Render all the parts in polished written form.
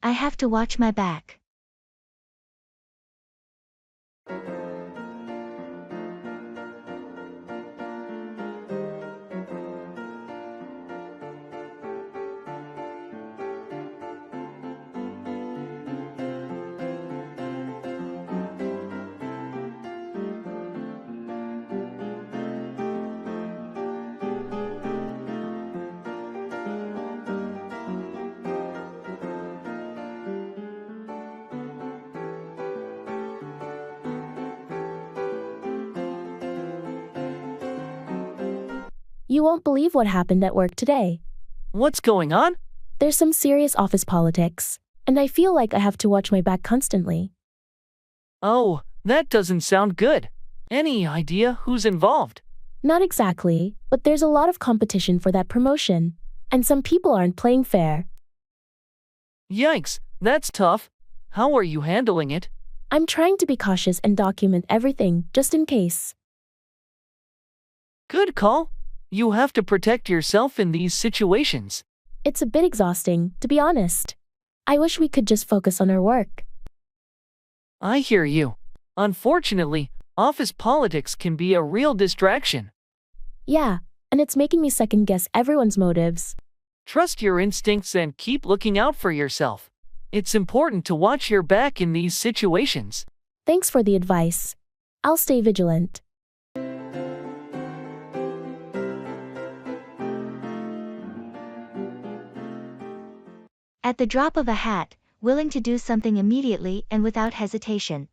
I have to watch my back. You won't believe what happened at work today. What's going on? There's some serious office politics, and I feel like I have to watch my back constantly. Oh, that doesn't sound good. Any idea who's involved? Not exactly, but there's a lot of competition for that promotion, and some people aren't playing fair. Yikes, that's tough. How are you handling it? I'm trying to be cautious and document everything, just in case. Good call. You have to protect yourself in these situations. It's a bit exhausting, to be honest. I wish we could just focus on our work. I hear you. Unfortunately, office politics can be a real distraction. Yeah, and it's making me second-guess everyone's motives. Trust your instincts and keep looking out for yourself. It's important to watch your back in these situations. Thanks for the advice. I'll stay vigilant. At the drop of a hat, willing to do something immediately and without hesitation.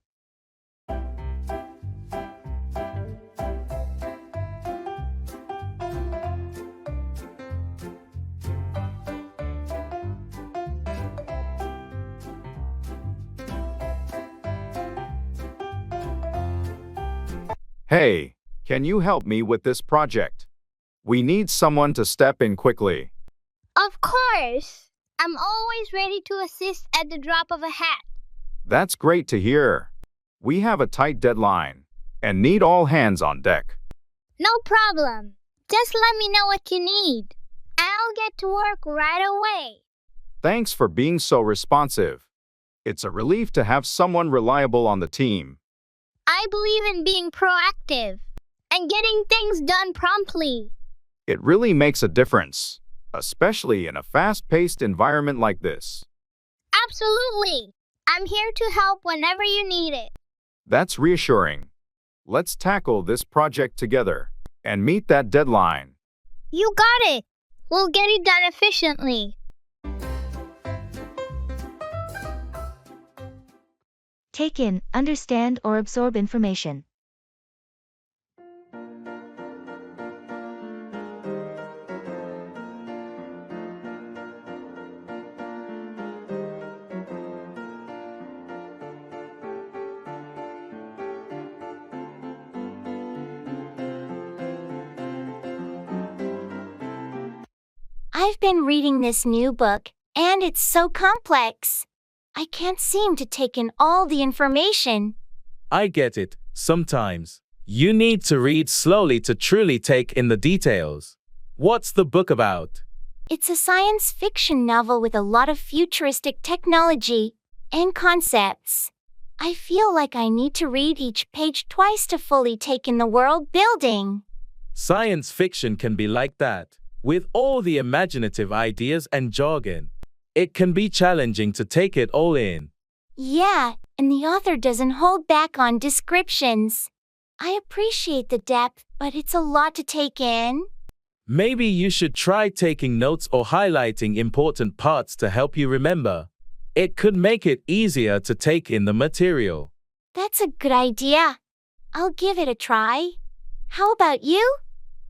Hey, can you help me with this project? We need someone to step in quickly. Of course! I'm always ready to assist at the drop of a hat. That's great to hear. We have a tight deadline and need all hands on deck. No problem. Just let me know what you need. I'll get to work right away. Thanks for being so responsive. It's a relief to have someone reliable on the team. I believe in being proactive and getting things done promptly. It really makes a difference, especially in a fast-paced environment like this. Absolutely. I'm here to help whenever you need it. That's reassuring. Let's tackle this project together and meet that deadline. You got it. We'll get it done efficiently. Take in, understand or absorb information. I've been reading this new book, and it's so complex. I can't seem to take in all the information. I get it. Sometimes you need to read slowly to truly take in the details. What's the book about? It's a science fiction novel with a lot of futuristic technology and concepts. I feel like I need to read each page twice to fully take in the world building. Science fiction can be like that, with all the imaginative ideas and jargon. It can be challenging to take it all in. Yeah, and the author doesn't hold back on descriptions. I appreciate the depth, but it's a lot to take in. Maybe you should try taking notes or highlighting important parts to help you remember. It could make it easier to take in the material. That's a good idea. I'll give it a try. How about you?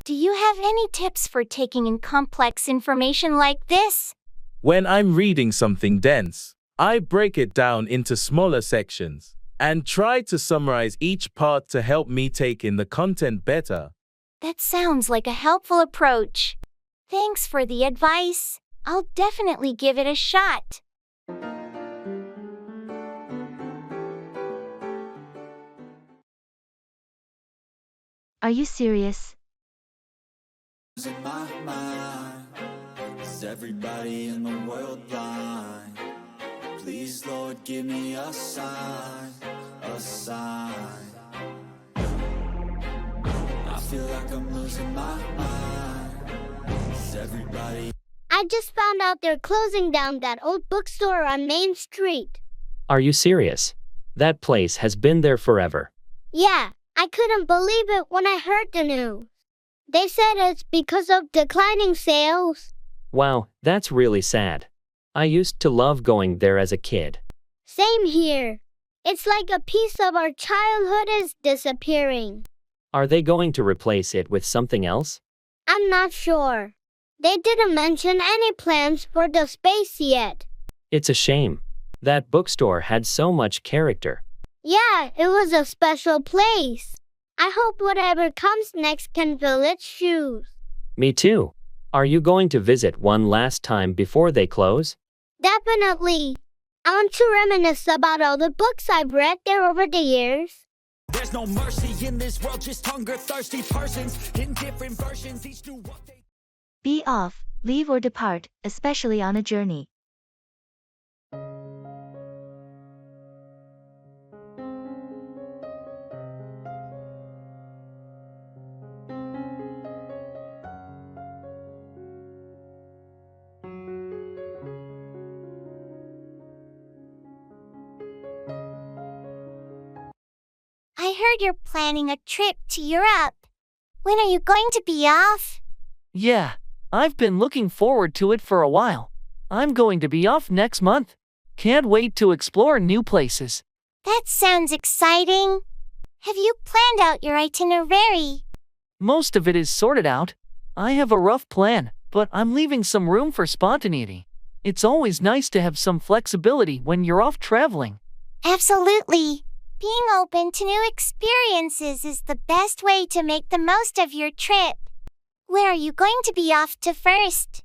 Do you have any tips for taking in complex information like this? When I'm reading something dense, I break it down into smaller sections and try to summarize each part to help me take in the content better. That sounds like a helpful approach. Thanks for the advice. I'll definitely give it a shot. Are you serious? In my mind, is everybody in the world blind? Please, Lord, give me a sign, a sign. I feel like I'm losing my mind. Is everybody I just found out they're closing down that old bookstore on Main Street. Are you serious? That place has been there forever. Yeah, I couldn't believe it when I heard the news. They said it's because of declining sales. Wow, that's really sad. I used to love going there as a kid. Same here. It's like a piece of our childhood is disappearing. Are they going to replace it with something else? I'm not sure. They didn't mention any plans for the space yet. It's a shame. That bookstore had so much character. Yeah, it was a special place. I hope whatever comes next can fill its shoes. Me too. Are you going to visit one last time before they close? Definitely. I want to reminisce about all the books I've read there over the years. There's no mercy in this world, just hunger-thirsty persons in different versions, each do what they... Be off, leave or depart, especially on a journey. I heard you're planning a trip to Europe. When are you going to be off? Yeah, I've been looking forward to it for a while. I'm going to be off next month. Can't wait to explore new places. That sounds exciting. Have you planned out your itinerary? Most of it is sorted out. I have a rough plan, but I'm leaving some room for spontaneity. It's always nice to have some flexibility when you're off traveling. Absolutely. Being open to new experiences is the best way to make the most of your trip. Where are you going to be off to first?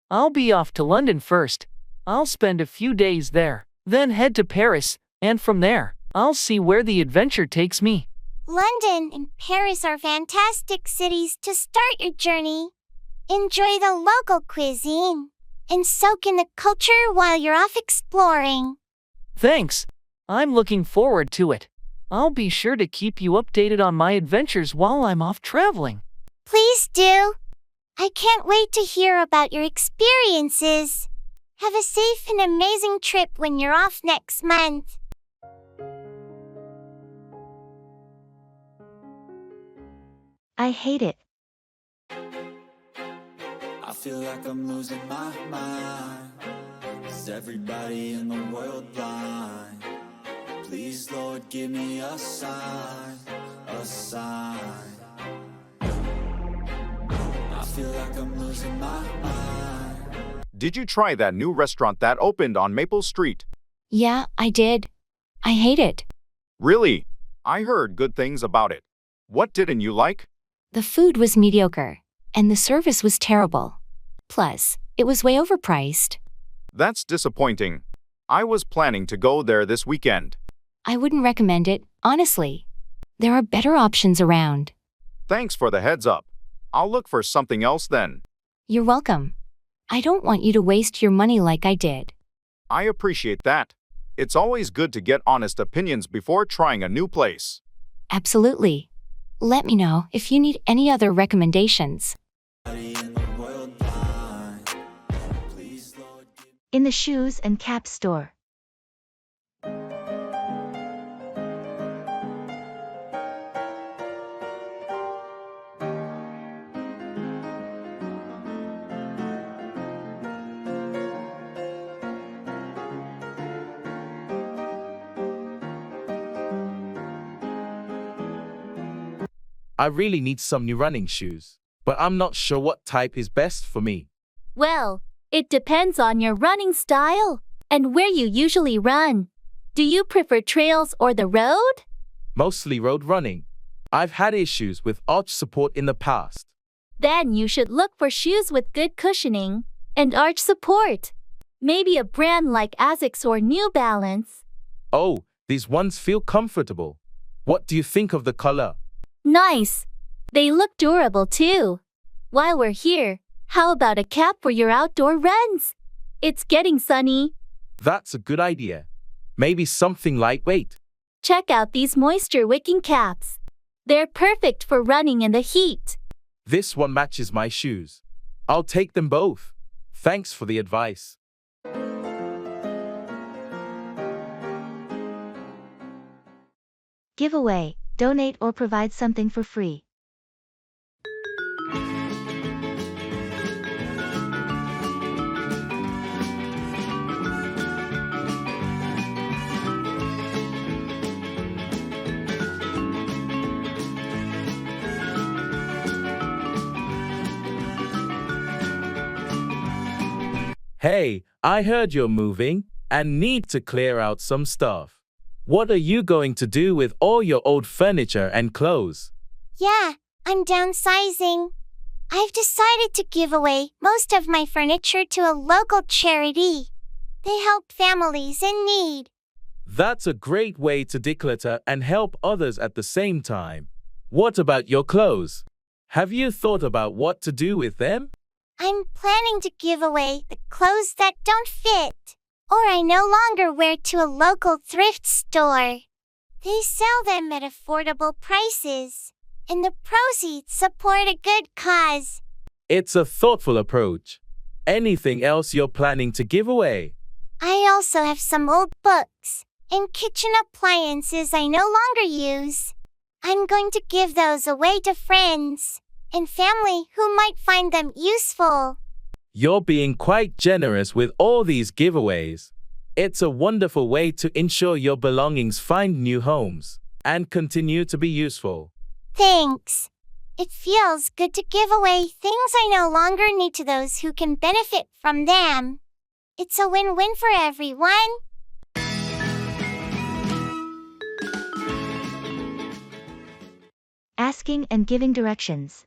I'll be off to London first. I'll spend a few days there, then head to Paris, and from there, I'll see where the adventure takes me. London and Paris are fantastic cities to start your journey. Enjoy the local cuisine and soak in the culture while you're off exploring. Thanks. I'm looking forward to it. I'll be sure to keep you updated on my adventures while I'm off traveling. Please do. I can't wait to hear about your experiences. Have a safe and amazing trip when you're off next month. I hate it. I feel like I'm losing my mind. Is everybody in the world blind? Please, Lord, give me a sign, a sign. I feel like I'm losing my mind. Did you try that new restaurant that opened on Maple Street? Yeah, I did. I hate it. Really? I heard good things about it. What didn't you like? The food was mediocre, and the service was terrible. Plus, it was way overpriced. That's disappointing. I was planning to go there this weekend. I wouldn't recommend it, honestly. There are better options around. Thanks for the heads up. I'll look for something else then. You're welcome. I don't want you to waste your money like I did. I appreciate that. It's always good to get honest opinions before trying a new place. Absolutely. Let me know if you need any other recommendations. In the shoes and cap store. I really need some new running shoes, but I'm not sure what type is best for me. Well, it depends on your running style and where you usually run. Do you prefer trails or the road? Mostly road running. I've had issues with arch support in the past. Then you should look for shoes with good cushioning and arch support. Maybe a brand like Asics or New Balance. Oh, these ones feel comfortable. What do you think of the color? Nice. They look durable too. While we're here, how about a cap for your outdoor runs? It's getting sunny. That's a good idea. Maybe something lightweight. Check out these moisture-wicking caps. They're perfect for running in the heat. This one matches my shoes. I'll take them both. Thanks for the advice. Give away, donate or provide something for free. Hey, I heard you're moving and need to clear out some stuff. What are you going to do with all your old furniture and clothes? Yeah, I'm downsizing. I've decided to give away most of my furniture to a local charity. They help families in need. That's a great way to declutter and help others at the same time. What about your clothes? Have you thought about what to do with them? I'm planning to give away the clothes that don't fit, or I no longer wear, to a local thrift store. They sell them at affordable prices, and the proceeds support a good cause. It's a thoughtful approach. Anything else you're planning to give away? I also have some old books and kitchen appliances I no longer use. I'm going to give those away to friends and family who might find them useful. You're being quite generous with all these giveaways. It's a wonderful way to ensure your belongings find new homes and continue to be useful. Thanks. It feels good to give away things I no longer need to those who can benefit from them. It's a win-win for everyone. Asking and giving directions.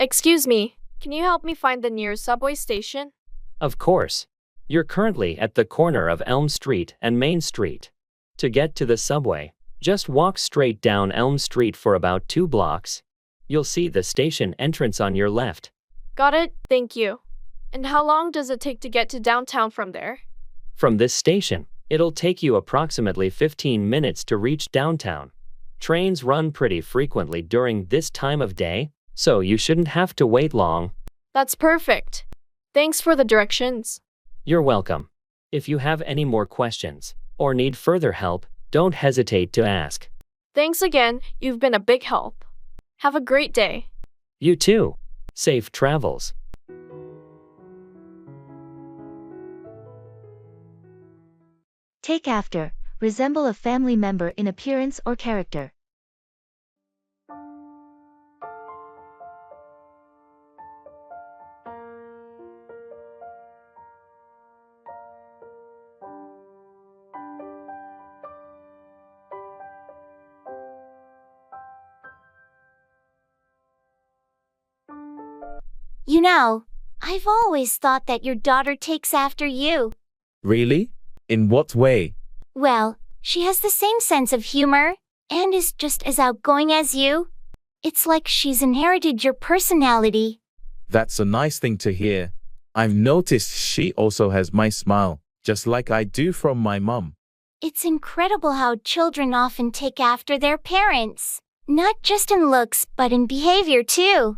Excuse me, can you help me find the nearest subway station? Of course. You're currently at the corner of Elm Street and Main Street. To get to the subway, just walk straight down Elm Street for about 2 blocks. You'll see the station entrance on your left. Got it, thank you. And how long does it take to get to downtown from there? From this station, it'll take you approximately 15 minutes to reach downtown. Trains run pretty frequently during this time of day, so you shouldn't have to wait long. That's perfect. Thanks for the directions. You're welcome. If you have any more questions or need further help, don't hesitate to ask. Thanks again, you've been a big help. Have a great day. You too. Safe travels. Take after, resemble a family member in appearance or character. You know, I've always thought that your daughter takes after you. Really? In what way? Well, she has the same sense of humor and is just as outgoing as you. It's like she's inherited your personality. That's a nice thing to hear. I've noticed she also has my smile, just like I do from my mom. It's incredible how children often take after their parents, not just in looks but in behavior too.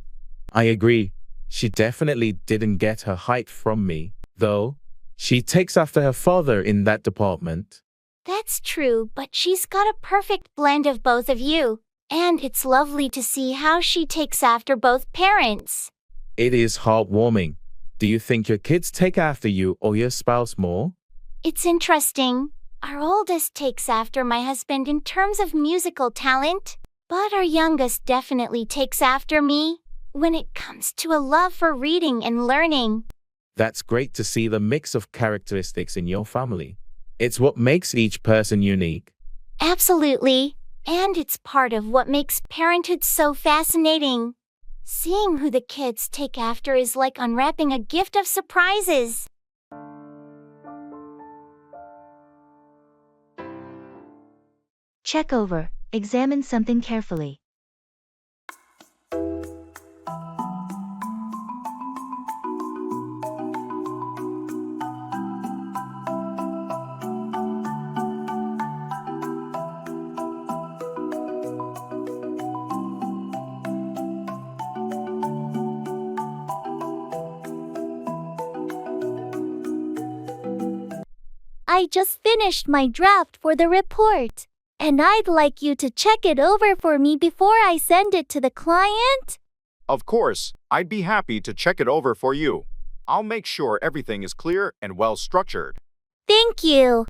I agree. She definitely didn't get her height from me, though. She takes after her father in that department. That's true, but she's got a perfect blend of both of you, and it's lovely to see how she takes after both parents. It is heartwarming. Do you think your kids take after you or your spouse more? It's interesting. Our oldest takes after my husband in terms of musical talent, but our youngest definitely takes after me when it comes to a love for reading and learning. That's great to see the mix of characteristics in your family. It's what makes each person unique. Absolutely. And it's part of what makes parenthood so fascinating. Seeing who the kids take after is like unwrapping a gift of surprises. Check over, examine something carefully. I just finished my draft for the report, and I'd like you to check it over for me before I send it to the client. Of course, I'd be happy to check it over for you. I'll make sure everything is clear and well structured. Thank you.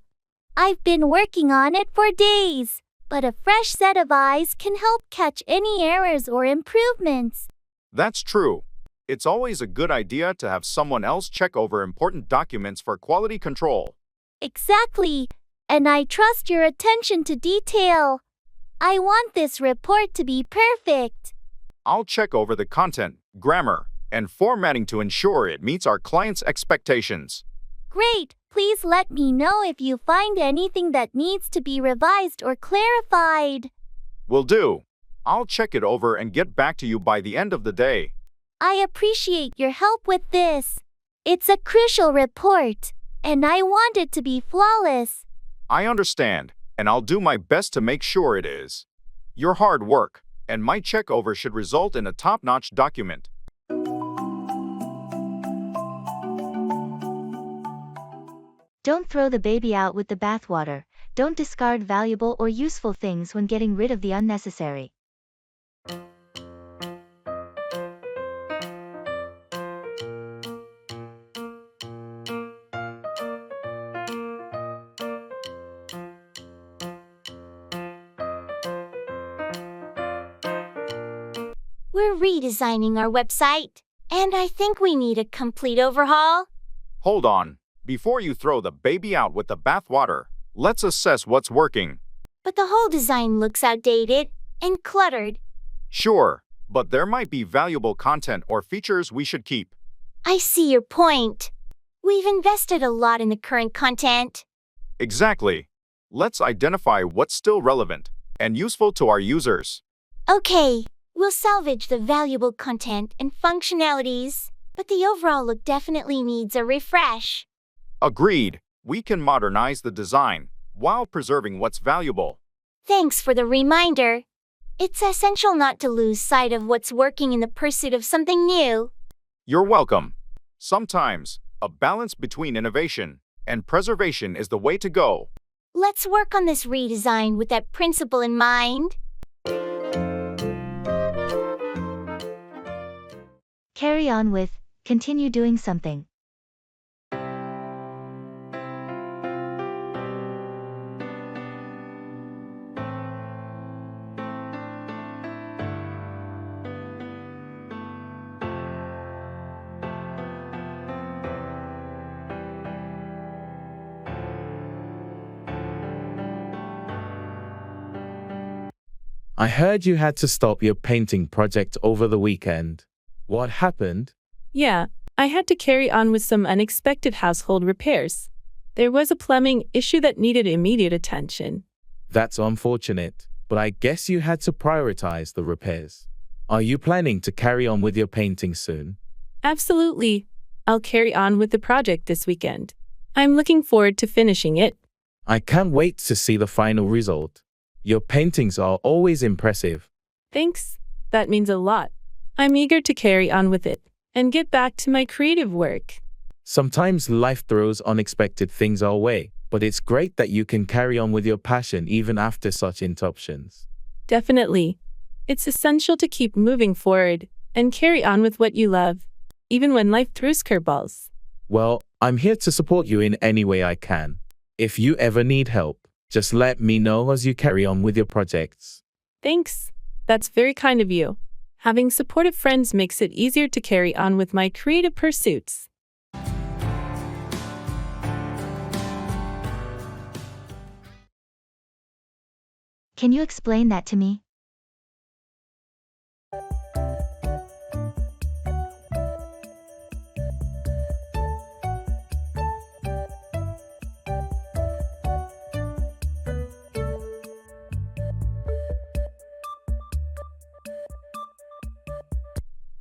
I've been working on it for days, but a fresh set of eyes can help catch any errors or improvements. That's true. It's always a good idea to have someone else check over important documents for quality control. Exactly, and I trust your attention to detail. I want this report to be perfect. I'll check over the content, grammar, and formatting to ensure it meets our clients' expectations. Great, please let me know if you find anything that needs to be revised or clarified. Will do. I'll check it over and get back to you by the end of the day. I appreciate your help with this. It's a crucial report, and I want it to be flawless. I understand, and I'll do my best to make sure it is. Your hard work and my check over should result in a top-notch document. Don't throw the baby out with the bathwater. Don't discard valuable or useful things when getting rid of the unnecessary. We're redesigning our website, and I think we need a complete overhaul. Hold on. Before you throw the baby out with the bathwater, let's assess what's working. But the whole design looks outdated and cluttered. Sure, but there might be valuable content or features we should keep. I see your point. We've invested a lot in the current content. Exactly. Let's identify what's still relevant and useful to our users. Okay, we'll salvage the valuable content and functionalities, but the overall look definitely needs a refresh. Agreed. We can modernize the design while preserving what's valuable. Thanks for the reminder. It's essential not to lose sight of what's working in the pursuit of something new. You're welcome. Sometimes, a balance between innovation and preservation is the way to go. Let's work on this redesign with that principle in mind. Carry on with, continue doing something. I heard you had to stop your painting project over the weekend. What happened? Yeah, I had to carry on with some unexpected household repairs. There was a plumbing issue that needed immediate attention. That's unfortunate, but I guess you had to prioritize the repairs. Are you planning to carry on with your painting soon? Absolutely. I'll carry on with the project this weekend. I'm looking forward to finishing it. I can't wait to see the final result. Your paintings are always impressive. Thanks. That means a lot. I'm eager to carry on with it and get back to my creative work. Sometimes life throws unexpected things our way, but it's great that you can carry on with your passion even after such interruptions. Definitely. It's essential to keep moving forward and carry on with what you love, even when life throws curveballs. Well, I'm here to support you in any way I can. If you ever need help, just let me know as you carry on with your projects. Thanks. That's very kind of you. Having supportive friends makes it easier to carry on with my creative pursuits. Can you explain that to me?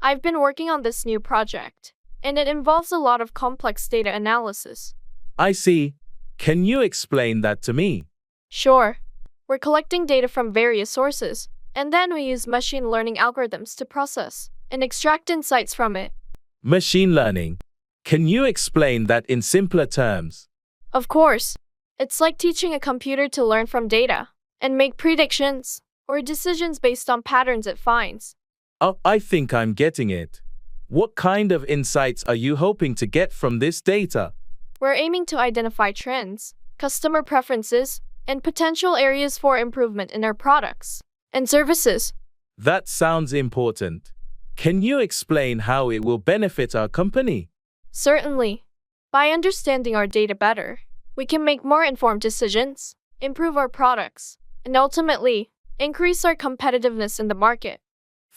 I've been working on this new project, and it involves a lot of complex data analysis. I see. Can you explain that to me? Sure. We're collecting data from various sources, and then we use machine learning algorithms to process and extract insights from it. Machine learning. Can you explain that in simpler terms? Of course. It's like teaching a computer to learn from data and make predictions or decisions based on patterns it finds. Oh, I think I'm getting it. What kind of insights are you hoping to get from this data? We're aiming to identify trends, customer preferences, and potential areas for improvement in our products and services. That sounds important. Can you explain how it will benefit our company? Certainly. By understanding our data better, we can make more informed decisions, improve our products, and ultimately, increase our competitiveness in the market.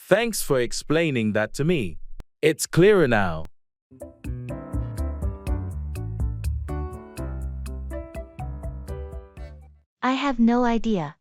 Thanks for explaining that to me. It's clearer now. I have no idea.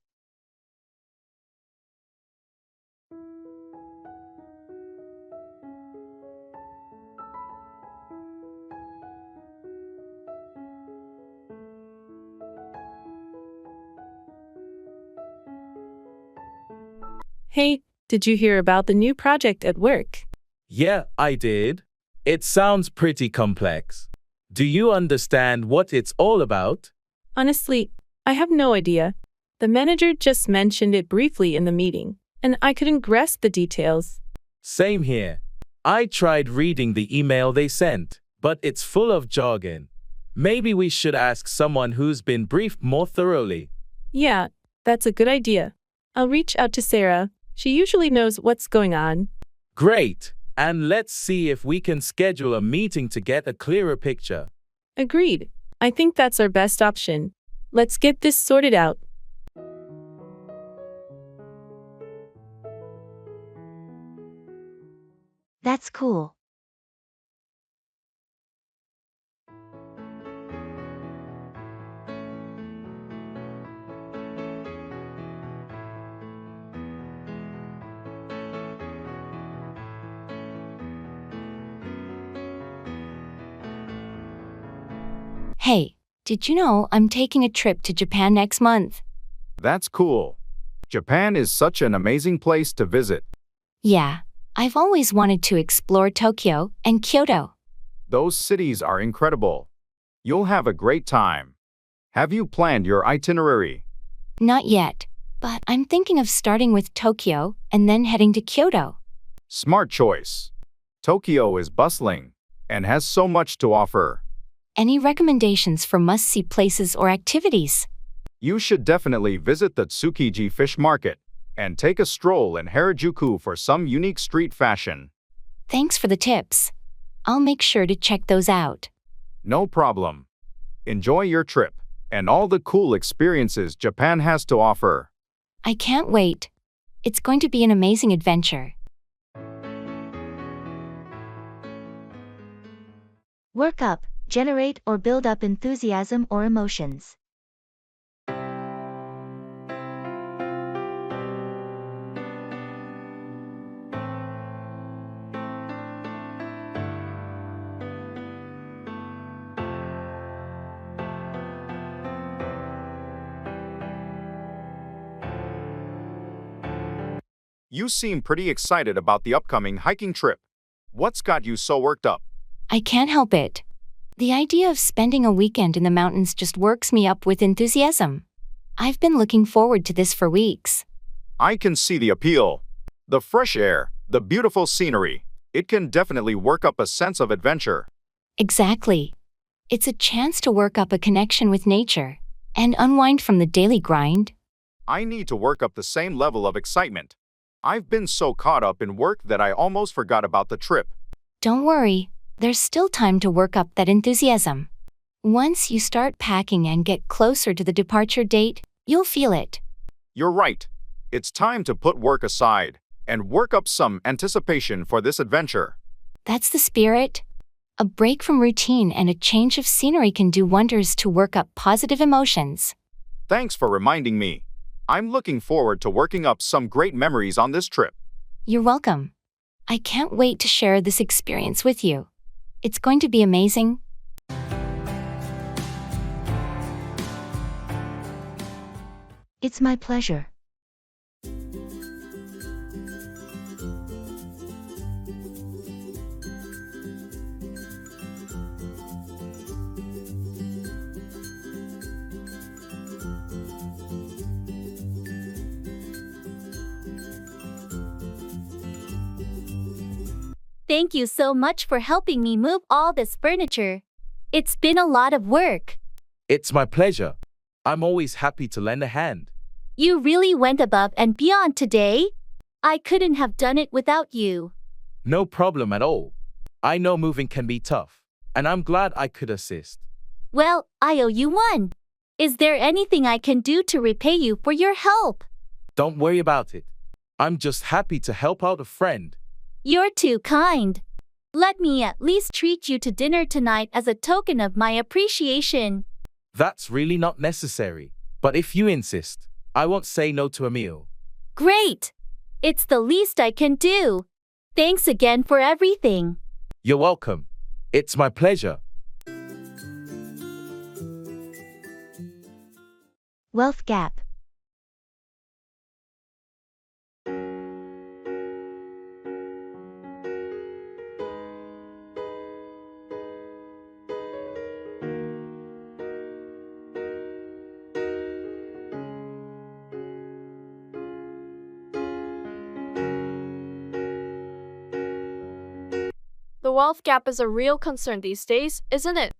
Hey, did you hear about the new project at work? Yeah, I did. It sounds pretty complex. Do you understand what it's all about? Honestly, I have no idea. The manager just mentioned it briefly in the meeting, and I couldn't grasp the details. Same here. I tried reading the email they sent, but it's full of jargon. Maybe we should ask someone who's been briefed more thoroughly. Yeah, that's a good idea. I'll reach out to Sarah. She usually knows what's going on. Great. And let's see if we can schedule a meeting to get a clearer picture. Agreed. I think that's our best option. Let's get this sorted out. That's cool. Hey, did you know I'm taking a trip to Japan next month? That's cool. Japan is such an amazing place to visit. Yeah, I've always wanted to explore Tokyo and Kyoto. Those cities are incredible. You'll have a great time. Have you planned your itinerary? Not yet, but I'm thinking of starting with Tokyo and then heading to Kyoto. Smart choice. Tokyo is bustling and has so much to offer. Any recommendations for must-see places or activities? You should definitely visit the Tsukiji Fish Market and take a stroll in Harajuku for some unique street fashion. Thanks for the tips. I'll make sure to check those out. No problem. Enjoy your trip and all the cool experiences Japan has to offer. I can't wait. It's going to be an amazing adventure. Work up, generate or build up enthusiasm or emotions. You seem pretty excited about the upcoming hiking trip. What's got you so worked up? I can't help it. The idea of spending a weekend in the mountains just works me up with enthusiasm. I've been looking forward to this for weeks. I can see the appeal. The fresh air, the beautiful scenery. It can definitely work up a sense of adventure. Exactly. It's a chance to work up a connection with nature and unwind from the daily grind. I need to work up the same level of excitement. I've been so caught up in work that I almost forgot about the trip. Don't worry, there's still time to work up that enthusiasm. Once you start packing and get closer to the departure date, you'll feel it. You're right. It's time to put work aside and work up some anticipation for this adventure. That's the spirit. A break from routine and a change of scenery can do wonders to work up positive emotions. Thanks for reminding me. I'm looking forward to working up some great memories on this trip. You're welcome. I can't wait to share this experience with you. It's going to be amazing. It's my pleasure. Thank you so much for helping me move all this furniture. It's been a lot of work. It's my pleasure. I'm always happy to lend a hand. You really went above and beyond today. I couldn't have done it without you. No problem at all. I know moving can be tough, and I'm glad I could assist. Well, I owe you one. Is there anything I can do to repay you for your help? Don't worry about it. I'm just happy to help out a friend. You're too kind. Let me at least treat you to dinner tonight as a token of my appreciation. That's really not necessary, but if you insist, I won't say no to a meal. Great! It's the least I can do. Thanks again for everything. You're welcome. It's my pleasure. Wealth gap. The wealth gap is a real concern these days, isn't it?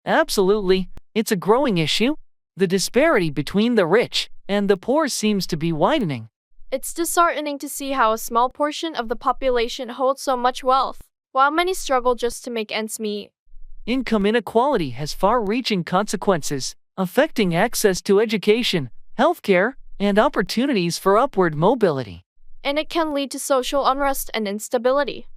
Absolutely. It's a growing issue. The disparity between the rich and the poor seems to be widening. It's disheartening to see how a small portion of the population holds so much wealth, while many struggle just to make ends meet. Income inequality has far-reaching consequences, affecting access to education, healthcare, and opportunities for upward mobility. And it can lead to social unrest and instability.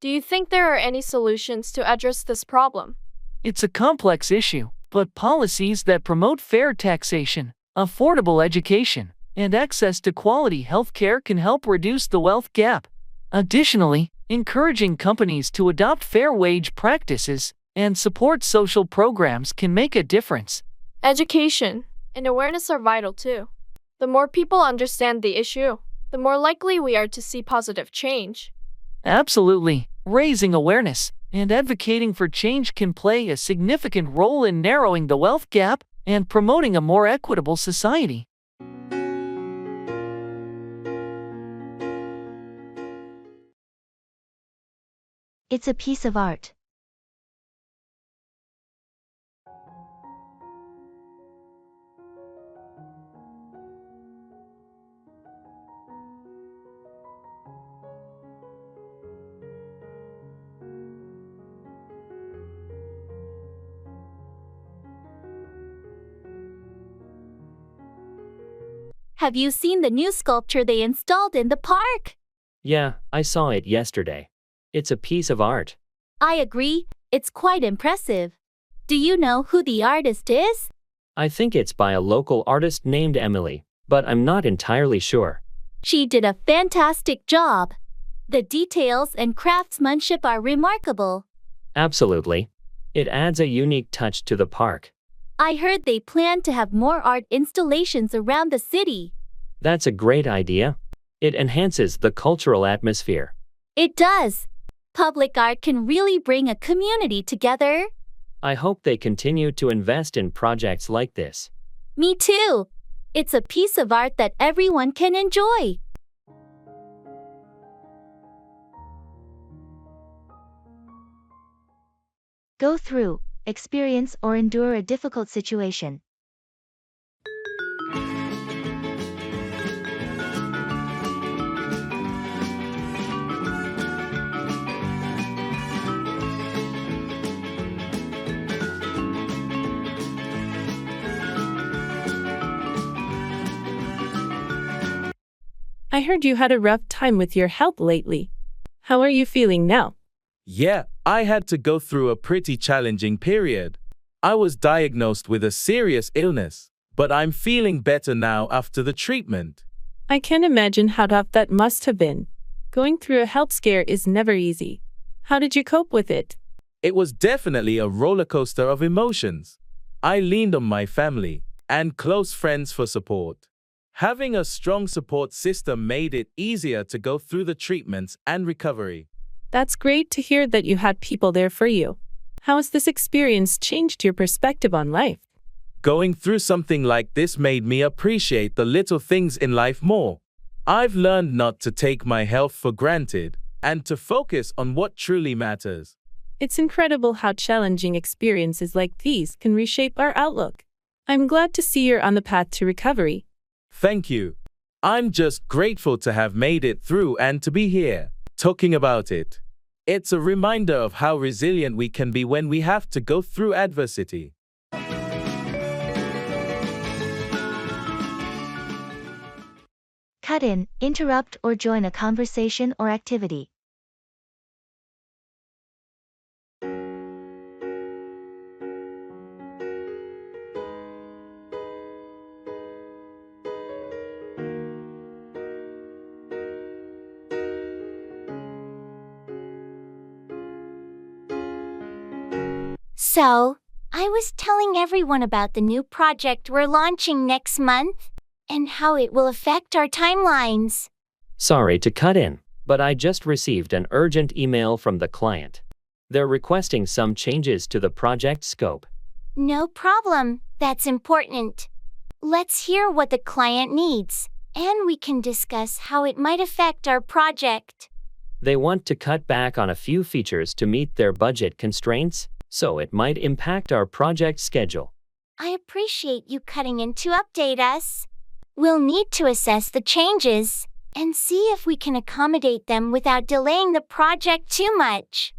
Do you think there are any solutions to address this problem? It's a complex issue, but policies that promote fair taxation, affordable education, and access to quality healthcare can help reduce the wealth gap. Additionally, encouraging companies to adopt fair wage practices and support social programs can make a difference. Education and awareness are vital too. The more people understand the issue, the more likely we are to see positive change. Absolutely. Raising awareness and advocating for change can play a significant role in narrowing the wealth gap and promoting a more equitable society. It's a piece of art. Have you seen the new sculpture they installed in the park? Yeah, I saw it yesterday. It's a piece of art. I agree, it's quite impressive. Do you know who the artist is? I think it's by a local artist named Emily, but I'm not entirely sure. She did a fantastic job. The details and craftsmanship are remarkable. Absolutely. It adds a unique touch to the park. I heard they plan to have more art installations around the city. That's a great idea. It enhances the cultural atmosphere. It does. Public art can really bring a community together. I hope they continue to invest in projects like this. Me too. It's a piece of art that everyone can enjoy. Go through, experience or endure a difficult situation. I heard you had a rough time with your health lately. How are you feeling now? Yeah, I had to go through a pretty challenging period. I was diagnosed with a serious illness, but I'm feeling better now after the treatment. I can imagine how tough that must have been. Going through a health scare is never easy. How did you cope with it? It was definitely a roller coaster of emotions. I leaned on my family and close friends for support. Having a strong support system made it easier to go through the treatments and recovery. That's great to hear that you had people there for you. How has this experience changed your perspective on life? Going through something like this made me appreciate the little things in life more. I've learned not to take my health for granted and to focus on what truly matters. It's incredible how challenging experiences like these can reshape our outlook. I'm glad to see you're on the path to recovery. Thank you. I'm just grateful to have made it through and to be here, talking about it. It's a reminder of how resilient we can be when we have to go through adversity. Cut in, interrupt, or join a conversation or activity. So, I was telling everyone about the new project we're launching next month and how it will affect our timelines. Sorry to cut in, but I just received an urgent email from the client. They're requesting some changes to the project scope. No problem, that's important. Let's hear what the client needs, and we can discuss how it might affect our project. They want to cut back on a few features to meet their budget constraints, so it might impact our project schedule. I appreciate you cutting in to update us. We'll need to assess the changes and see if we can accommodate them without delaying the project too much.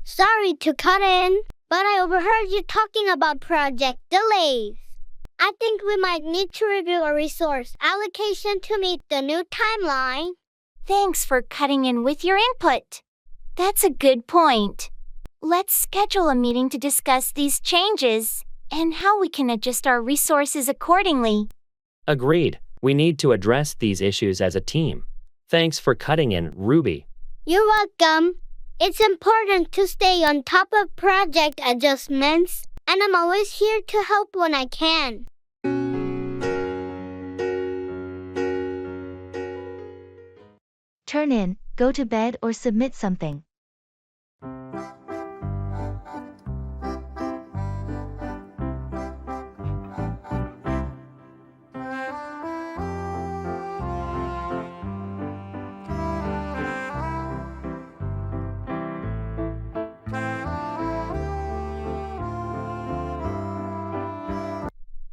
Sorry to cut in, but I overheard you talking about project delays. I think we might need to review our resource allocation to meet the new timeline. Thanks for cutting in with your input. That's a good point. Let's schedule a meeting to discuss these changes and how we can adjust our resources accordingly. Agreed. We need to address these issues as a team. Thanks for cutting in, Ruby. You're welcome. It's important to stay on top of project adjustments, and I'm always here to help when I can. Turn in, go to bed, or submit something.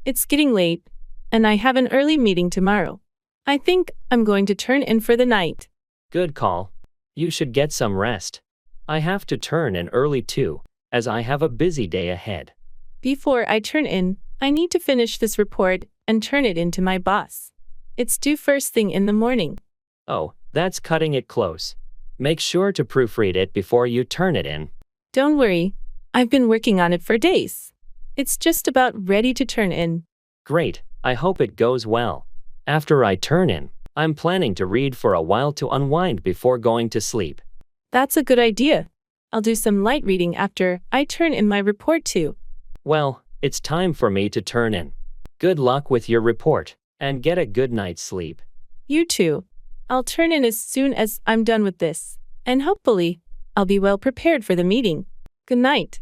It's getting late, and I have an early meeting tomorrow. I think I'm going to turn in for the night. Good call. You should get some rest. I have to turn in early too, as I have a busy day ahead. Before I turn in, I need to finish this report and turn it in to my boss. It's due first thing in the morning. Oh, that's cutting it close. Make sure to proofread it before you turn it in. Don't worry, I've been working on it for days. It's just about ready to turn in. Great, I hope it goes well. After I turn in, I'm planning to read for a while to unwind before going to sleep. That's a good idea. I'll do some light reading after I turn in my report too. Well, it's time for me to turn in. Good luck with your report, and get a good night's sleep. You too. I'll turn in as soon as I'm done with this, and hopefully, I'll be well prepared for the meeting. Good night.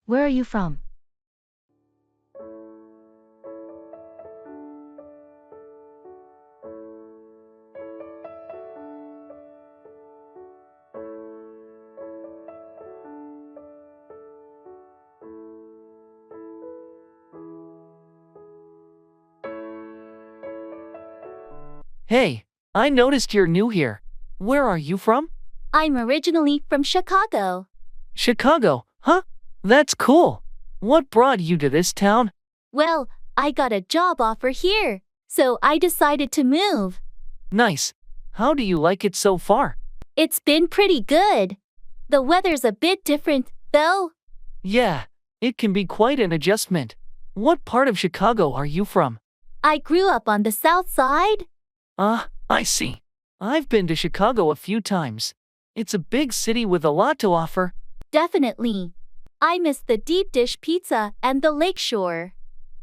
Where are you from? Hey, I noticed you're new here. Where are you from? I'm originally from Chicago. Chicago, huh? That's cool. What brought you to this town? Well, I got a job offer here, so I decided to move. Nice. How do you like it so far? It's been pretty good. The weather's a bit different, though. Yeah, it can be quite an adjustment. What part of Chicago are you from? I grew up on the south side. I see. I've been to Chicago a few times. It's a big city with a lot to offer. Definitely. I miss the deep dish pizza and the lakeshore.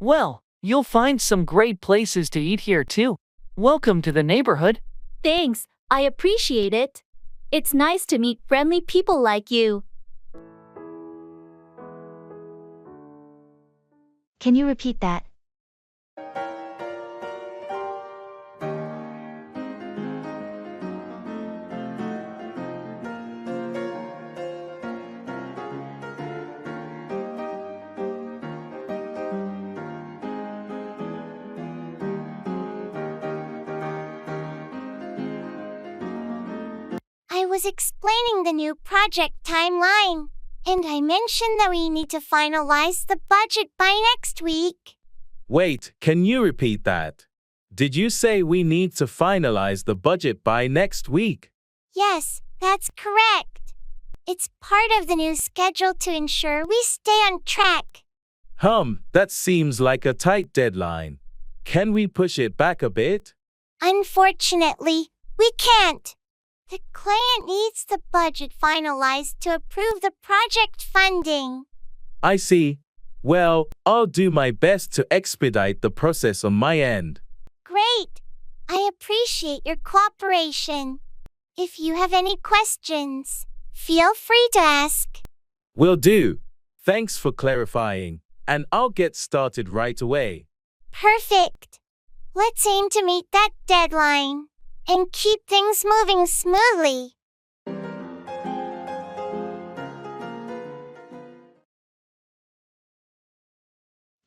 Well, you'll find some great places to eat here too. Welcome to the neighborhood. Thanks, I appreciate it. It's nice to meet friendly people like you. Can you repeat that? I was explaining the new project timeline, and I mentioned that we need to finalize the budget by next week. Wait, can you repeat that? Did you say we need to finalize the budget by next week? Yes, that's correct. It's part of the new schedule to ensure we stay on track. That seems like a tight deadline. Can we push it back a bit? Unfortunately, we can't. The client needs the budget finalized to approve the project funding. I see. Well, I'll do my best to expedite the process on my end. Great. I appreciate your cooperation. If you have any questions, feel free to ask. Will do. Thanks for clarifying, and I'll get started right away. Perfect. Let's aim to meet that deadline and keep things moving smoothly.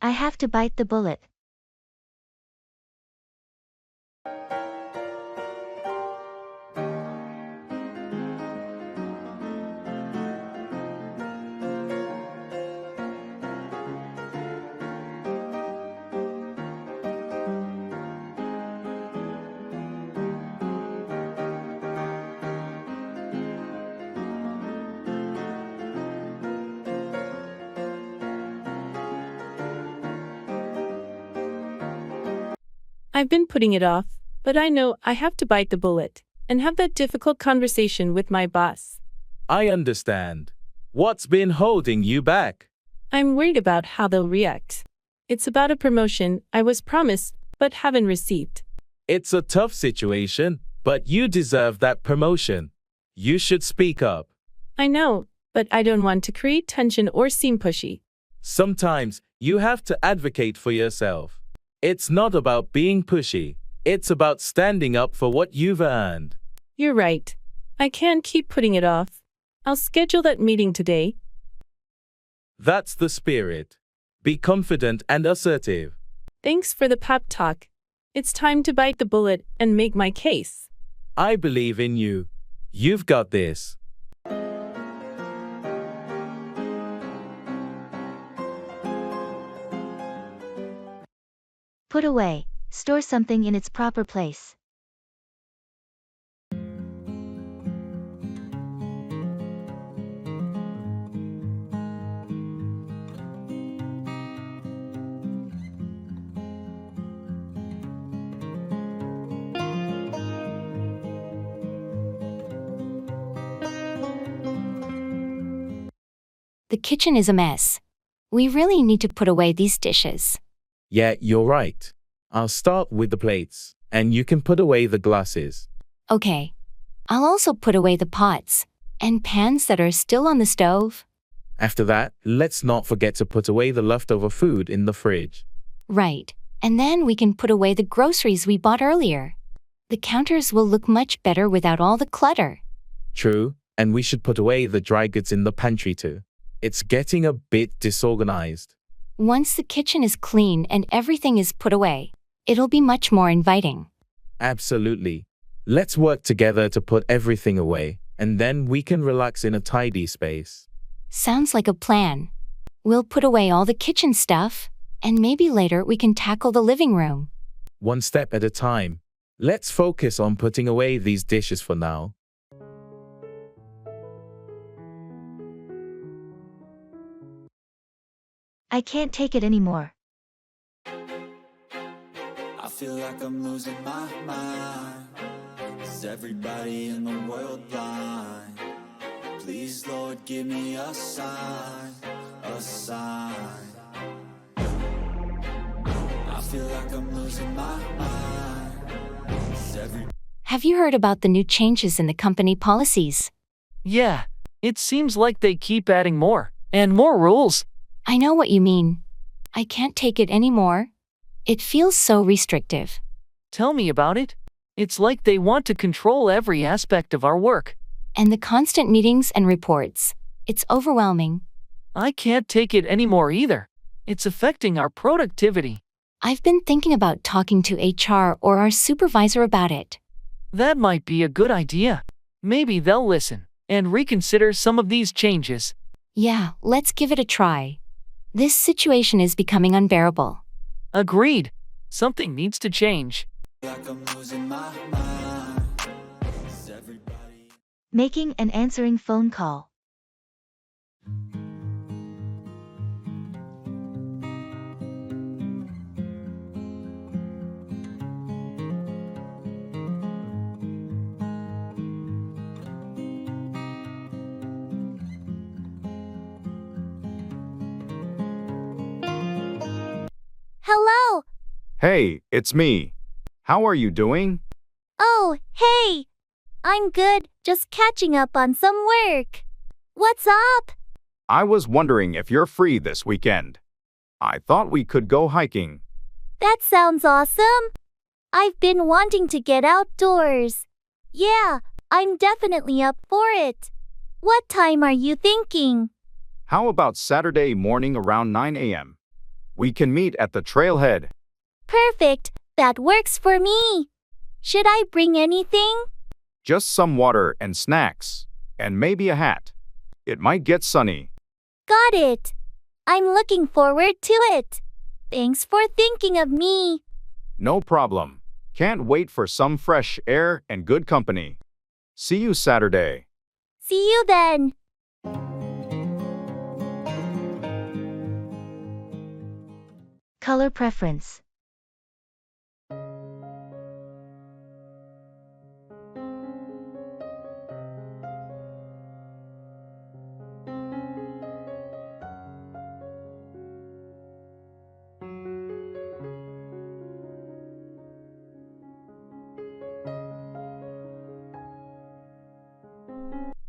I have to bite the bullet. I've been putting it off, but I know I have to bite the bullet and have that difficult conversation with my boss. I understand. What's been holding you back? I'm worried about how they'll react. It's about a promotion I was promised but haven't received. It's a tough situation, but you deserve that promotion. You should speak up. I know, but I don't want to create tension or seem pushy. Sometimes you have to advocate for yourself. It's not about being pushy. It's about standing up for what you've earned. You're right. I can't keep putting it off. I'll schedule that meeting today. That's the spirit. Be confident and assertive. Thanks for the pep talk. It's time to bite the bullet and make my case. I believe in you. You've got this. Put away. Store something in its proper place. The kitchen is a mess. We really need to put away these dishes. Yeah, you're right. I'll start with the plates, and you can put away the glasses. Okay. I'll also put away the pots and pans that are still on the stove. After that, let's not forget to put away the leftover food in the fridge. Right. And then we can put away the groceries we bought earlier. The counters will look much better without all the clutter. True, and we should put away the dry goods in the pantry too. It's getting a bit disorganized. Once the kitchen is clean and everything is put away, it'll be much more inviting. Absolutely. Let's work together to put everything away, and then we can relax in a tidy space. Sounds like a plan. We'll put away all the kitchen stuff, and maybe later we can tackle the living room. One step at a time. Let's focus on putting away these dishes for now. I can't take it anymore. feel like I'm losing my mind. Is everybody in the world blind? Please, Lord, give me a sign, a sign. I feel like I'm losing my mind. Is everybody... Have you heard about the new changes in the company policies? Yeah, it seems like they keep adding more and more rules. I know what you mean. I can't take it anymore. It feels so restrictive. Tell me about it. It's like they want to control every aspect of our work. And the constant meetings and reports. It's overwhelming. I can't take it anymore either. It's affecting our productivity. I've been thinking about talking to HR or our supervisor about it. That might be a good idea. Maybe they'll listen and reconsider some of these changes. Yeah, let's give it a try. This situation is becoming unbearable. Agreed. Something needs to change. Like I'm losing my mind. Is everybody... Making and answering phone call. Hello. Hey, it's me. How are you doing? Oh, hey. I'm good, just catching up on some work. What's up? I was wondering if you're free this weekend. I thought we could go hiking. That sounds awesome. I've been wanting to get outdoors. Yeah, I'm definitely up for it. What time are you thinking? How about Saturday morning around 9 a.m.? We can meet at the trailhead. Perfect, that works for me. Should I bring anything? Just some water and snacks, and maybe a hat. It might get sunny. Got it. I'm looking forward to it. Thanks for thinking of me. No problem. Can't wait for some fresh air and good company. See you Saturday. See you then. Color preference.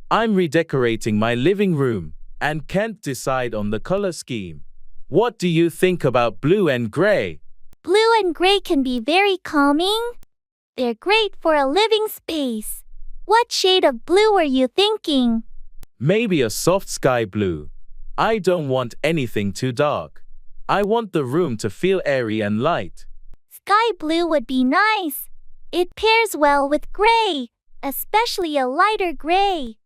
I'm redecorating my living room and can't decide on the color scheme. What do you think about blue and gray? Blue and gray can be very calming. They're great for a living space. What shade of blue were you thinking? Maybe a soft sky blue. I don't want anything too dark. I want the room to feel airy and light. Sky blue would be nice. It pairs well with gray, especially a lighter gray.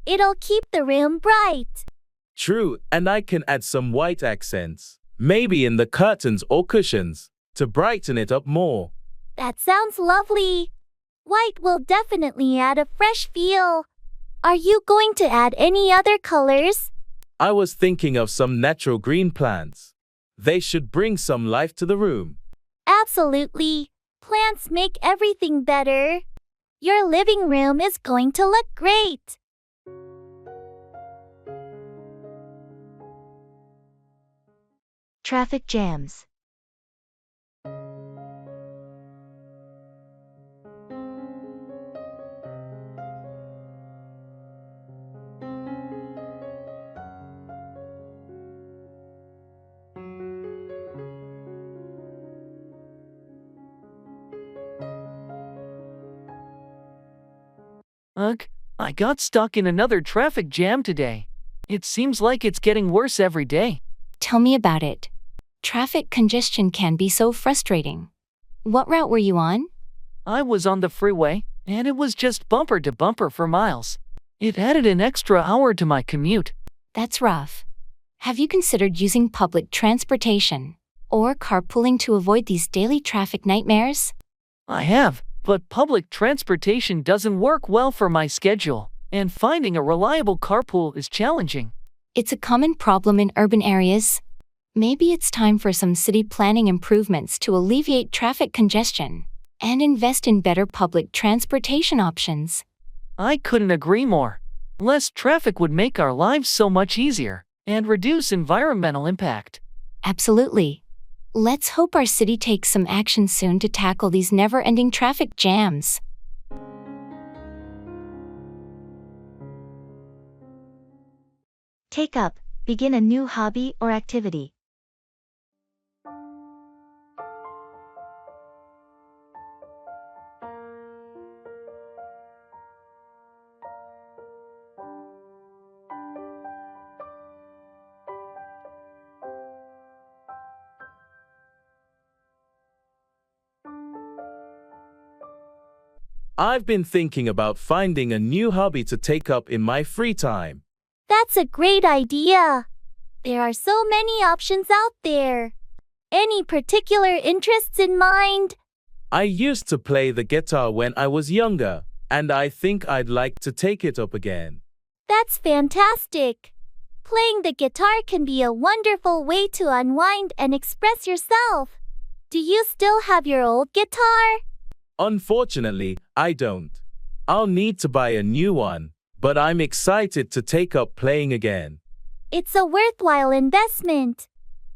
It'll keep the room bright. True, and I can add some white accents, maybe in the curtains or cushions, to brighten it up more. That sounds lovely. White will definitely add a fresh feel. Are you going to add any other colors? I was thinking of some natural green plants. They should bring some life to the room. Absolutely. Plants make everything better. Your living room is going to look great. Traffic jams. Ugh, I got stuck in another traffic jam today. It seems like it's getting worse every day. Tell me about it. Traffic congestion can be so frustrating. What route were you on? I was on the freeway, and it was just bumper to bumper for miles. It added an extra hour to my commute. That's rough. Have you considered using public transportation or carpooling to avoid these daily traffic nightmares? I have, but public transportation doesn't work well for my schedule, and finding a reliable carpool is challenging. It's a common problem in urban areas. Maybe it's time for some city planning improvements to alleviate traffic congestion and invest in better public transportation options. I couldn't agree more. Less traffic would make our lives so much easier and reduce environmental impact. Absolutely. Let's hope our city takes some action soon to tackle these never-ending traffic jams. Take up, begin a new hobby or activity. I've been thinking about finding a new hobby to take up in my free time. That's a great idea. There are so many options out there. Any particular interests in mind? I used to play the guitar when I was younger, and I think I'd like to take it up again. That's fantastic. Playing the guitar can be a wonderful way to unwind and express yourself. Do you still have your old guitar? Unfortunately, I don't. I'll need to buy a new one, but I'm excited to take up playing again. It's a worthwhile investment.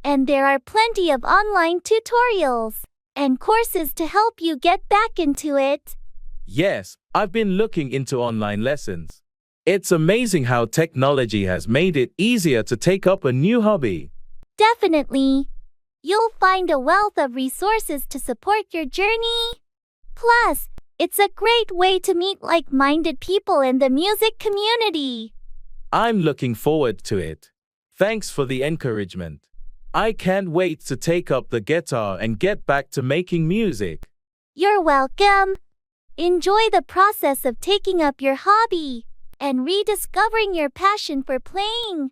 And there are plenty of online tutorials and courses to help you get back into it. Yes, I've been looking into online lessons. It's amazing how technology has made it easier to take up a new hobby. Definitely. You'll find a wealth of resources to support your journey. Plus, it's a great way to meet like-minded people in the music community. I'm looking forward to it. Thanks for the encouragement. I can't wait to take up the guitar and get back to making music. You're welcome. Enjoy the process of taking up your hobby and rediscovering your passion for playing.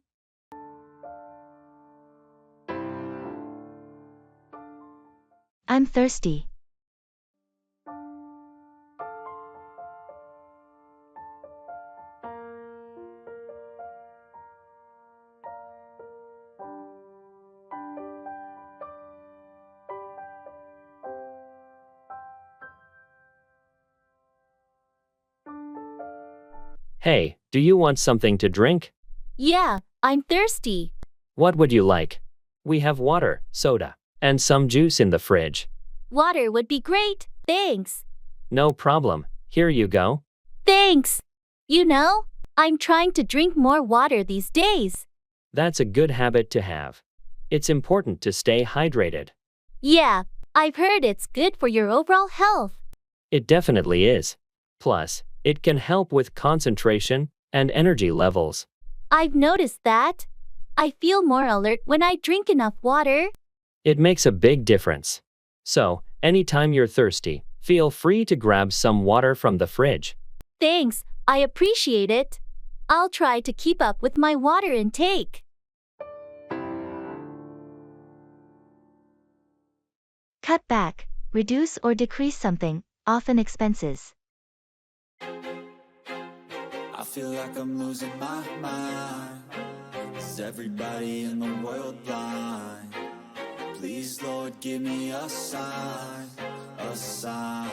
I'm thirsty. Hey, do you want something to drink? Yeah, I'm thirsty. What would you like? We have water, soda, and some juice in the fridge. Water would be great, thanks. No problem. Here you go. Thanks. You know, I'm trying to drink more water these days. That's a good habit to have. It's important to stay hydrated. Yeah, I've heard it's good for your overall health. It definitely is. Plus, it can help with concentration and energy levels. I've noticed that. I feel more alert when I drink enough water. It makes a big difference. So, anytime you're thirsty, feel free to grab some water from the fridge. Thanks, I appreciate it. I'll try to keep up with my water intake. Cut back, reduce or decrease something, often expenses. I feel like I'm losing my mind. Is everybody in the world blind? Please, Lord, give me a sign, a sign.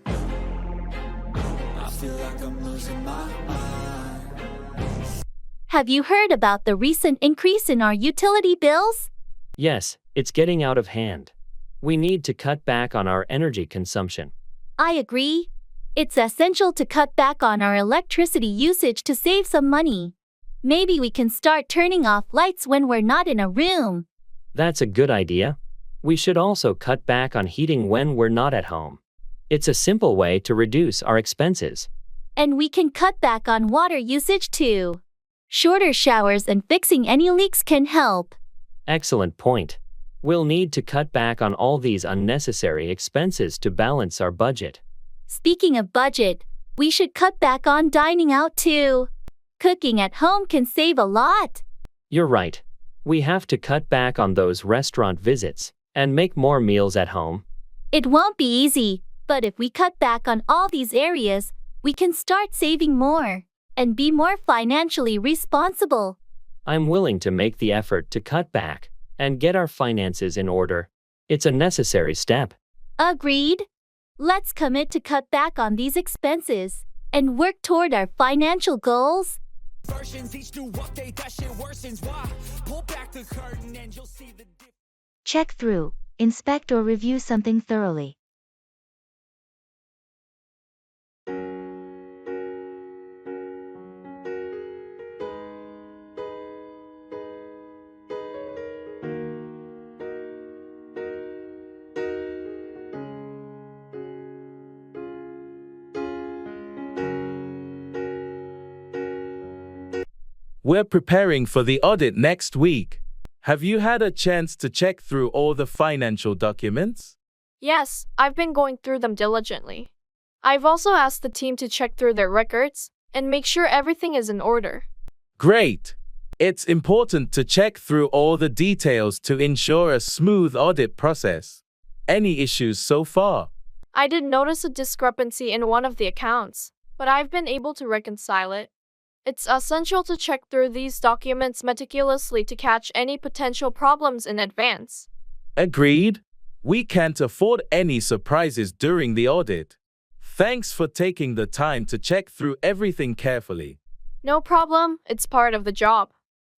I feel like I'm losing my mind. Have you heard about the recent increase in our utility bills? Yes, it's getting out of hand. We need to cut back on our energy consumption. I agree. It's essential to cut back on our electricity usage to save some money. Maybe we can start turning off lights when we're not in a room. That's a good idea. We should also cut back on heating when we're not at home. It's a simple way to reduce our expenses. And we can cut back on water usage too. Shorter showers and fixing any leaks can help. Excellent point. We'll need to cut back on all these unnecessary expenses to balance our budget. Speaking of budget, we should cut back on dining out too. Cooking at home can save a lot. You're right. We have to cut back on those restaurant visits and make more meals at home. It won't be easy, but if we cut back on all these areas, we can start saving more and be more financially responsible. I'm willing to make the effort to cut back and get our finances in order. It's a necessary step. Agreed. Let's commit to cut back on these expenses and work toward our financial goals. Each new update, that shit worsens. Why? Pull back the curtain and you'll see the difference. Check through, inspect or review something thoroughly. We're preparing for the audit next week. Have you had a chance to check through all the financial documents? Yes, I've been going through them diligently. I've also asked the team to check through their records and make sure everything is in order. Great! It's important to check through all the details to ensure a smooth audit process. Any issues so far? I did notice a discrepancy in one of the accounts, but I've been able to reconcile it. It's essential to check through these documents meticulously to catch any potential problems in advance. Agreed. We can't afford any surprises during the audit. Thanks for taking the time to check through everything carefully. No problem, it's part of the job.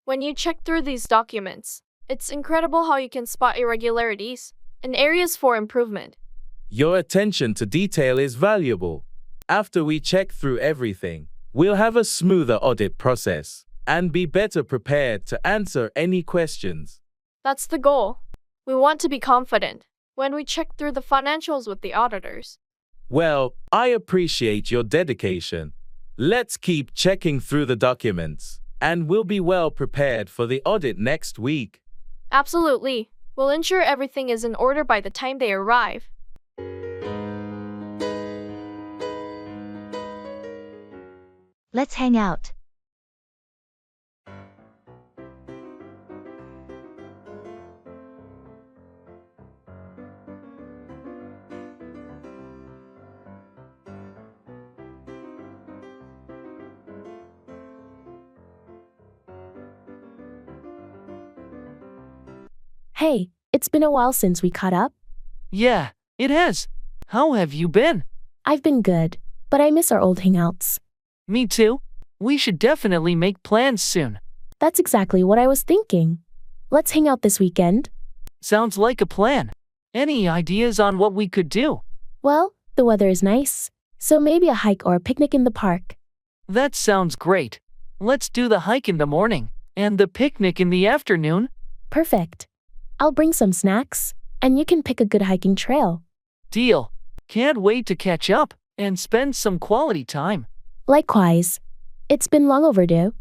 When you check through these documents, it's incredible how you can spot irregularities and areas for improvement. Your attention to detail is valuable. After we check through everything, we'll have a smoother audit process and be better prepared to answer any questions. That's the goal. We want to be confident when we check through the financials with the auditors. Well, I appreciate your dedication. Let's keep checking through the documents, and we'll be well prepared for the audit next week. Absolutely. We'll ensure everything is in order by the time they arrive. Let's hang out. Hey, it's been a while since we caught up. Yeah, it has. How have you been? I've been good, but I miss our old hangouts. Me too. We should definitely make plans soon. That's exactly what I was thinking. Let's hang out this weekend. Sounds like a plan. Any ideas on what we could do? Well, the weather is nice, so maybe a hike or a picnic in the park. That sounds great. Let's do the hike in the morning and the picnic in the afternoon. Perfect. I'll bring some snacks, and you can pick a good hiking trail. Deal. Can't wait to catch up and spend some quality time. Likewise. It's been long overdue.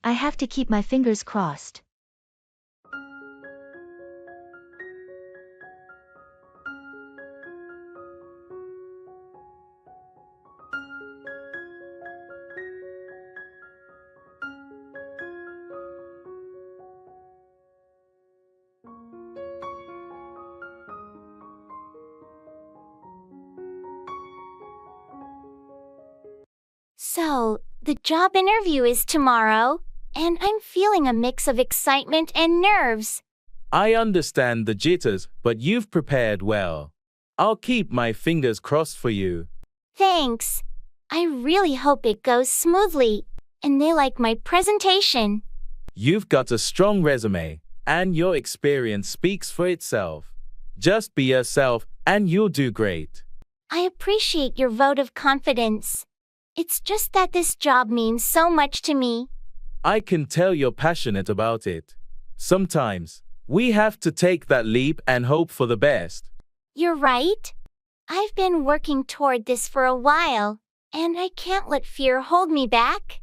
I have to keep my fingers crossed. So, the job interview is tomorrow, and I'm feeling a mix of excitement and nerves. I understand the jitters, but you've prepared well. I'll keep my fingers crossed for you. Thanks. I really hope it goes smoothly, and they like my presentation. You've got a strong resume, and your experience speaks for itself. Just be yourself, and you'll do great. I appreciate your vote of confidence. It's just that this job means so much to me. I can tell you're passionate about it. Sometimes, we have to take that leap and hope for the best. You're right. I've been working toward this for a while, and I can't let fear hold me back.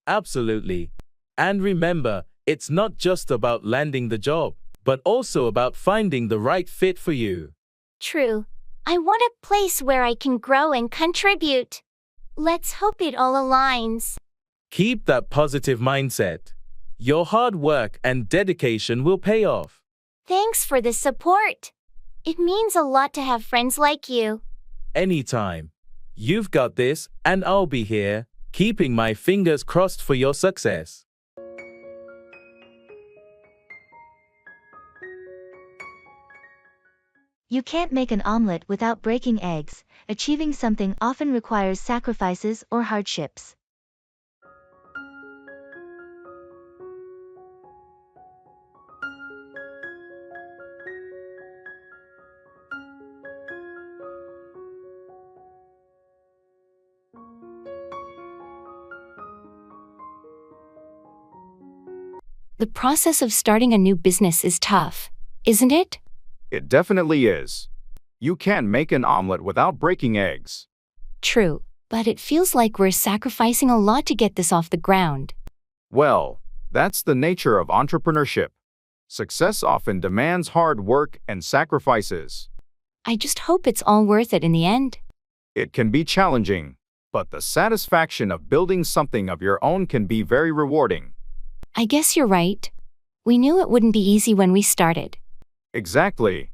Absolutely. And remember, it's not just about landing the job, but also about finding the right fit for you. True. I want a place where I can grow and contribute. Let's hope it all aligns. Keep that positive mindset. Your hard work and dedication will pay off. Thanks for the support. It means a lot to have friends like you. Anytime. You've got this, and I'll be here. keeping my fingers crossed for your success. You can't make an omelet without breaking eggs. Achieving something often requires sacrifices or hardships. The process of starting a new business is tough, isn't it? It definitely is. You can't make an omelet without breaking eggs. True, but it feels like we're sacrificing a lot to get this off the ground. Well, that's the nature of entrepreneurship. Success often demands hard work and sacrifices. I just hope it's all worth it in the end. It can be challenging, but the satisfaction of building something of your own can be very rewarding. I guess you're right. We knew it wouldn't be easy when we started. Exactly.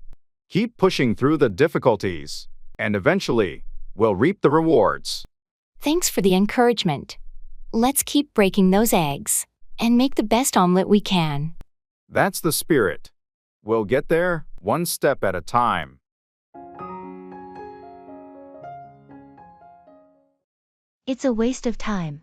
Keep pushing through the difficulties, and eventually, we'll reap the rewards. Thanks for the encouragement. Let's keep breaking those eggs and make the best omelet we can. That's the spirit. We'll get there, one step at a time. It's a waste of time.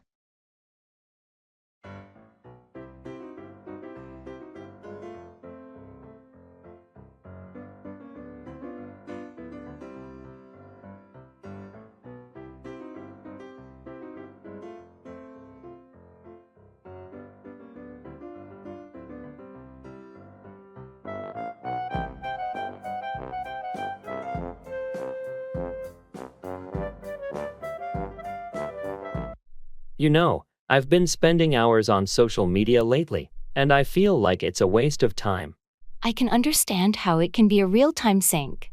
You know, I've been spending hours on social media lately, and I feel like it's a waste of time. I can understand how it can be a real-time sink.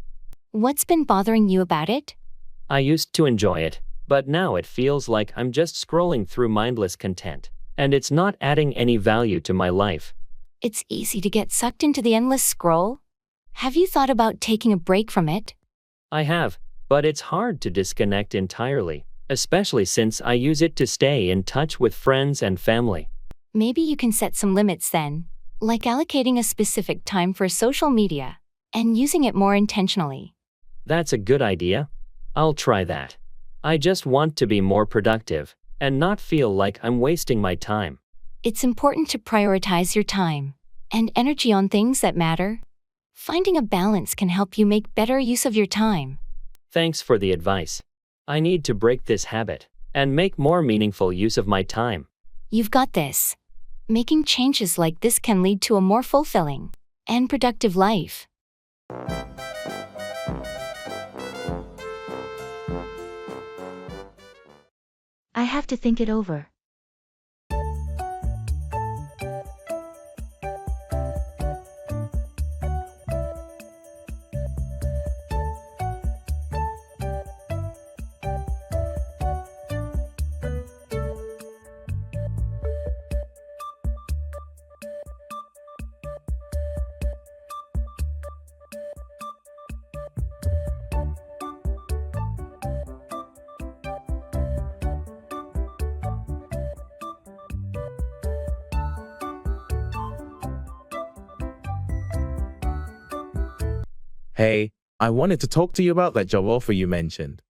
What's been bothering you about it? I used to enjoy it, but now it feels like I'm just scrolling through mindless content, and it's not adding any value to my life. It's easy to get sucked into the endless scroll. Have you thought about taking a break from it? I have, but it's hard to disconnect entirely, especially since I use it to stay in touch with friends and family. Maybe you can set some limits then, like allocating a specific time for social media and using it more intentionally. That's a good idea. I'll try that. I just want to be more productive and not feel like I'm wasting my time. It's important to prioritize your time and energy on things that matter. Finding a balance can help you make better use of your time. Thanks for the advice. I need to break this habit and make more meaningful use of my time. You've got this. Making changes like this can lead to a more fulfilling and productive life. I have to think it over. Hey, I wanted to talk to you about that job offer you mentioned.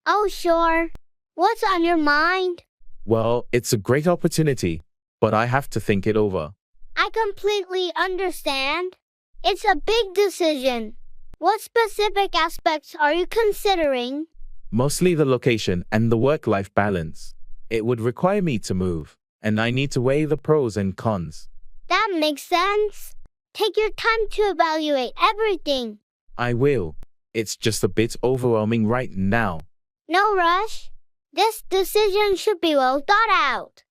Oh, sure. What's on your mind? Well, it's a great opportunity, but I have to think it over. I completely understand. It's a big decision. What specific aspects are you considering? Mostly the location and the work-life balance. It would require me to move, and I need to weigh the pros and cons. That makes sense. Take your time to evaluate everything. I will. It's just a bit overwhelming right now. No rush. This decision should be well thought out.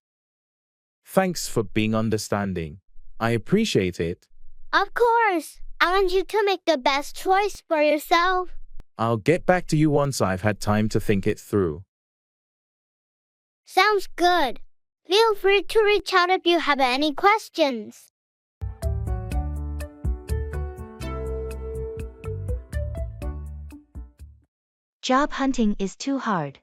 Thanks for being understanding. I appreciate it. Of course. I want you to make the best choice for yourself. I'll get back to you once I've had time to think it through. Sounds good. Feel free to reach out if you have any questions. Job hunting is too hard.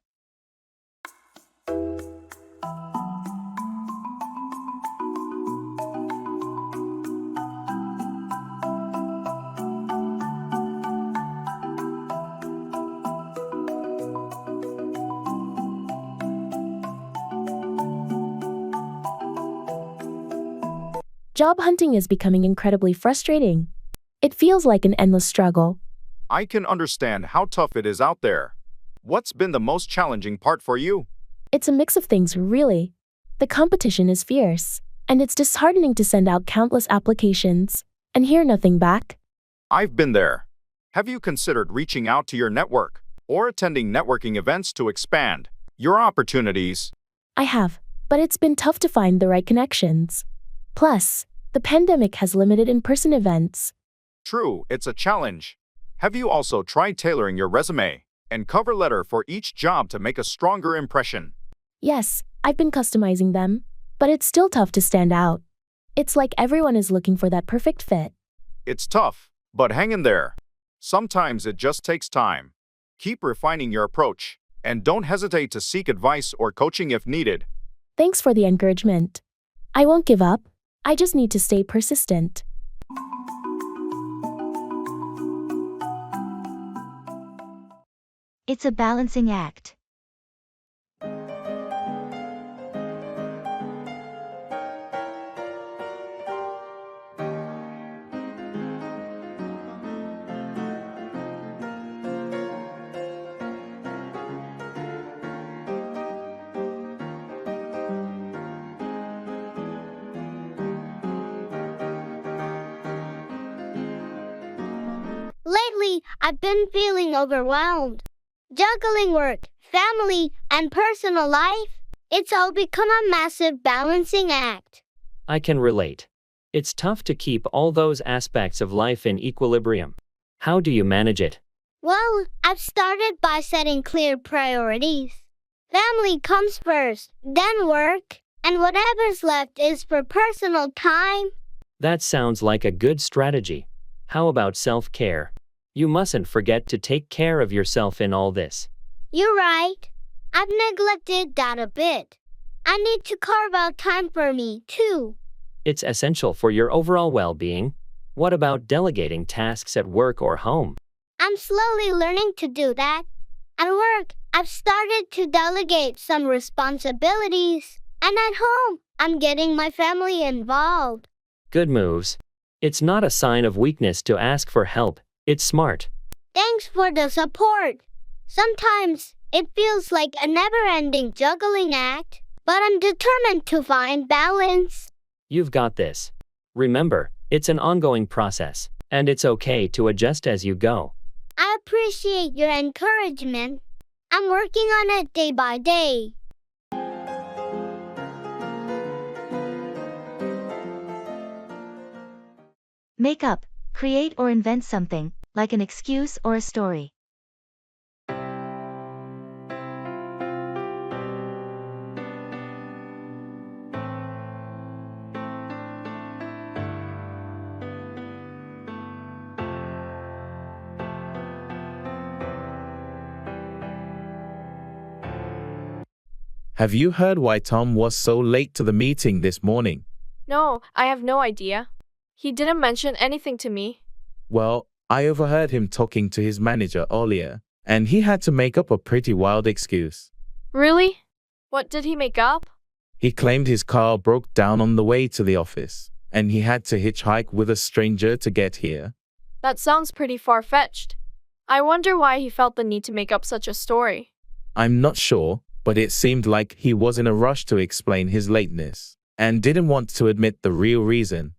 Job hunting is becoming incredibly frustrating. It feels like an endless struggle. I can understand how tough it is out there. What's been the most challenging part for you? It's a mix of things, really. The competition is fierce, and it's disheartening to send out countless applications and hear nothing back. I've been there. Have you considered reaching out to your network or attending networking events to expand your opportunities? I have, but it's been tough to find the right connections. Plus, the pandemic has limited in-person events. True, it's a challenge. Have you also tried tailoring your resume and cover letter for each job to make a stronger impression? Yes, I've been customizing them, but it's still tough to stand out. It's like everyone is looking for that perfect fit. It's tough, but hang in there. Sometimes it just takes time. Keep refining your approach, and don't hesitate to seek advice or coaching if needed. Thanks for the encouragement. I won't give up. I just need to stay persistent. It's a balancing act. Lately, I've been feeling overwhelmed. Juggling work, family, and personal life, it's all become a massive balancing act. I can relate. It's tough to keep all those aspects of life in equilibrium. How do you manage it? Well, I've started by setting clear priorities. Family comes first, then work, and whatever's left is for personal time. That sounds like a good strategy. How about self-care? You mustn't forget to take care of yourself in all this. You're right. I've neglected that a bit. I need to carve out time for me, too. It's essential for your overall well-being. What about delegating tasks at work or home? I'm slowly learning to do that. At work, I've started to delegate some responsibilities. And at home, I'm getting my family involved. Good moves. It's not a sign of weakness to ask for help. It's smart. Thanks for the support. Sometimes it feels like a never-ending juggling act, but I'm determined to find balance. You've got this. Remember, it's an ongoing process, and it's okay to adjust as you go. I appreciate your encouragement. I'm working on it day by day. Make up, create or invent something, like an excuse or a story. Have you heard why Tom was so late to the meeting this morning? No, I have no idea. He didn't mention anything to me. Well, I overheard him talking to his manager earlier, and he had to make up a pretty wild excuse. Really? What did he make up? He claimed his car broke down on the way to the office, and he had to hitchhike with a stranger to get here. That sounds pretty far-fetched. I wonder why he felt the need to make up such a story. I'm not sure, but it seemed like he was in a rush to explain his lateness, and didn't want to admit the real reason.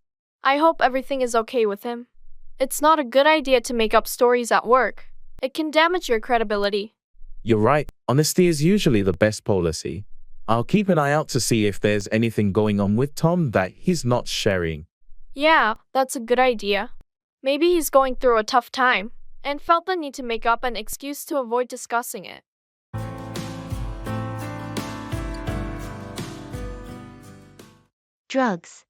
I hope everything is okay with him. It's not a good idea to make up stories at work. It can damage your credibility. You're right, honesty is usually the best policy. I'll keep an eye out to see if there's anything going on with Tom that he's not sharing. Yeah, that's a good idea. Maybe he's going through a tough time, and felt the need to make up an excuse to avoid discussing it. Drugs.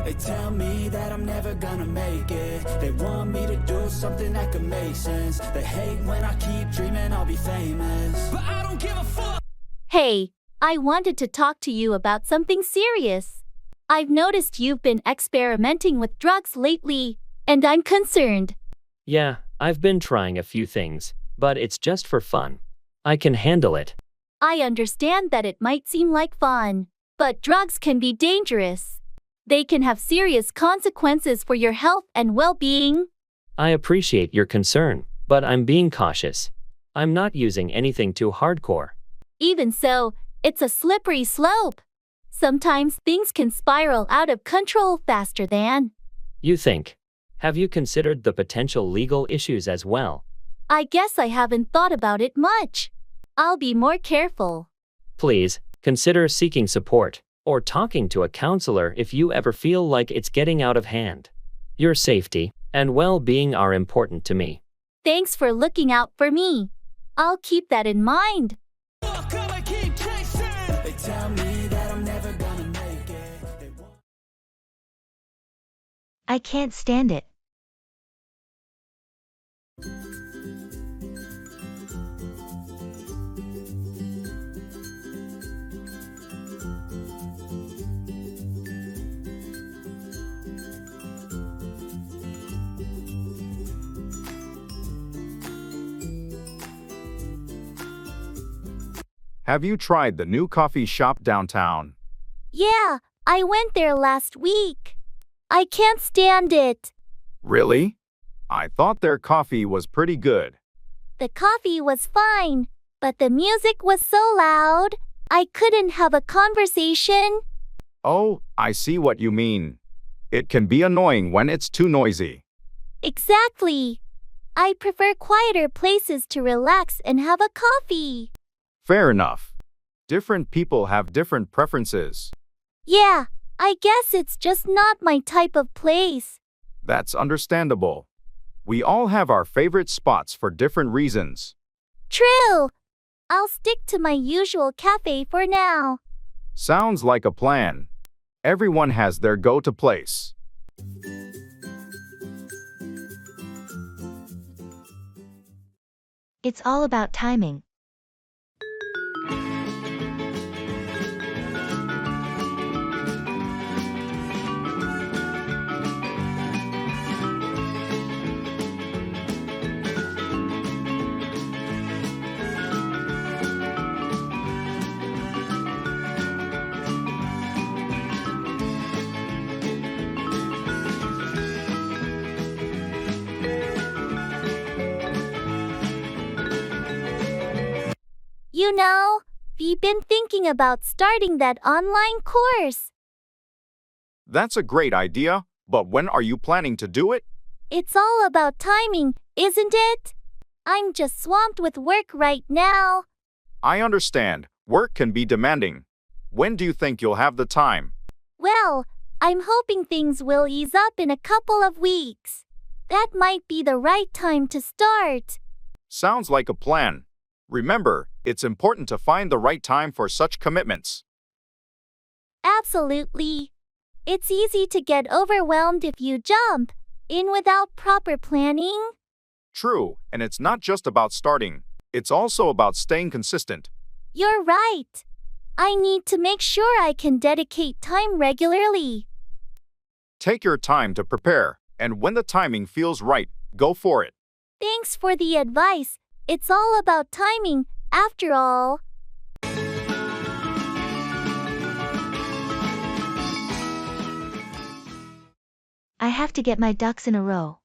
They tell me that I'm never gonna make it. They want me to do something that could make sense. They hate when I keep dreaming I'll be famous, but I don't give a fuck. Hey, I wanted to talk to you about something serious. I've noticed you've been experimenting with drugs lately, and I'm concerned. Yeah, I've been trying a few things, but it's just for fun. I can handle it. I understand that it might seem like fun, but drugs can be dangerous. They can have serious consequences for your health and well-being. I appreciate your concern, but I'm being cautious. I'm not using anything too hardcore. Even so, it's a slippery slope. Sometimes things can spiral out of control faster than. You think? Have you considered the potential legal issues as well? I guess I haven't thought about it much. I'll be more careful. Please, consider seeking support or talking to a counselor if you ever feel like it's getting out of hand. Your safety and well-being are important to me. Thanks for looking out for me. I'll keep that in mind. They tell me that I'm never gonna make it. I can't stand it. Have you tried the new coffee shop downtown? Yeah, I went there last week. I can't stand it. Really? I thought their coffee was pretty good. The coffee was fine, but the music was so loud, I couldn't have a conversation. Oh, I see what you mean. It can be annoying when it's too noisy. Exactly. I prefer quieter places to relax and have a coffee. Fair enough. Different people have different preferences. Yeah, I guess it's just not my type of place. That's understandable. We all have our favorite spots for different reasons. True. I'll stick to my usual cafe for now. Sounds like a plan. Everyone has their go-to place. It's all about timing. You know, we've been thinking about starting that online course. That's a great idea, but when are you planning to do it? It's all about timing, isn't it? I'm just swamped with work right now. I understand. Work can be demanding. When do you think you'll have the time? Well, I'm hoping things will ease up in a couple of weeks. That might be the right time to start. Sounds like a plan. Remember, it's important to find the right time for such commitments. Absolutely. It's easy to get overwhelmed if you jump in without proper planning. True, and it's not just about starting. It's also about staying consistent. You're right. I need to make sure I can dedicate time regularly. Take your time to prepare, and when the timing feels right, go for it. Thanks for the advice. It's all about timing, after all. I have to get my ducks in a row.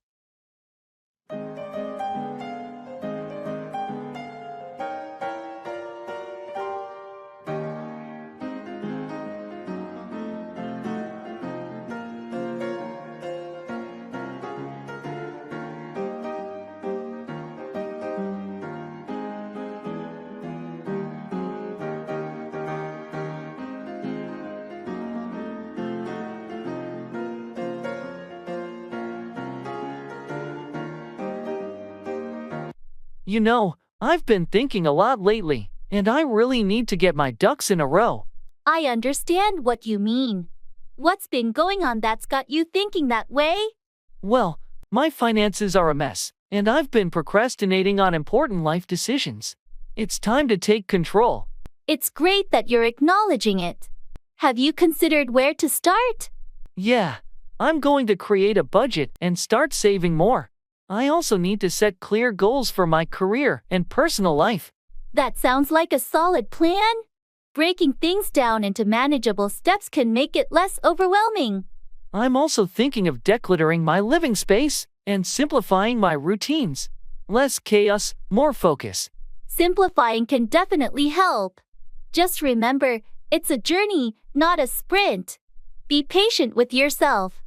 You know, I've been thinking a lot lately, and I really need to get my ducks in a row. I understand what you mean. What's been going on that's got you thinking that way? Well, my finances are a mess, and I've been procrastinating on important life decisions. It's time to take control. It's great that you're acknowledging it. Have you considered where to start? Yeah, I'm going to create a budget and start saving more. I also need to set clear goals for my career and personal life. That sounds like a solid plan. Breaking things down into manageable steps can make it less overwhelming. I'm also thinking of decluttering my living space and simplifying my routines. Less chaos, more focus. Simplifying can definitely help. Just remember, it's a journey, not a sprint. Be patient with yourself.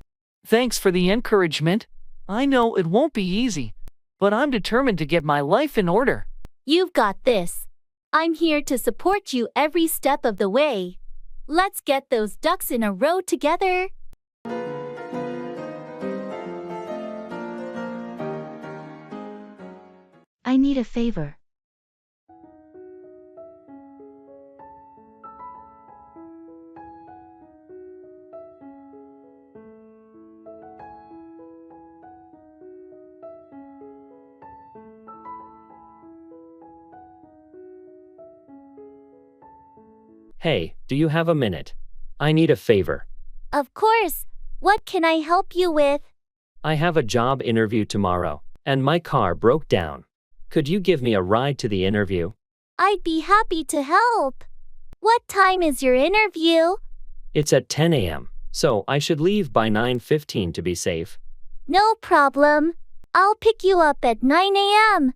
Thanks for the encouragement. I know it won't be easy, but I'm determined to get my life in order. You've got this. I'm here to support you every step of the way. Let's get those ducks in a row together. I need a favor. Hey, do you have a minute? I need a favor. Of course. What can I help you with? I have a job interview tomorrow, and my car broke down. Could you give me a ride to the interview? I'd be happy to help. What time is your interview? It's at 10 a.m., so I should leave by 9:15 to be safe. No problem. I'll pick you up at 9 a.m.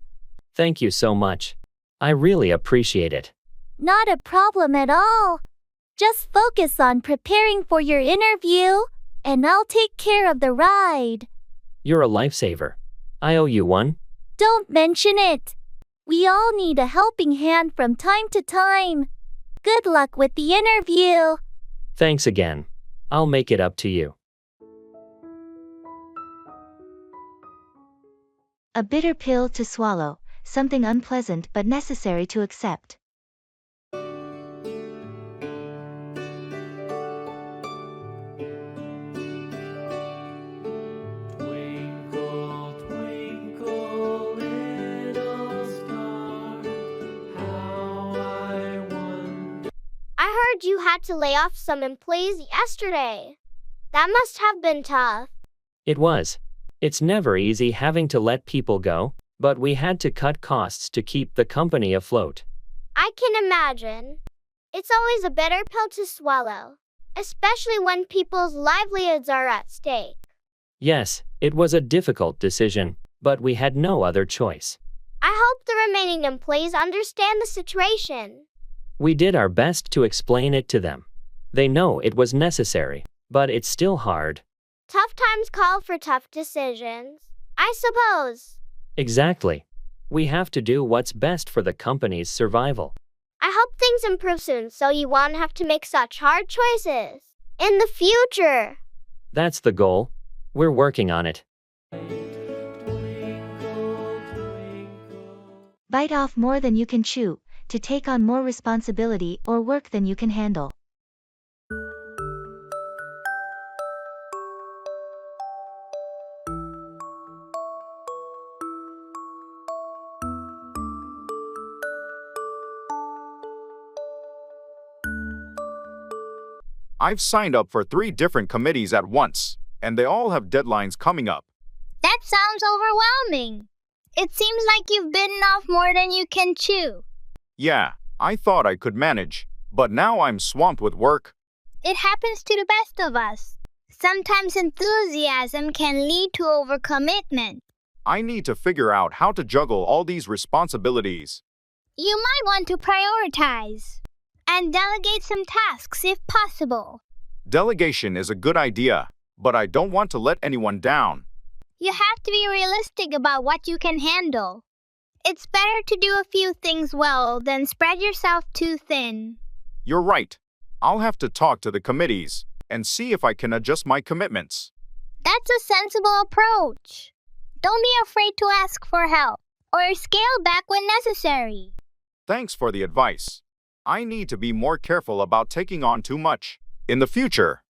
Thank you so much. I really appreciate it. Not a problem at all. Just focus on preparing for your interview, and I'll take care of the ride. You're a lifesaver. I owe you one. Don't mention it. We all need a helping hand from time to time. Good luck with the interview. Thanks again. I'll make it up to you. A bitter pill to swallow, something unpleasant but necessary to accept. I heard you had to lay off some employees yesterday. That must have been tough. It was. It's never easy having to let people go, but we had to cut costs to keep the company afloat. I can imagine. It's always a bitter pill to swallow, especially when people's livelihoods are at stake. Yes, it was a difficult decision, but we had no other choice. I hope the remaining employees understand the situation. We did our best to explain it to them. They know it was necessary, but it's still hard. Tough times call for tough decisions, I suppose. Exactly. We have to do what's best for the company's survival. I hope things improve soon so you won't have to make such hard choices in the future. That's the goal. We're working on it. Bite off more than you can chew, to take on more responsibility or work than you can handle. I've signed up for 3 different committees at once, and they all have deadlines coming up. That sounds overwhelming. It seems like you've bitten off more than you can chew. Yeah, I thought I could manage, but now I'm swamped with work. It happens to the best of us. Sometimes enthusiasm can lead to overcommitment. I need to figure out how to juggle all these responsibilities. You might want to prioritize and delegate some tasks if possible. Delegation is a good idea, but I don't want to let anyone down. You have to be realistic about what you can handle. It's better to do a few things well than spread yourself too thin. You're right. I'll have to talk to the committees and see if I can adjust my commitments. That's a sensible approach. Don't be afraid to ask for help or scale back when necessary. Thanks for the advice. I need to be more careful about taking on too much in the future.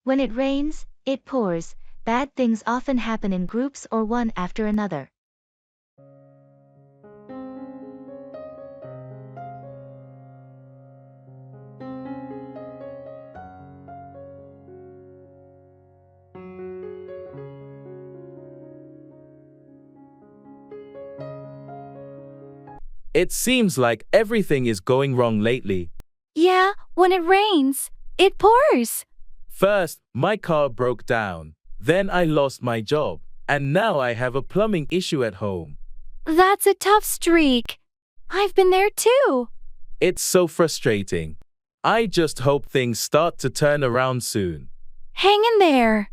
When it rains, it pours. Bad things often happen in groups or one after another. It seems like everything is going wrong lately. Yeah, when it rains, it pours. First, my car broke down. Then I lost my job. And now I have a plumbing issue at home. That's a tough streak. I've been there too. It's so frustrating. I just hope things start to turn around soon. Hang in there.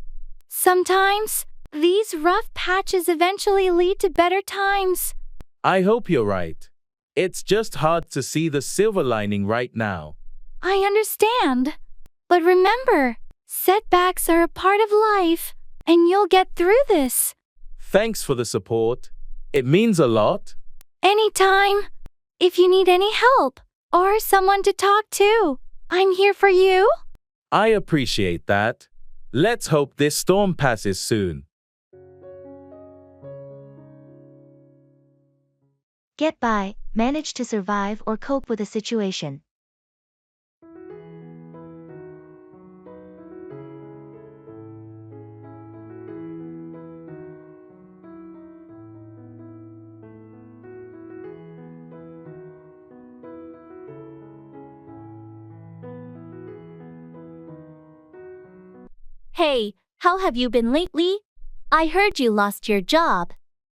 Sometimes, these rough patches eventually lead to better times. I hope you're right. It's just hard to see the silver lining right now. I understand. But remember, setbacks are a part of life, and you'll get through this. Thanks for the support. It means a lot. Anytime. If you need any help or someone to talk to, I'm here for you. I appreciate that. Let's hope this storm passes soon. Get by, manage to survive or cope with a situation. Hey, how have you been lately? I heard you lost your job.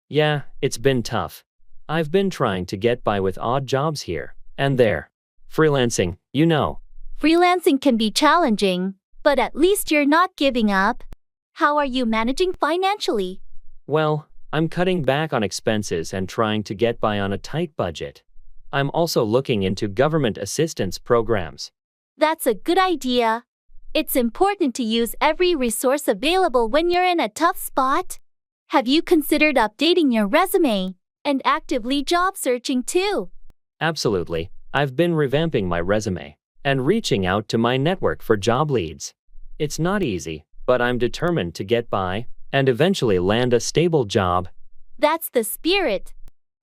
Yeah, it's been tough. I've been trying to get by with odd jobs here and there. Freelancing, you know. Freelancing can be challenging, but at least you're not giving up. How are you managing financially? Well, I'm cutting back on expenses and trying to get by on a tight budget. I'm also looking into government assistance programs. That's a good idea. It's important to use every resource available when you're in a tough spot. Have you considered updating your resume and actively job searching too? Absolutely. I've been revamping my resume and reaching out to my network for job leads. It's not easy, but I'm determined to get by and eventually land a stable job. That's the spirit.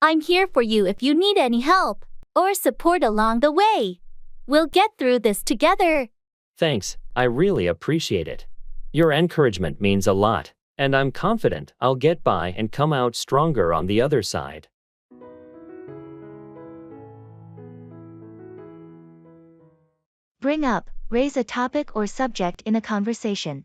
I'm here for you if you need any help or support along the way. We'll get through this together. Thanks, I really appreciate it. Your encouragement means a lot, and I'm confident I'll get by and come out stronger on the other side. Bring up, raise a topic or subject in a conversation.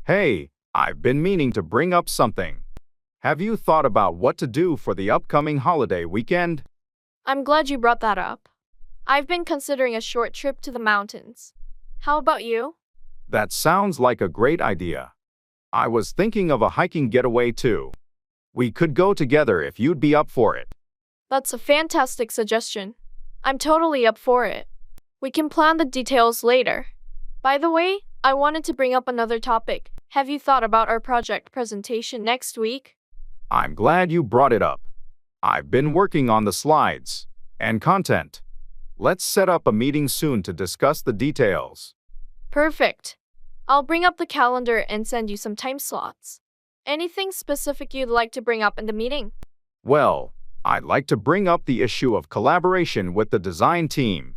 Hey, I've been meaning to bring up something. Have you thought about what to do for the upcoming holiday weekend? I'm glad you brought that up. I've been considering a short trip to the mountains. How about you? That sounds like a great idea. I was thinking of a hiking getaway too. We could go together if you'd be up for it. That's a fantastic suggestion. I'm totally up for it. We can plan the details later. By the way, I wanted to bring up another topic. Have you thought about our project presentation next week? I'm glad you brought it up. I've been working on the slides and content. Let's set up a meeting soon to discuss the details. Perfect. I'll bring up the calendar and send you some time slots. Anything specific you'd like to bring up in the meeting? Well, I'd like to bring up the issue of collaboration with the design team.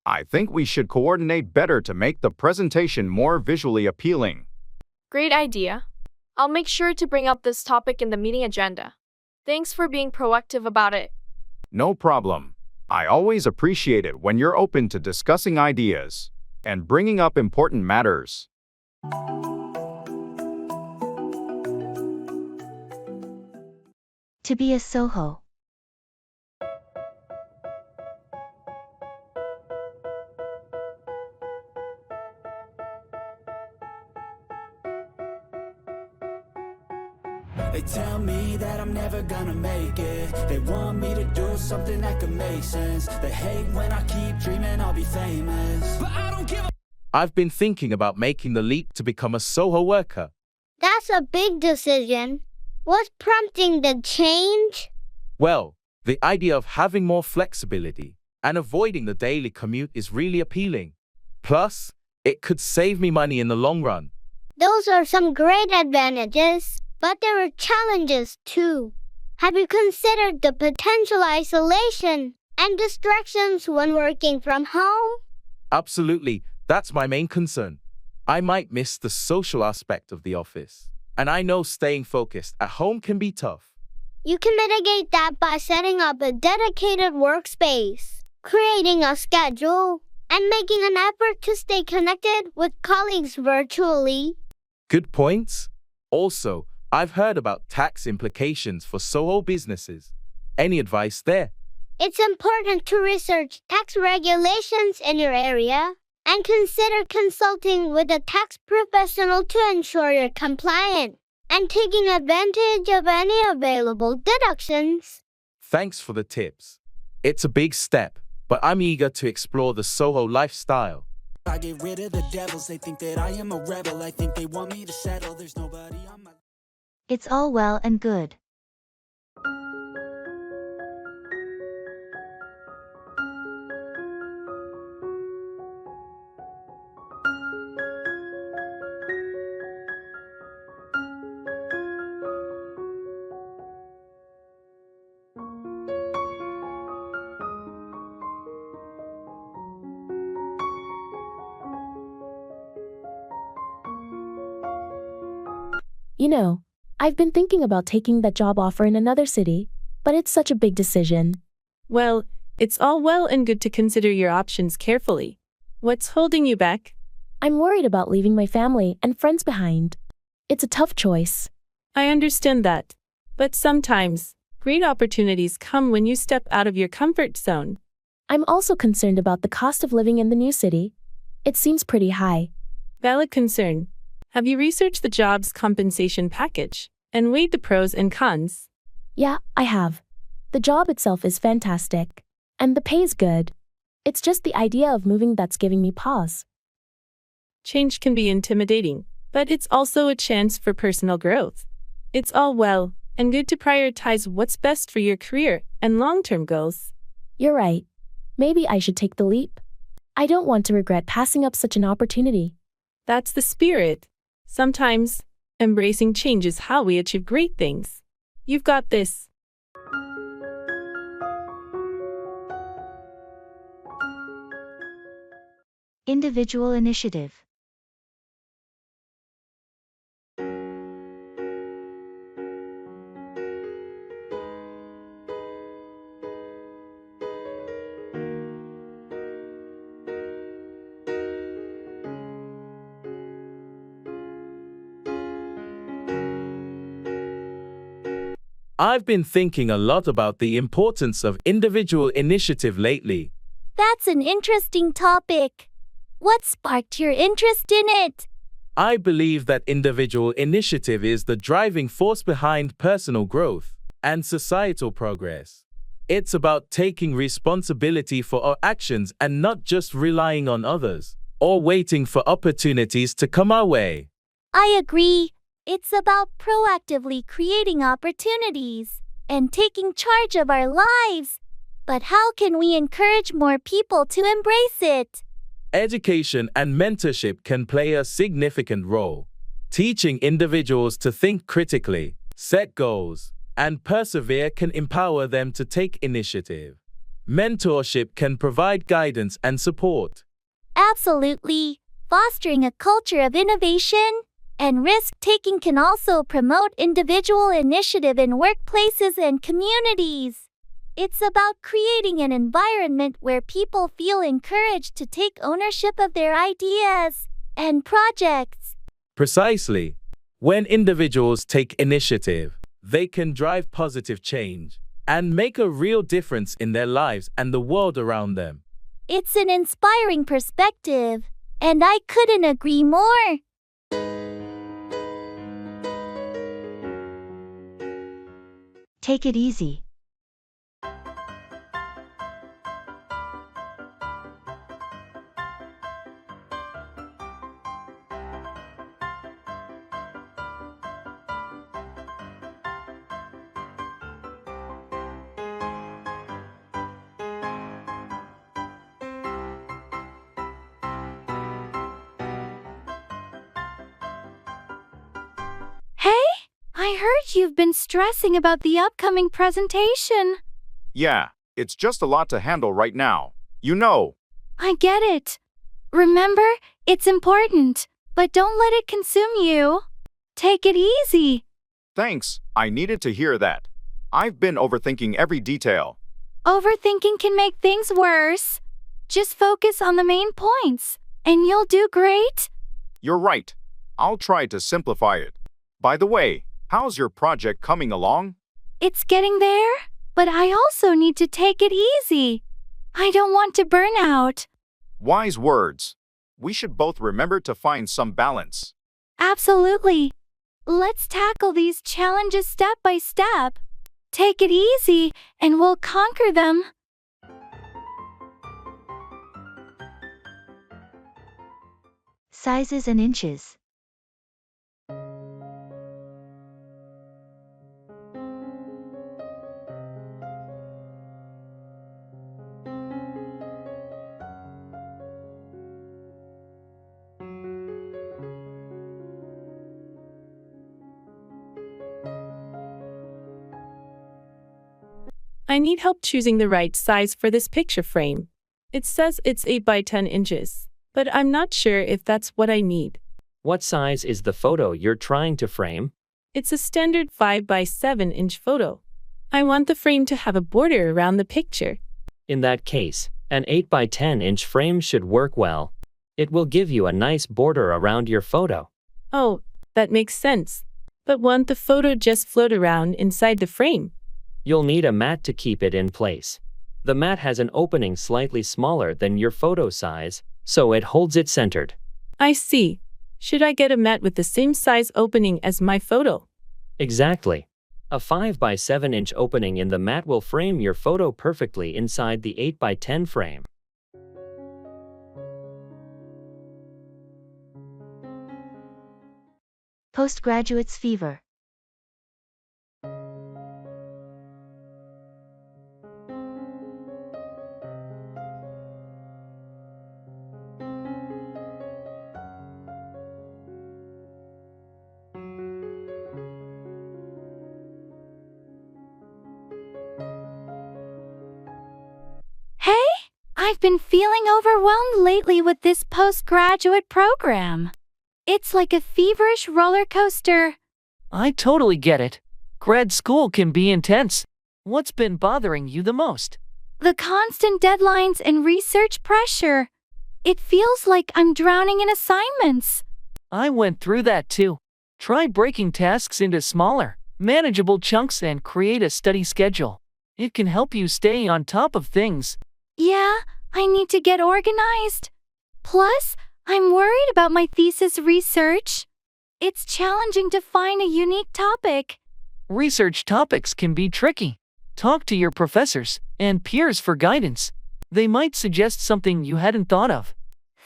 I think we should coordinate better to make the presentation more visually appealing. Great idea. I'll make sure to bring up this topic in the meeting agenda. Thanks for being proactive about it. No problem. I always appreciate it when you're open to discussing ideas and bringing up important matters. To be a Soho. They tell me that I'm never gonna make it. They want me to do something that could make sense. They hate when I keep dreaming I'll be famous, but I don't give a... I've been thinking about making the leap to become a Soho worker. That's a big decision. What's prompting the change? Well, the idea of having more flexibility and avoiding the daily commute is really appealing. Plus, it could save me money in the long run. Those are some great advantages. But there are challenges too. Have you considered the potential isolation and distractions when working from home? Absolutely, that's my main concern. I might miss the social aspect of the office. And I know staying focused at home can be tough. You can mitigate that by setting up a dedicated workspace, creating a schedule, and making an effort to stay connected with colleagues virtually. Good points. Also, I've heard about tax implications for solo businesses. Any advice there? It's important to research tax regulations in your area and consider consulting with a tax professional to ensure you're compliant and taking advantage of any available deductions. Thanks for the tips. It's a big step, but I'm eager to explore the Soho lifestyle. I get rid of the devils, they think that I am a rebel. I think they want me to settle, there's nobody on my... It's all well and good. You know, I've been thinking about taking that job offer in another city, but it's such a big decision. Well, it's all well and good to consider your options carefully. What's holding you back? I'm worried about leaving my family and friends behind. It's a tough choice. I understand that. But sometimes, great opportunities come when you step out of your comfort zone. I'm also concerned about the cost of living in the new city. It seems pretty high. Valid concern. Have you researched the job's compensation package and weighed the pros and cons? Yeah, I have. The job itself is fantastic. And the pay's good. It's just the idea of moving that's giving me pause. Change can be intimidating, but it's also a chance for personal growth. It's all well and good to prioritize what's best for your career and long-term goals. You're right. Maybe I should take the leap. I don't want to regret passing up such an opportunity. That's the spirit. Sometimes, embracing change is how we achieve great things. You've got this. Individual initiative. I've been thinking a lot about the importance of individual initiative lately. That's an interesting topic. What sparked your interest in it? I believe that individual initiative is the driving force behind personal growth and societal progress. It's about taking responsibility for our actions and not just relying on others or waiting for opportunities to come our way. I agree. It's about proactively creating opportunities and taking charge of our lives. But how can we encourage more people to embrace it? Education and mentorship can play a significant role. Teaching individuals to think critically, set goals, and persevere can empower them to take initiative. Mentorship can provide guidance and support. Absolutely. Fostering a culture of innovation and risk-taking can also promote individual initiative in workplaces and communities. It's about creating an environment where people feel encouraged to take ownership of their ideas and projects. Precisely. When individuals take initiative, they can drive positive change and make a real difference in their lives and the world around them. It's an inspiring perspective, and I couldn't agree more. Take it easy. I heard you've been stressing about the upcoming presentation. Yeah, it's just a lot to handle right now. You know. I get it. Remember, it's important, but don't let it consume you. Take it easy. Thanks, I needed to hear that. I've been overthinking every detail. Overthinking can make things worse. Just focus on the main points, and you'll do great. You're right. I'll try to simplify it. By the way, how's your project coming along? It's getting there, but I also need to take it easy. I don't want to burn out. Wise words. We should both remember to find some balance. Absolutely. Let's tackle these challenges step by step. Take it easy, and we'll conquer them. Sizes and inches. I need help choosing the right size for this picture frame. It says it's 8 by 10 inches, but I'm not sure if that's what I need. What size is the photo you're trying to frame? It's a standard 5 by 7-inch photo. I want the frame to have a border around the picture. In that case, an 8 by 10-inch frame should work well. It will give you a nice border around your photo. Oh, that makes sense. But won't the photo just float around inside the frame? You'll need a mat to keep it in place. The mat has an opening slightly smaller than your photo size, so it holds it centered. I see. Should I get a mat with the same size opening as my photo? Exactly. A 5 by 7-inch opening in the mat will frame your photo perfectly inside the 8 by 10 frame. Postgraduate's fever. Hey, I've been feeling overwhelmed lately with this postgraduate program. It's like a feverish roller coaster. I totally get it. Grad school can be intense. What's been bothering you the most? The constant deadlines and research pressure. It feels like I'm drowning in assignments. I went through that too. Try breaking tasks into smaller, manageable chunks and create a study schedule. It can help you stay on top of things. Yeah, I need to get organized. Plus, I'm worried about my thesis research. It's challenging to find a unique topic. Research topics can be tricky. Talk to your professors and peers for guidance. They might suggest something you hadn't thought of.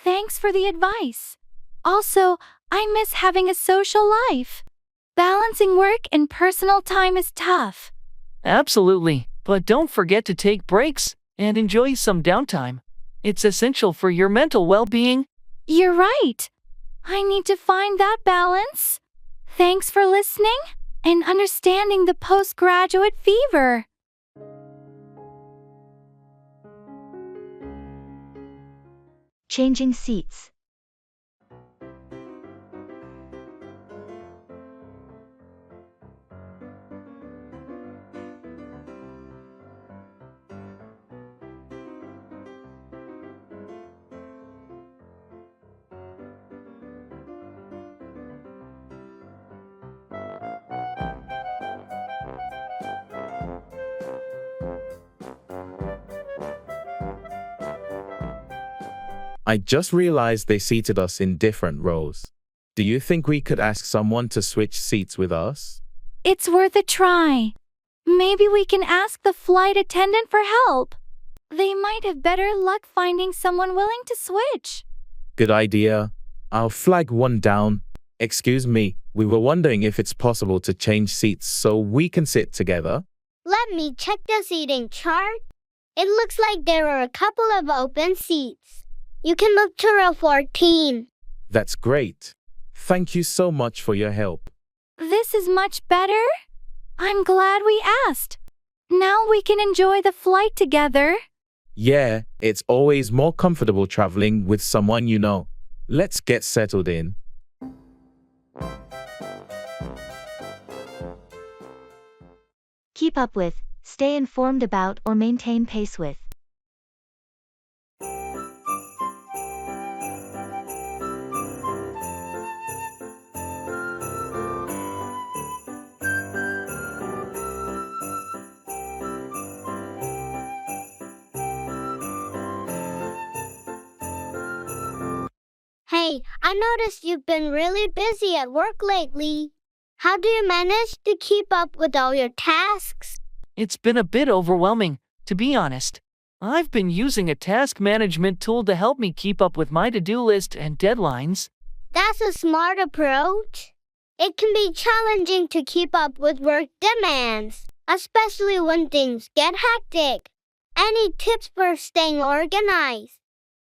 Thanks for the advice. Also, I miss having a social life. Balancing work and personal time is tough. Absolutely, but don't forget to take breaks and enjoy some downtime. It's essential for your mental well-being. You're right. I need to find that balance. Thanks for listening and understanding the postgraduate fever. Changing seats. I just realized they seated us in different rows. Do you think we could ask someone to switch seats with us? It's worth a try. Maybe we can ask the flight attendant for help. They might have better luck finding someone willing to switch. Good idea. I'll flag one down. Excuse me, we were wondering if it's possible to change seats so we can sit together. Let me check the seating chart. It looks like there are a couple of open seats. You can move to row 14. That's great. Thank you so much for your help. This this is much better. I'm glad we asked. Now we can enjoy the flight together. Yeah, it's always more comfortable traveling with someone you know. Let's get settled in. Keep up with, stay informed about, or maintain pace with. Hey, I noticed you've been really busy at work lately. How do you manage to keep up with all your tasks? It's been a bit overwhelming, to be honest. I've been using a task management tool to help me keep up with my to-do list and deadlines. That's a smart approach. It can be challenging to keep up with work demands, especially when things get hectic. Any tips for staying organized?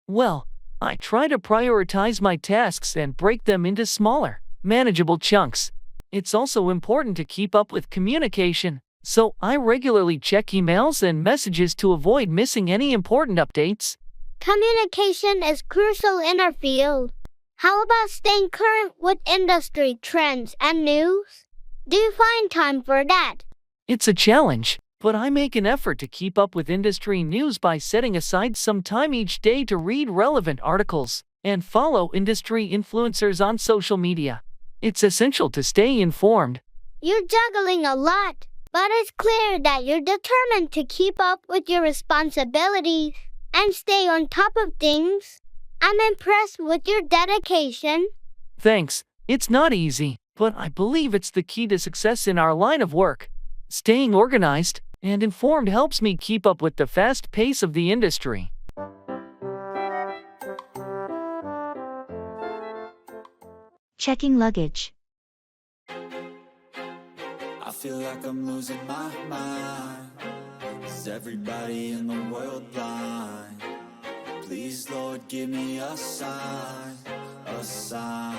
Well, I try to prioritize my tasks and break them into smaller, manageable chunks. It's also important to keep up with communication, so I regularly check emails and messages to avoid missing any important updates. Communication is crucial in our field. How about staying current with industry trends and news? Do you find time for that? It's a challenge, but I make an effort to keep up with industry news by setting aside some time each day to read relevant articles and follow industry influencers on social media. It's essential to stay informed. You're juggling a lot, but it's clear that you're determined to keep up with your responsibilities and stay on top of things. I'm impressed with your dedication. Thanks. It's not easy, but I believe it's the key to success in our line of work. Staying organized and informed helps me keep up with the fast pace of the industry. Checking luggage. I feel like I'm losing my mind. Is everybody in the world blind? Please, Lord, give me a sign, a sign.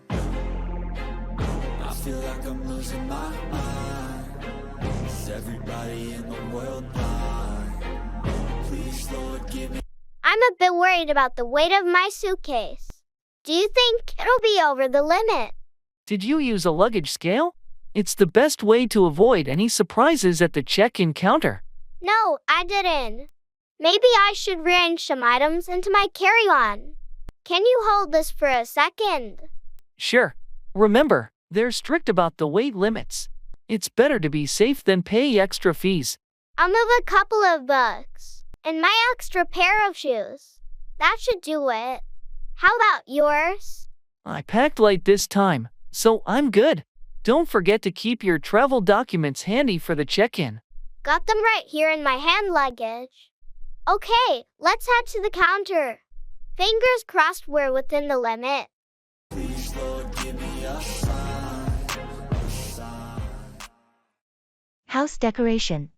I feel like I'm losing my mind. Is everybody in the world blind? Please, Lord, give me... I'm a bit worried about the weight of my suitcase. Do you think it'll be over the limit? Did you use a luggage scale? It's the best way to avoid any surprises at the check-in counter. No, I didn't. Maybe I should rearrange some items into my carry-on. Can you hold this for a second? Sure. Remember, they're strict about the weight limits. It's better to be safe than pay extra fees. I'll move a couple of bucks and my extra pair of shoes. That should do it. How about yours? I packed light this time, so I'm good. Don't forget to keep your travel documents handy for the check-in. Got them right here in my hand luggage. Okay, let's head to the counter. Fingers crossed we're within the limit. Please, Lord, give me a sign, a sign. House decoration.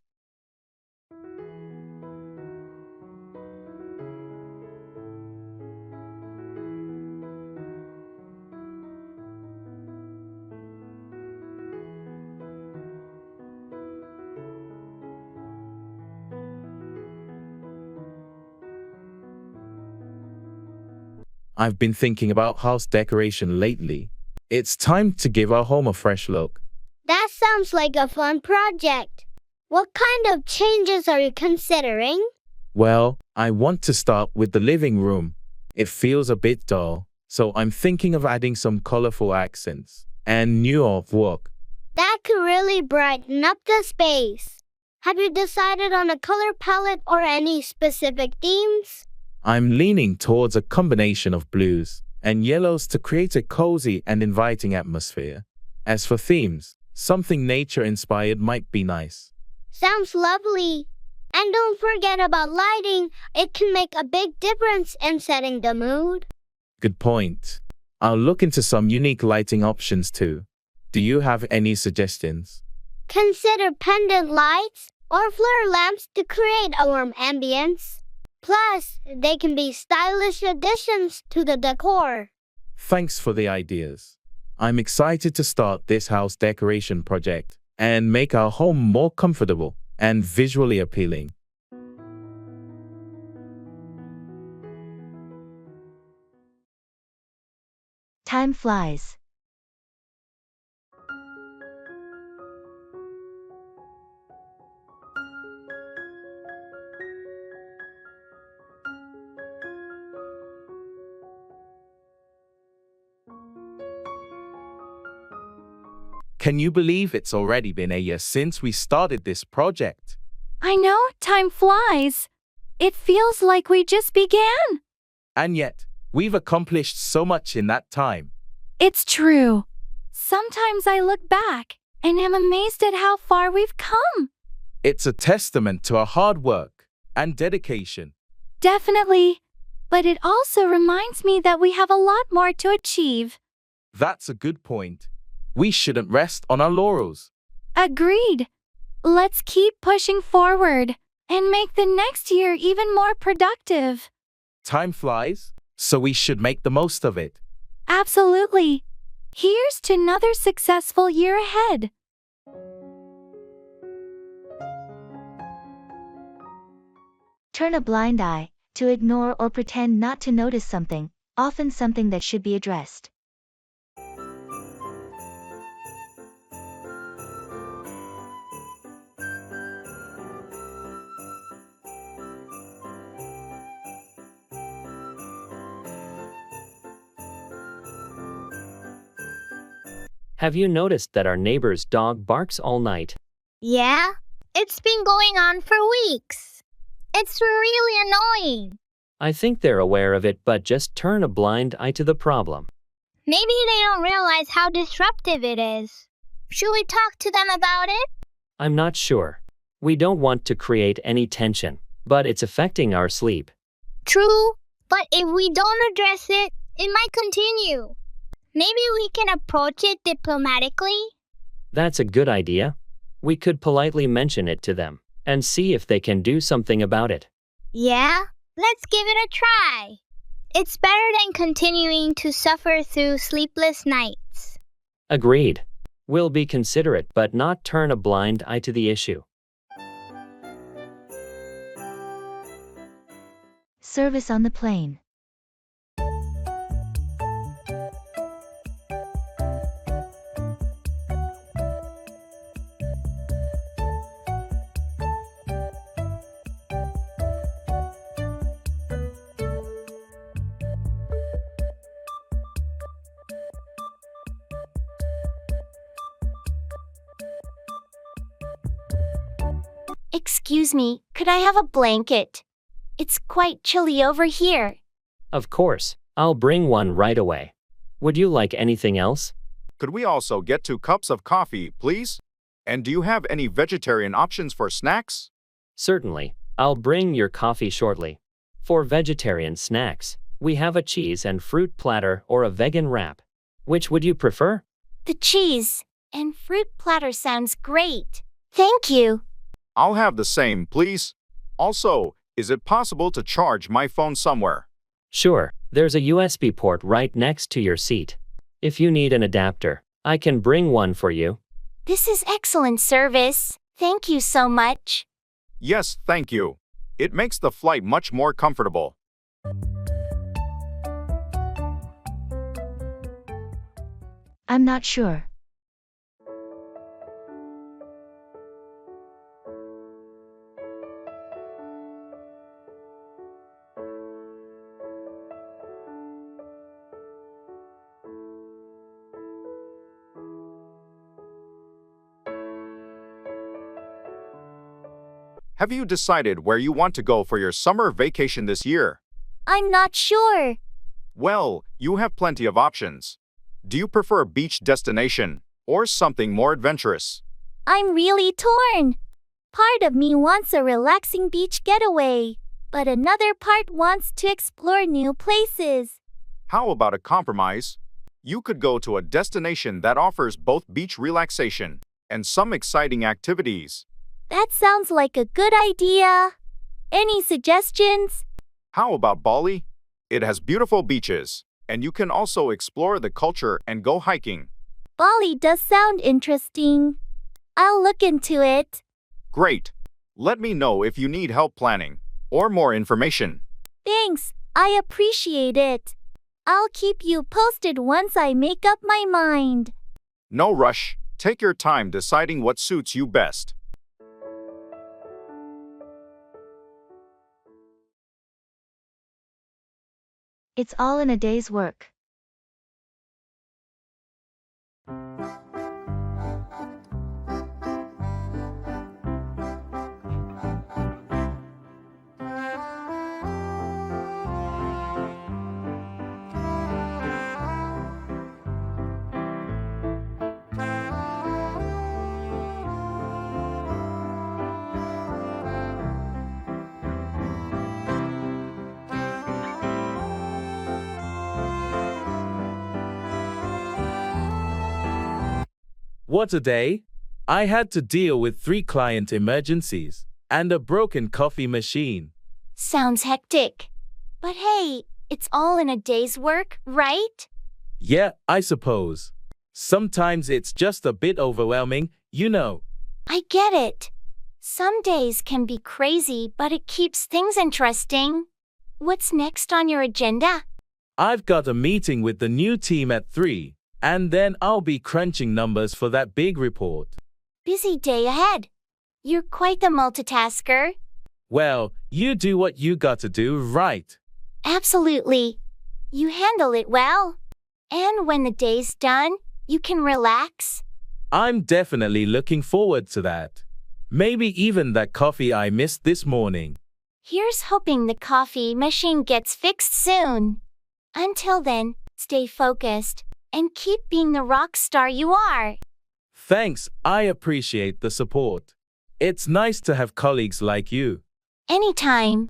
I've been thinking about house decoration lately. It's time to give our home a fresh look. That sounds like a fun project. What kind of changes are you considering? Well, I want to start with the living room. It feels a bit dull, so I'm thinking of adding some colorful accents and new artwork. That could really brighten up the space. Have you decided on a color palette or any specific themes? I'm leaning towards a combination of blues and yellows to create a cozy and inviting atmosphere. As for themes, something nature-inspired might be nice. Sounds lovely. And don't forget about lighting. It can make a big difference in setting the mood. Good point. I'll look into some unique lighting options too. Do you have any suggestions? Consider pendant lights or flare lamps to create a warm ambience. Plus, they can be stylish additions to the decor. Thanks for the ideas. I'm excited to start this house decoration project and make our home more comfortable and visually appealing. Time flies. Can you believe it's already been a year since we started this project? I know, time flies. It feels like we just began. And yet, we've accomplished so much in that time. It's true. Sometimes I look back and am amazed at how far we've come. It's a testament to our hard work and dedication. Definitely. But it also reminds me that we have a lot more to achieve. That's a good point. We shouldn't rest on our laurels. Agreed. Let's keep pushing forward and make the next year even more productive. Time flies, so we should make the most of it. Absolutely. Here's to another successful year ahead. Turn a blind eye, to ignore or pretend not to notice something, often something that should be addressed. Have you noticed that our neighbor's dog barks all night? Yeah, it's been going on for weeks. It's really annoying. I think they're aware of it but just turn a blind eye to the problem. Maybe they don't realize how disruptive it is. Should we talk to them about it? I'm not sure. We don't want to create any tension, but it's affecting our sleep. True, but if we don't address it, it might continue. Maybe we can approach it diplomatically? That's a good idea. We could politely mention it to them and see if they can do something about it. Yeah, let's give it a try. It's better than continuing to suffer through sleepless nights. Agreed. We'll be considerate but not turn a blind eye to the issue. Service on the plane. Excuse me, could I have a blanket? It's quite chilly over here. Of course, I'll bring one right away. Would you like anything else? Could we also get 2 cups of coffee, please? And do you have any vegetarian options for snacks? Certainly, I'll bring your coffee shortly. For vegetarian snacks, we have a cheese and fruit platter or a vegan wrap. Which would you prefer? The cheese and fruit platter sounds great. Thank you. I'll have the same, please. Also, is it possible to charge my phone somewhere? Sure, there's a USB port right next to your seat. If you need an adapter, I can bring one for you. This is excellent service. Thank you so much. Yes, thank you. It makes the flight much more comfortable. I'm not sure. Have you decided where you want to go for your summer vacation this year? I'm not sure. Well, you have plenty of options. Do you prefer a beach destination or something more adventurous? I'm really torn. Part of me wants a relaxing beach getaway, but another part wants to explore new places. How about a compromise? You could go to a destination that offers both beach relaxation and some exciting activities. That sounds like a good idea. Any suggestions? How about Bali? It has beautiful beaches, And you can also explore the culture and go hiking. Bali does sound interesting. I'll look into it. Great. Let me know if you need help planning or more information. Thanks, I appreciate it. I'll keep you posted once I make up my mind. No rush. Take your time deciding what suits you best. It's all in a day's work. What a day! I had to deal with 3 client emergencies and a broken coffee machine. Sounds hectic. But hey, it's all in a day's work, right? Yeah, I suppose. Sometimes it's just a bit overwhelming, you know. I get it. Some days can be crazy, but it keeps things interesting. What's next on your agenda? I've got a meeting with the new team at 3, and then I'll be crunching numbers for that big report. Busy day ahead. You're quite the multitasker. Well, you do what you gotta do, right? Absolutely. You handle it well. And when the day's done, you can relax. I'm definitely looking forward to that. Maybe even that coffee I missed this morning. Here's hoping the coffee machine gets fixed soon. Until then, stay focused and keep being the rock star you are. Thanks, I appreciate the support. It's nice to have colleagues like you. Anytime.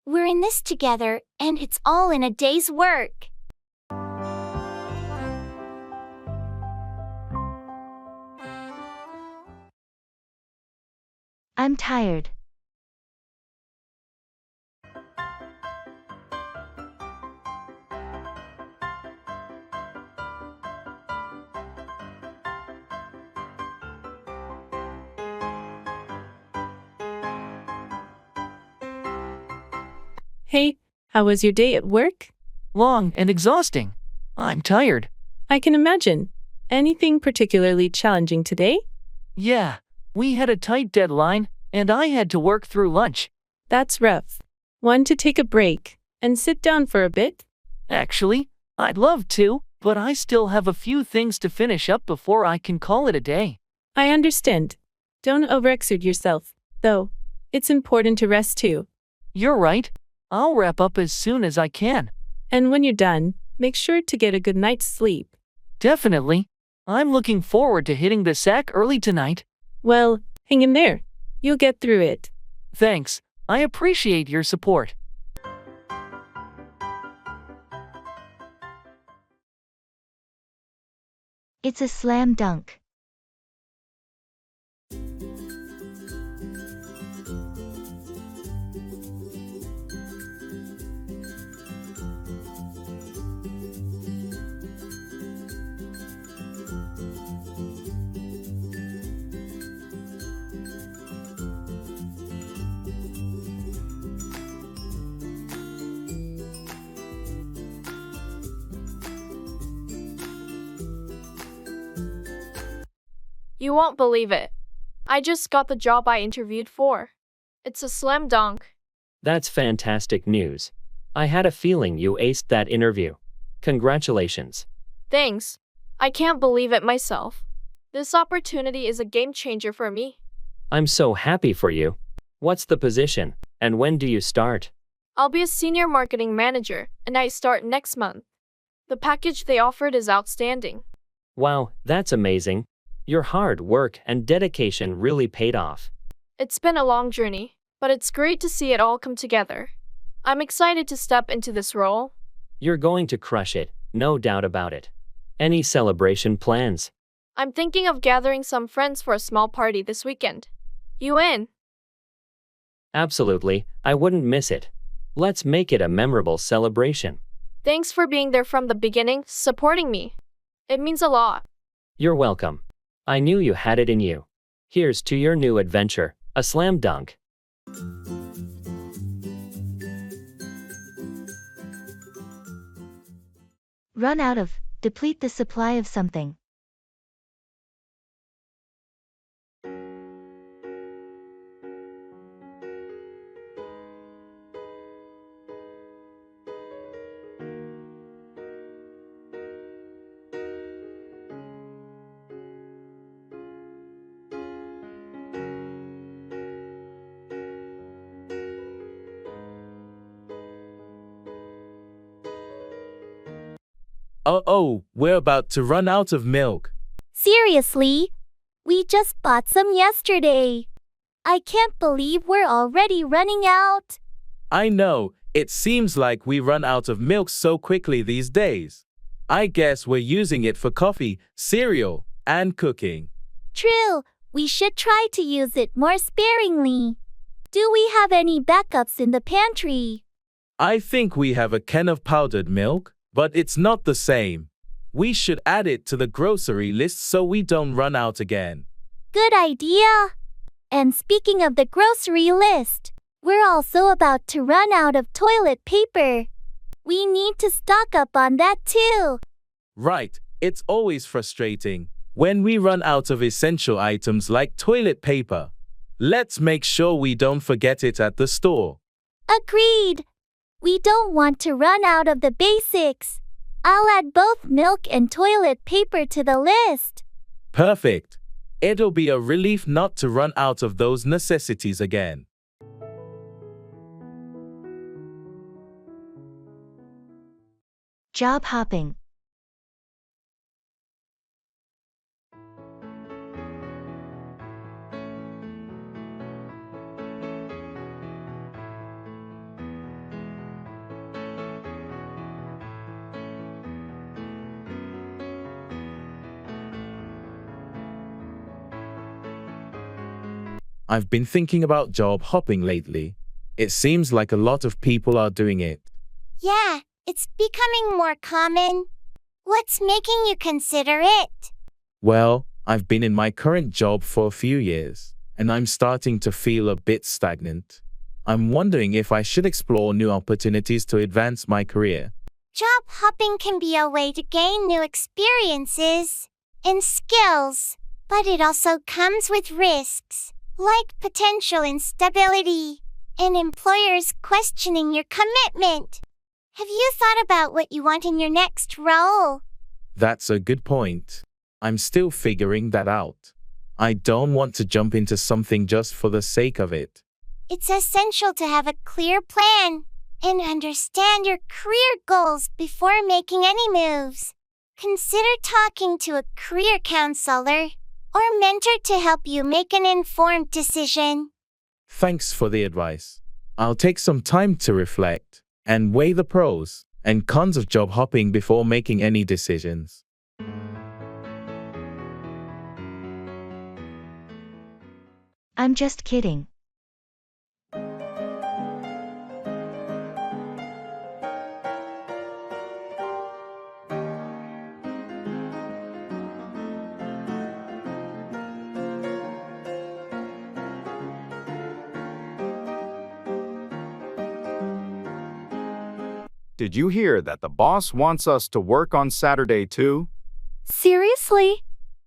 We're in this together, and it's all in a day's work. I'm tired. Hey, how was your day at work? Long and exhausting. I'm tired. I can imagine. Anything particularly challenging today? Yeah, we had a tight deadline, and I had to work through lunch. That's rough. Want to take a break and sit down for a bit? Actually, I'd love to, but I still have a few things to finish up before I can call it a day. I understand. Don't overexert yourself, though. It's important to rest too. You're right. I'll wrap up as soon as I can. And when you're done, make sure to get a good night's sleep. Definitely. I'm looking forward to hitting the sack early tonight. Well, hang in there. You'll get through it. Thanks. I appreciate your support. It's a slam dunk. You won't believe it. I just got the job I interviewed for. It's a slam dunk. That's fantastic news. I had a feeling you aced that interview. Congratulations. Thanks. I can't believe it myself. This opportunity is a game changer for me. I'm so happy for you. What's the position, and when do you start? I'll be a senior marketing manager, and I start next month. The package they offered is outstanding. Wow, that's amazing. Your hard work and dedication really paid off. It's been a long journey, but it's great to see it all come together. I'm excited to step into this role. You're going to crush it, no doubt about it. Any celebration plans? I'm thinking of gathering some friends for a small party this weekend. You in? Absolutely, I wouldn't miss it. Let's make it a memorable celebration. Thanks for being there from the beginning, supporting me. It means a lot. You're welcome. I knew you had it in you. Here's to your new adventure, a slam dunk. Run out of, deplete the supply of something. Oh, we're about to run out of milk. Seriously? We just bought some yesterday. I can't believe we're already running out. I know, it seems like we run out of milk so quickly these days. I guess we're using it for coffee, cereal, and cooking. True, we should try to use it more sparingly. Do we have any backups in the pantry? I think we have a can of powdered milk, but it's not the same. We should add it to the grocery list so we don't run out again. Good idea. And speaking of the grocery list, we're also about to run out of toilet paper. We need to stock up on that too. Right, it's always frustrating when we run out of essential items like toilet paper. Let's make sure we don't forget it at the store. Agreed. We don't want to run out of the basics. I'll add both milk and toilet paper to the list. Perfect. It'll be a relief not to run out of those necessities again. Job hopping. I've been thinking about job hopping lately. It seems like a lot of people are doing it. Yeah, it's becoming more common. What's making you consider it? Well, I've been in my current job for a few years, and I'm starting to feel a bit stagnant. I'm wondering if I should explore new opportunities to advance my career. Job hopping can be a way to gain new experiences and skills, but it also comes with risks, like potential instability and employers questioning your commitment. Have you thought about what you want in your next role? That's a good point. I'm still figuring that out. I don't want to jump into something just for the sake of it. It's essential to have a clear plan and understand your career goals before making any moves. Consider talking to a career counselor or mentor to help you make an informed decision. Thanks for the advice. I'll take some time to reflect and weigh the pros and cons of job hopping before making any decisions. I'm just kidding. Did you hear that the boss wants us to work on Saturday too? Seriously?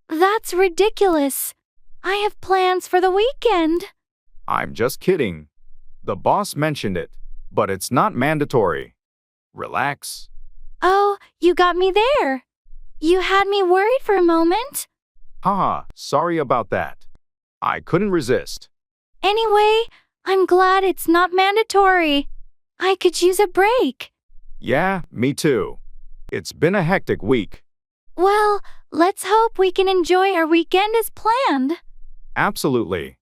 That's ridiculous. I have plans for the weekend. I'm just kidding. The boss mentioned it, but it's not mandatory. Relax. Oh, you got me there. You had me worried for a moment. Haha, sorry about that. I couldn't resist. Anyway, I'm glad it's not mandatory. I could use a break. Yeah, me too. It's been a hectic week. Well, let's hope we can enjoy our weekend as planned. Absolutely.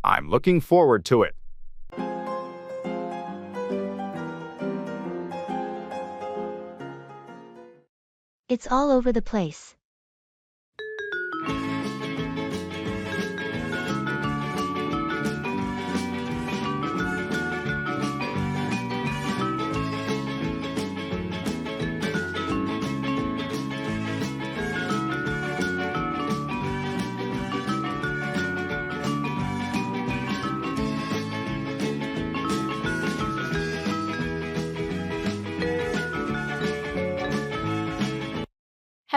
I'm looking forward to it. It's all over the place.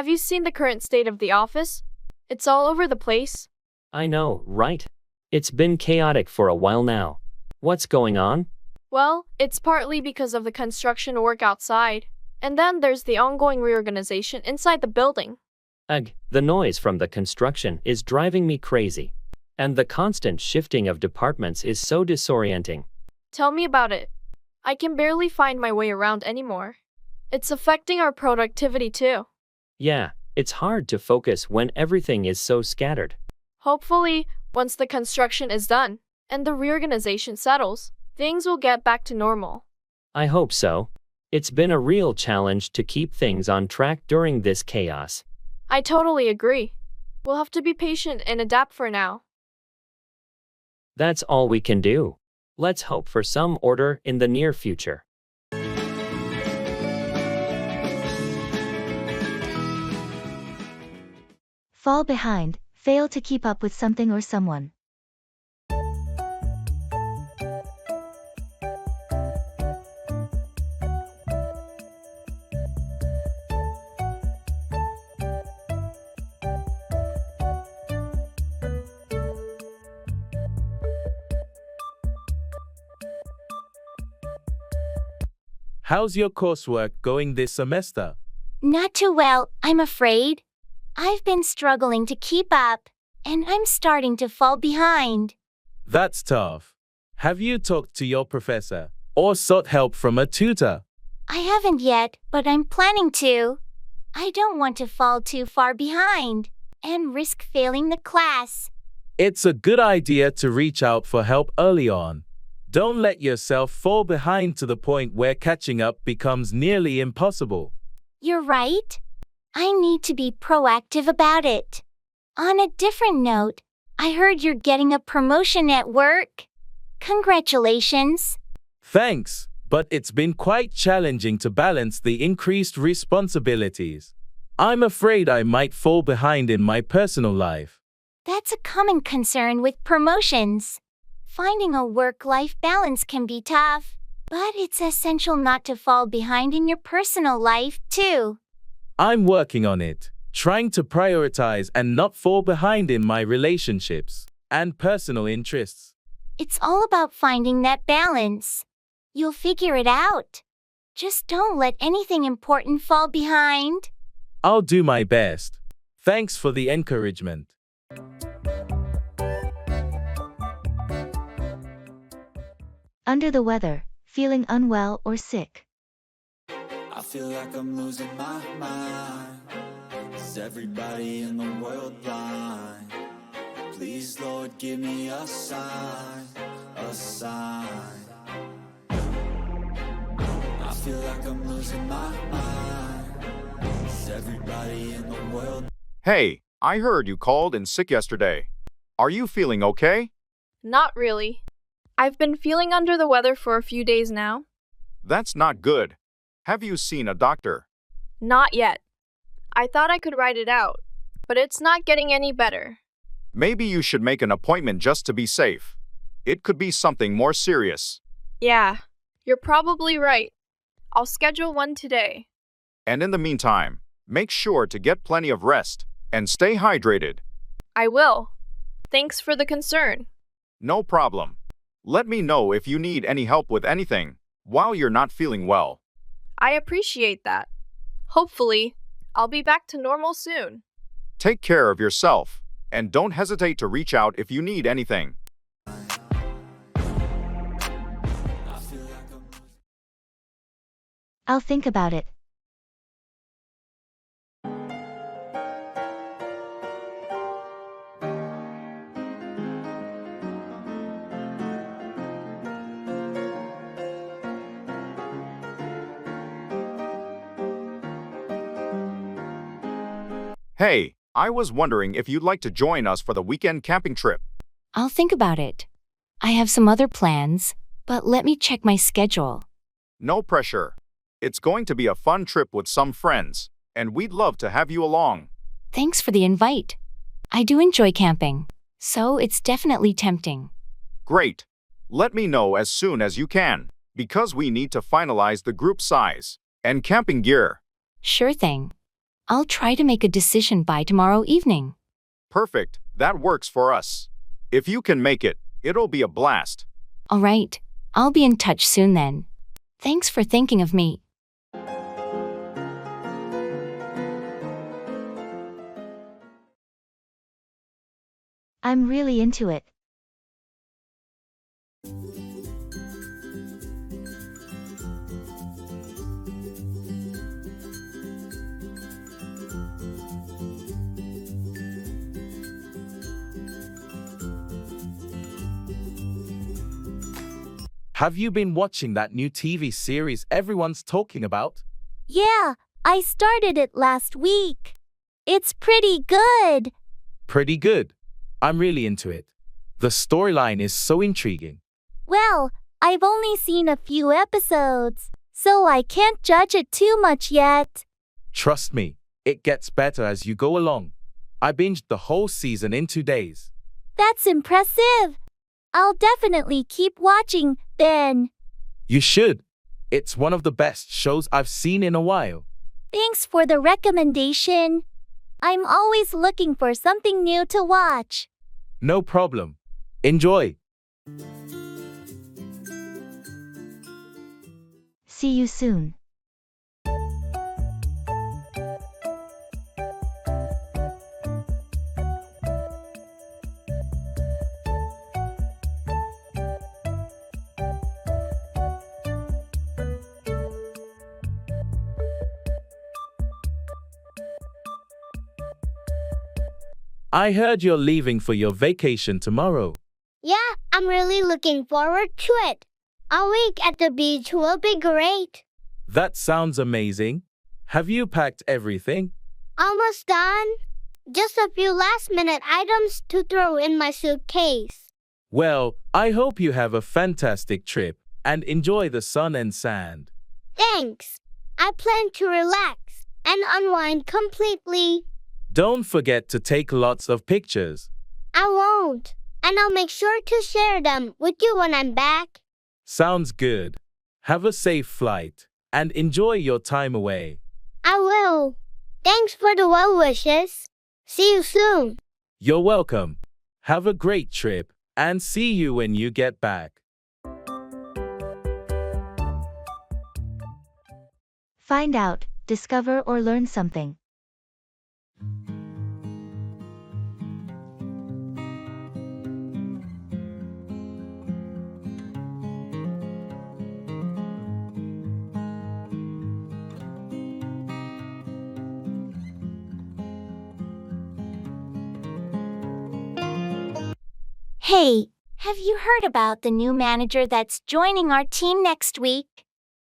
Have you seen the current state of the office? It's all over the place. I know, right? It's been chaotic for a while now. What's going on? Well, it's partly because of the construction work outside. And then there's the ongoing reorganization inside the building. Ugh, the noise from the construction is driving me crazy. And the constant shifting of departments is so disorienting. Tell me about it. I can barely find my way around anymore. It's affecting our productivity too. Yeah, it's hard to focus when everything is so scattered. Hopefully, once the construction is done and the reorganization settles, things will get back to normal. I hope so. It's been a real challenge to keep things on track during this chaos. I totally agree. We'll have to be patient and adapt for now. That's all we can do. Let's hope for some order in the near future. Fall behind, fail to keep up with something or someone. How's your coursework going this semester? Not too well, I'm afraid. I've been struggling to keep up, and I'm starting to fall behind. That's tough. Have you talked to your professor or sought help from a tutor? I haven't yet, but I'm planning to. I don't want to fall too far behind and risk failing the class. It's a good idea to reach out for help early on. Don't let yourself fall behind to the point where catching up becomes nearly impossible. You're right. I need to be proactive about it. On a different note, I heard you're getting a promotion at work. Congratulations. Thanks, but it's been quite challenging to balance the increased responsibilities. I'm afraid I might fall behind in my personal life. That's a common concern with promotions. Finding a work-life balance can be tough, but it's essential not to fall behind in your personal life, too. I'm working on it, trying to prioritize and not fall behind in my relationships and personal interests. It's all about finding that balance. You'll figure it out. Just don't let anything important fall behind. I'll do my best. Thanks for the encouragement. Under the weather, feeling unwell or sick. I feel like I'm losing my mind. Is everybody in the world blind? Please, Lord, give me a sign, a sign. I feel like I'm losing my mind. Is everybody in the world? Hey, I heard you called in sick yesterday. Are you feeling okay? Not really. I've been feeling under the weather for a few days now. That's not good. Have you seen a doctor? Not yet. I thought I could ride it out, but it's not getting any better. Maybe you should make an appointment just to be safe. It could be something more serious. Yeah, you're probably right. I'll schedule one today. And in the meantime, make sure to get plenty of rest and stay hydrated. I will. Thanks for the concern. No problem. Let me know if you need any help with anything while you're not feeling well. I appreciate that. Hopefully, I'll be back to normal soon. Take care of yourself and don't hesitate to reach out if you need anything. I'll think about it. Hey, I was wondering if you'd like to join us for the weekend camping trip. I'll think about it. I have some other plans, but let me check my schedule. No pressure. It's going to be a fun trip with some friends, and we'd love to have you along. Thanks for the invite. I do enjoy camping, so it's definitely tempting. Great. Let me know as soon as you can, because we need to finalize the group size and camping gear. Sure thing. I'll try to make a decision by tomorrow evening. Perfect. That works for us. If you can make it, it'll be a blast. All right, I'll be in touch soon then. Thanks for thinking of me. I'm really into it. Have you been watching that new TV series everyone's talking about? Yeah, I started it last week. It's pretty good. Pretty good. I'm really into it. The storyline is so intriguing. Well, I've only seen a few episodes, so I can't judge it too much yet. Trust me, it gets better as you go along. I binged the whole season in 2 days. That's impressive. I'll definitely keep watching then. You should. It's one of the best shows I've seen in a while. Thanks for the recommendation. I'm always looking for something new to watch. No problem. Enjoy. See you soon. I heard you're leaving for your vacation tomorrow. Yeah, I'm really looking forward to it. A week at the beach will be great. That sounds amazing. Have you packed everything? Almost done. Just a few last-minute items to throw in my suitcase. Well, I hope you have a fantastic trip and enjoy the sun and sand. Thanks. I plan to relax and unwind completely. Don't forget to take lots of pictures. I won't. And I'll make sure to share them with you when I'm back. Sounds good. Have a safe flight and enjoy your time away. I will. Thanks for the well wishes. See you soon. You're welcome. Have a great trip and see you when you get back. Find out, discover or learn something. Hey, have you heard about the new manager that's joining our team next week?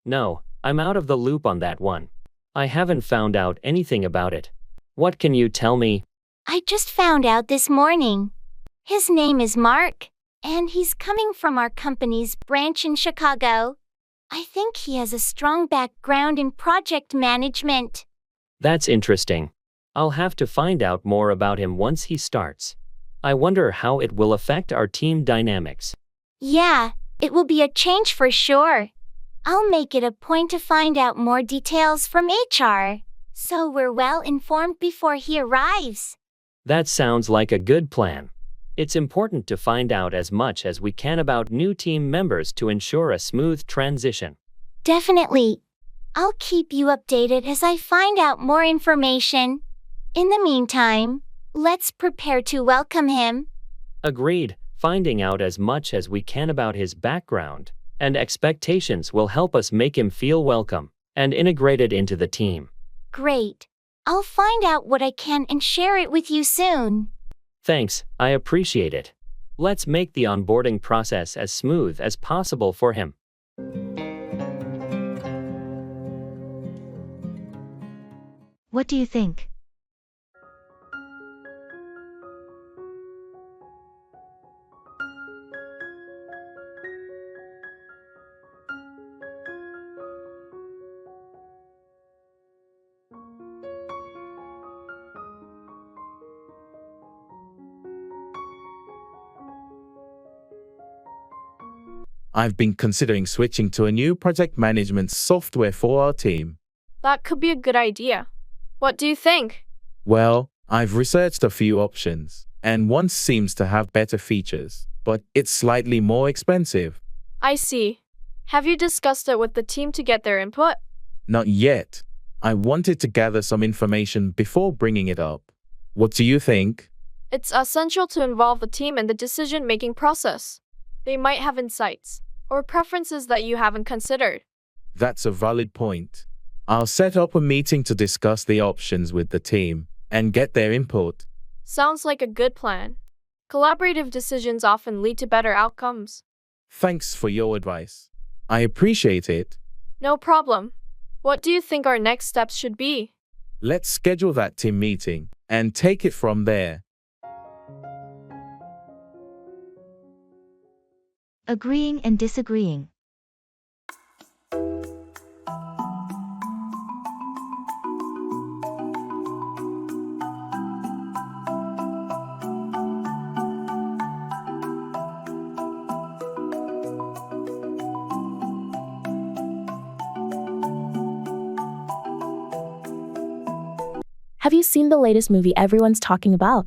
No, I'm out of the loop on that one. I haven't found out anything about it. What can you tell me? I just found out this morning. His name is Mark, and he's coming from our company's branch in Chicago. I think he has a strong background in project management. That's interesting. I'll have to find out more about him once he starts. I wonder how it will affect our team dynamics. Yeah, it will be a change for sure. I'll make it a point to find out more details from HR, so we're well informed before he arrives. That sounds like a good plan. It's important to find out as much as we can about new team members to ensure a smooth transition. Definitely. I'll keep you updated as I find out more information. In the meantime, let's prepare to welcome him. Agreed. Finding out as much as we can about his background and expectations will help us make him feel welcome and integrated into the team. Great. I'll find out what I can and share it with you soon. Thanks, I appreciate it. Let's make the onboarding process as smooth as possible for him. What do you think? I've been considering switching to a new project management software for our team. That could be a good idea. What do you think? Well, I've researched a few options, and one seems to have better features, but it's slightly more expensive. I see. Have you discussed it with the team to get their input? Not yet. I wanted to gather some information before bringing it up. What do you think? It's essential to involve the team in the decision-making process. They might have insights or preferences that you haven't considered. That's a valid point. I'll set up a meeting to discuss the options with the team and get their input. Sounds like a good plan. Collaborative decisions often lead to better outcomes. Thanks for your advice. I appreciate it. No problem. What do you think our next steps should be? Let's schedule that team meeting and take it from there. Agreeing and disagreeing. Have you seen the latest movie everyone's talking about?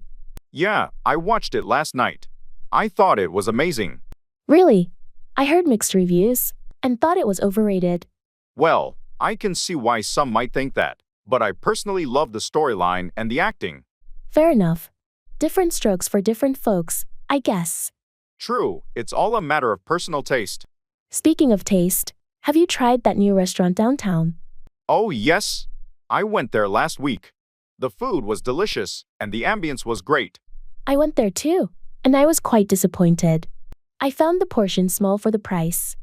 Yeah, I watched it last night. I thought it was amazing. Really? I heard mixed reviews and thought it was overrated. Well, I can see why some might think that, but I personally love the storyline and the acting. Fair enough. Different strokes for different folks, I guess. True, it's all a matter of personal taste. Speaking of taste, have you tried that new restaurant downtown? Oh yes, I went there last week. The food was delicious, and the ambience was great. I went there too, and I was quite disappointed. I found the portion small for the price.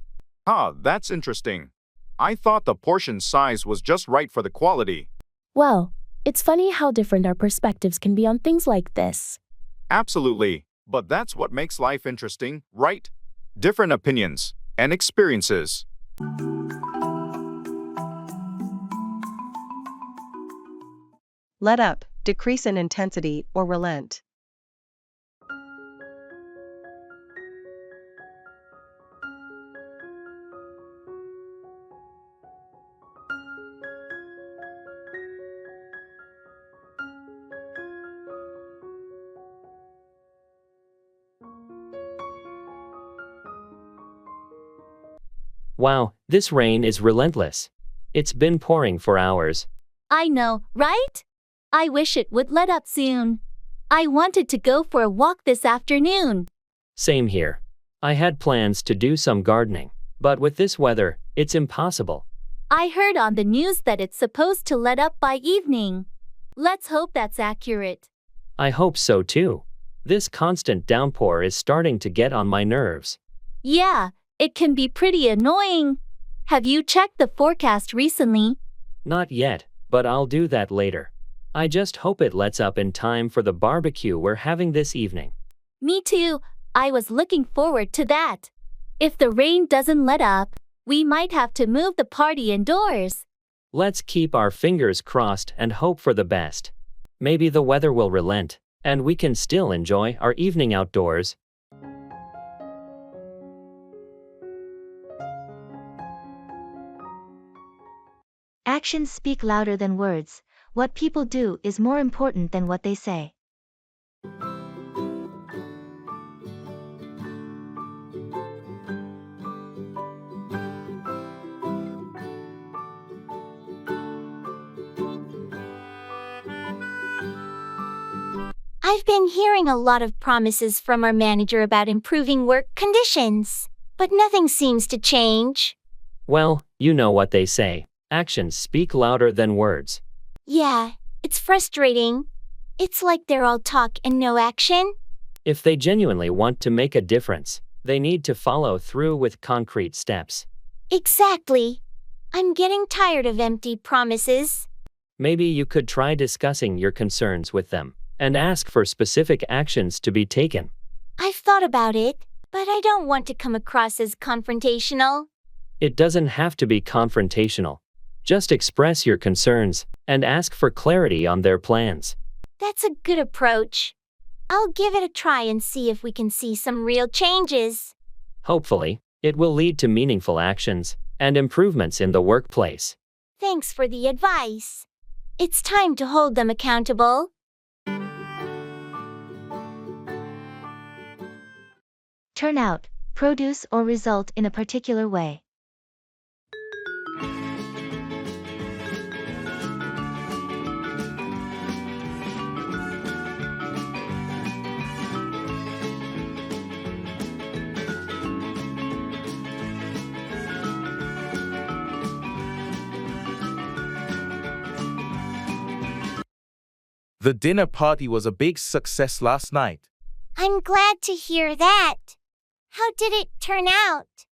That's interesting. I thought the portion size was just right for the quality. Well, it's funny how different our perspectives can be on things like this. Absolutely, but that's what makes life interesting, right? Different opinions and experiences. Let up, decrease in intensity, or relent. Wow, this rain is relentless. It's been pouring for hours. I know, right? I wish it would let up soon. I wanted to go for a walk this afternoon. Same here. I had plans to do some gardening, but with this weather, it's impossible. I heard on the news that it's supposed to let up by evening. Let's hope that's accurate. I hope so too. This constant downpour is starting to get on my nerves. Yeah, it can be pretty annoying. Have you checked the forecast recently? Not yet, but I'll do that later. I just hope it lets up in time for the barbecue we're having this evening. Me too. I was looking forward to that. If the rain doesn't let up, we might have to move the party indoors. Let's keep our fingers crossed and hope for the best. Maybe the weather will relent, and we can still enjoy our evening outdoors. Actions speak louder than words. What people do is more important than what they say. I've been hearing a lot of promises from our manager about improving work conditions, but nothing seems to change. Well, you know what they say. Actions speak louder than words. Yeah, it's frustrating. It's like they're all talk and no action. If they genuinely want to make a difference, they need to follow through with concrete steps. Exactly. I'm getting tired of empty promises. Maybe you could try discussing your concerns with them and ask for specific actions to be taken. I've thought about it, but I don't want to come across as confrontational. It doesn't have to be confrontational. Just express your concerns and ask for clarity on their plans. That's a good approach. I'll give it a try and see if we can see some real changes. Hopefully, it will lead to meaningful actions and improvements in the workplace. Thanks for the advice. It's time to hold them accountable. Turn out, produce or result in a particular way. The dinner party was a big success last night. I'm glad to hear that. How did it turn out?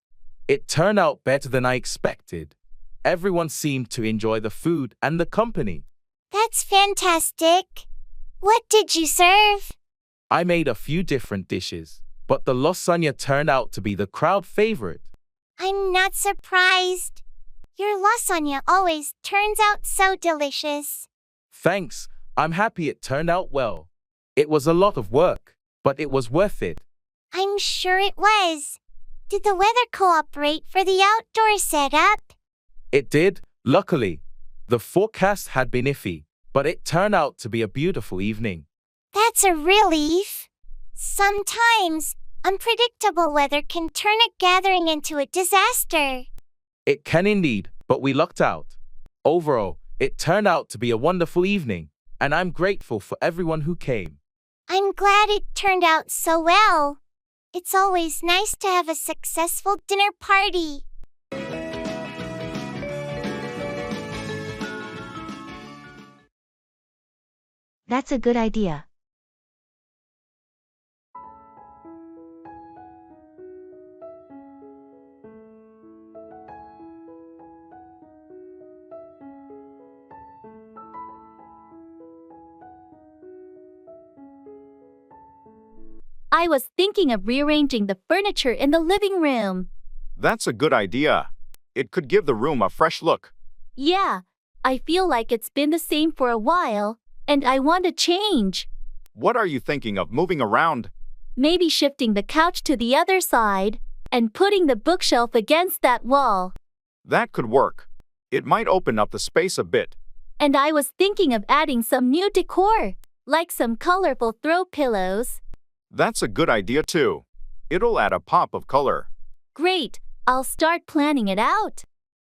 It turned out better than I expected. Everyone seemed to enjoy the food and the company. That's fantastic. What did you serve? I made a few different dishes, but the lasagna turned out to be the crowd favorite. I'm not surprised. Your lasagna always turns out so delicious. Thanks. I'm happy it turned out well. It was a lot of work, but it was worth it. I'm sure it was. Did the weather cooperate for the outdoor setup? It did, luckily. The forecast had been iffy, but it turned out to be a beautiful evening. That's a relief. Sometimes, unpredictable weather can turn a gathering into a disaster. It can indeed, but we lucked out. Overall, it turned out to be a wonderful evening, and I'm grateful for everyone who came. I'm glad it turned out so well. It's always nice to have a successful dinner party. That's a good idea. I was thinking of rearranging the furniture in the living room. That's a good idea. It could give the room a fresh look. Yeah, I feel like it's been the same for a while, and I want to change. What are you thinking of moving around? Maybe shifting the couch to the other side, and putting the bookshelf against that wall. That could work. It might open up the space a bit. And I was thinking of adding some new decor, like some colorful throw pillows. That's a good idea too. It'll add a pop of color. Great, I'll start planning it out.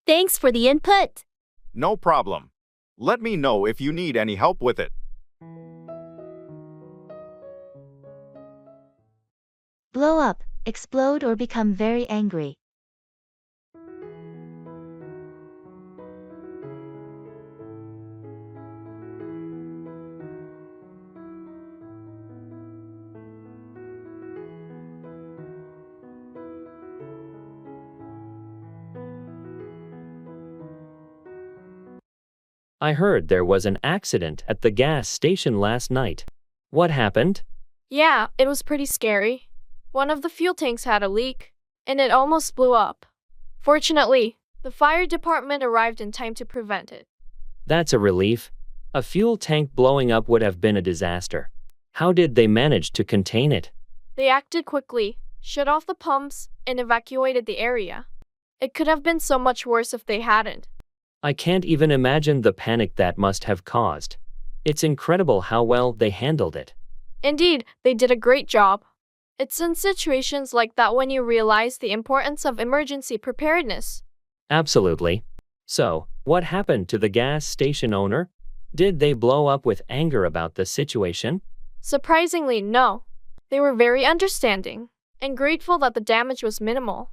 Thanks for the input. No problem. Let me know if you need any help with it. Blow up, explode or become very angry. I heard there was an accident at the gas station last night. What happened? Yeah, it was pretty scary. One of the fuel tanks had a leak, and it almost blew up. Fortunately, the fire department arrived in time to prevent it. That's a relief. A fuel tank blowing up would have been a disaster. How did they manage to contain it? They acted quickly, shut off the pumps, and evacuated the area. It could have been so much worse if they hadn't. I can't even imagine the panic that must have caused. It's incredible how well they handled it. Indeed, they did a great job. It's in situations like that when you realize the importance of emergency preparedness. Absolutely. So, what happened to the gas station owner? Did they blow up with anger about the situation? Surprisingly, no. They were very understanding and grateful that the damage was minimal.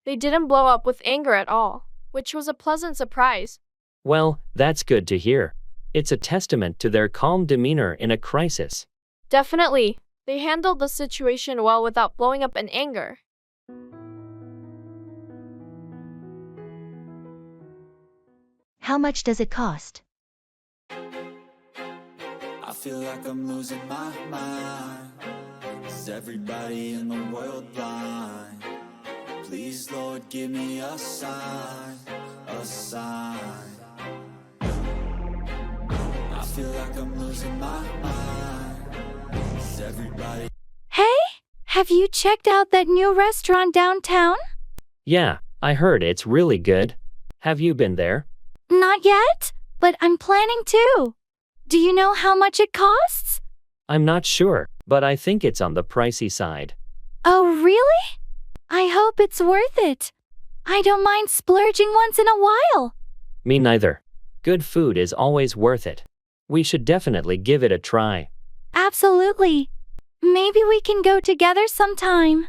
They didn't blow up with anger at all, which was a pleasant surprise. Well, that's good to hear. It's a testament to their calm demeanor in a crisis. Definitely. They handled the situation well without blowing up in anger. How much does it cost? I feel like I'm losing my mind. Is everybody in the world blind? Please, Lord, give me a sign, a sign. I feel like I'm losing my mind. Is everybody... Hey, have you checked out that new restaurant downtown? Yeah, I heard it's really good. Have you been there? Not yet, But I'm planning to. Do you know how much it costs? I'm not sure, but I think it's on the pricey side. Oh, really? I hope it's worth it. I don't mind splurging once in a while. Me neither. Good food is always worth it. We should definitely give it a try. Absolutely. Maybe we can go together sometime.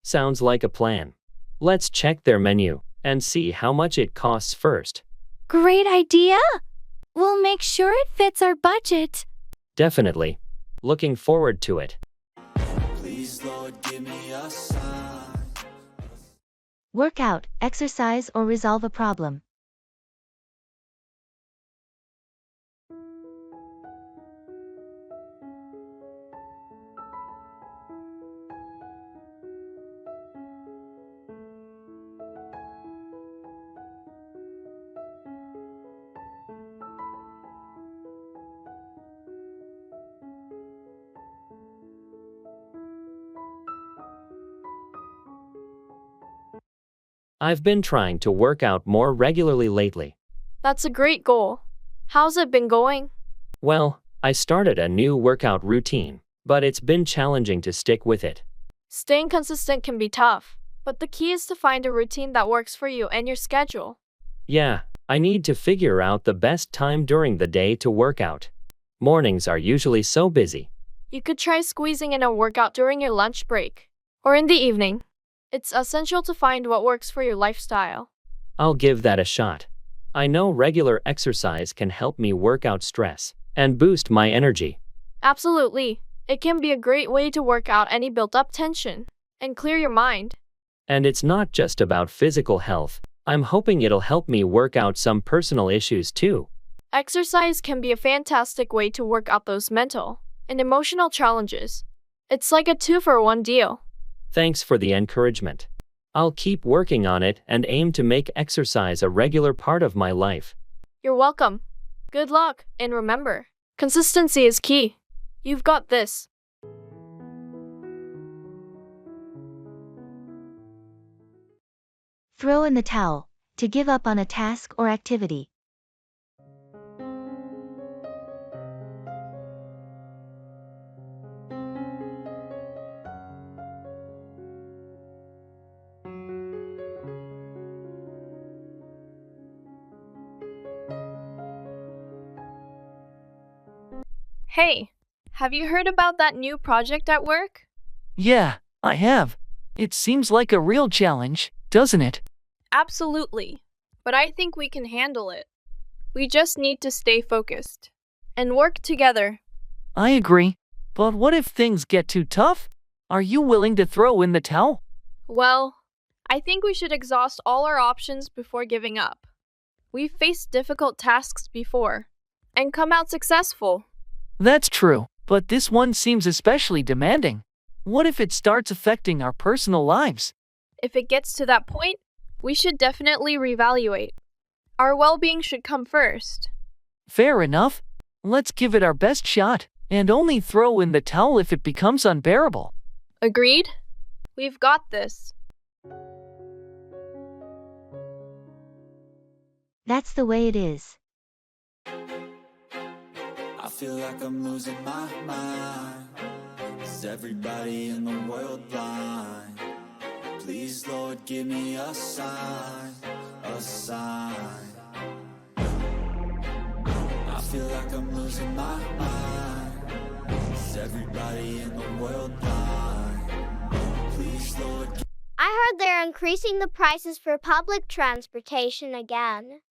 Sounds like a plan. Let's check their menu and see how much it costs first. Great idea. We'll make sure it fits our budget. Definitely. Looking forward to it. Please, Lord, give me a sign. Work out, exercise, or resolve a problem. I've been trying to work out more regularly lately. That's a great goal. How's it been going? Well, I started a new workout routine, but it's been challenging to stick with it. Staying consistent can be tough, but the key is to find a routine that works for you and your schedule. Yeah, I need to figure out the best time during the day to work out. Mornings are usually so busy. You could try squeezing in a workout during your lunch break or in the evening. It's essential to find what works for your lifestyle. I'll give that a shot. I know regular exercise can help me work out stress and boost my energy. Absolutely. It can be a great way to work out any built-up tension and clear your mind. And it's not just about physical health. I'm hoping it'll help me work out some personal issues too. Exercise can be a fantastic way to work out those mental and emotional challenges. It's like a 2-for-1 deal. Thanks for the encouragement. I'll keep working on it and aim to make exercise a regular part of my life. You're welcome. Good luck, and remember, consistency is key. You've got this. Throw in the towel, to give up on a task or activity. Hey, have you heard about that new project at work? Yeah, I have. It seems like a real challenge, doesn't it? Absolutely. But I think we can handle it. We just need to stay focused and work together. I agree. But what if things get too tough? Are you willing to throw in the towel? Well, I think we should exhaust all our options before giving up. We've faced difficult tasks before and come out successful. That's true, but this one seems especially demanding. What if it starts affecting our personal lives? If it gets to that point, we should definitely reevaluate. Our well-being should come first. Fair enough. Let's give it our best shot, and only throw in the towel if it becomes unbearable. Agreed? We've got this. That's the way it is. I feel like I'm losing my mind. Is everybody in the world blind? Please, Lord, give me a sign, a sign. I feel like I'm losing my mind. Is everybody in the world blind? Please, Lord. I heard they're increasing the prices for public transportation again.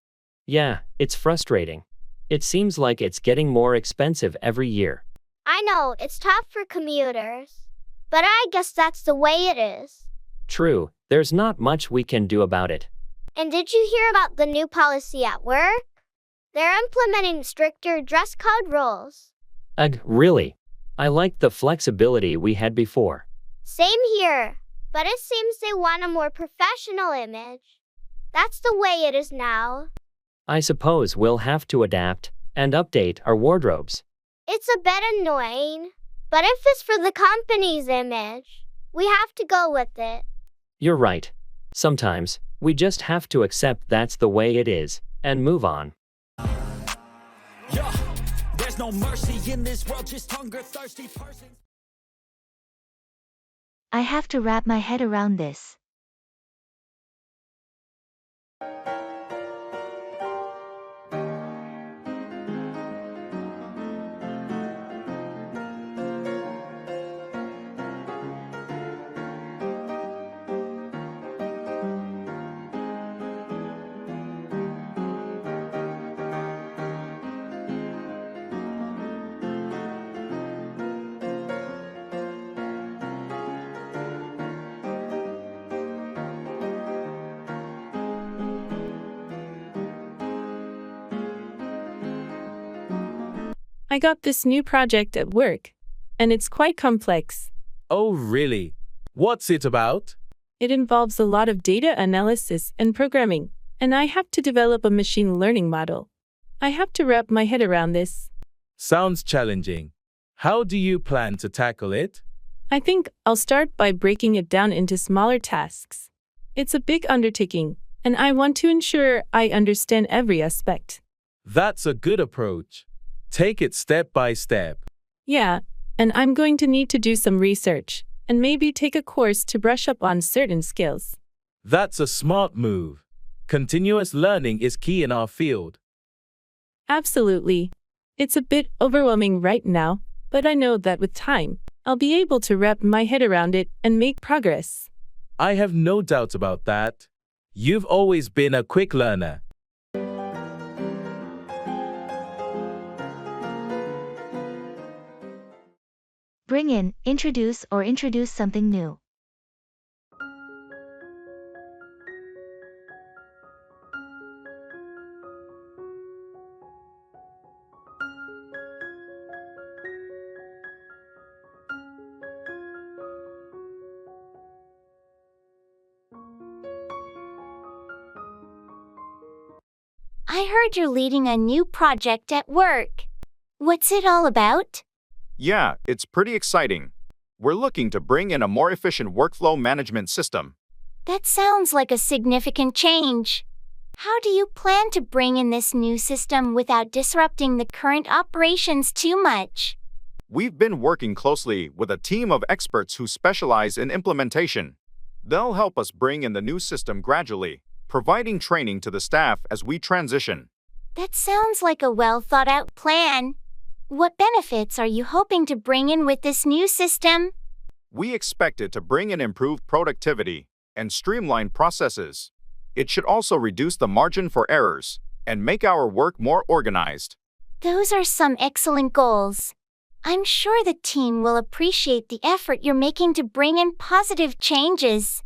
Yeah, it's frustrating. It seems like it's getting more expensive every year. I know, it's tough for commuters. But I guess that's the way it is. True, there's not much we can do about it. And did you hear about the new policy at work? They're implementing stricter dress code rules. Ugh, really? I like the flexibility we had before. Same here, but it seems they want a more professional image. That's the way it is now. I suppose we'll have to adapt and update our wardrobes. It's a bit annoying, but if it's for the company's image, we have to go with it. You're right. Sometimes, we just have to accept that's the way it is, and move on. Yeah, there's no mercy in this world, just hunger thirsty persons. I have to wrap my head around this. I got this new project at work, and it's quite complex. Oh, really? What's it about? It involves a lot of data analysis and programming, and I have to develop a machine learning model. I have to wrap my head around this. Sounds challenging. How do you plan to tackle it? I think I'll start by breaking it down into smaller tasks. It's a big undertaking, and I want to ensure I understand every aspect. That's a good approach. Take it step by step. Yeah, and I'm going to need to do some research, and maybe take a course to brush up on certain skills. That's a smart move. Continuous learning is key in our field. Absolutely. It's a bit overwhelming right now, but I know that with time, I'll be able to wrap my head around it and make progress. I have no doubt about that. You've always been a quick learner. Bring in, introduce something new. I heard you're leading a new project at work. What's it all about? Yeah, it's pretty exciting. We're looking to bring in a more efficient workflow management system. That sounds like a significant change. How do you plan to bring in this new system without disrupting the current operations too much? We've been working closely with a team of experts who specialize in implementation. They'll help us bring in the new system gradually, providing training to the staff as we transition. That sounds like a well-thought-out plan. What benefits are you hoping to bring in with this new system? We expect it to bring in improved productivity and streamline processes. It should also reduce the margin for errors and make our work more organized. Those are some excellent goals. I'm sure the team will appreciate the effort you're making to bring in positive changes.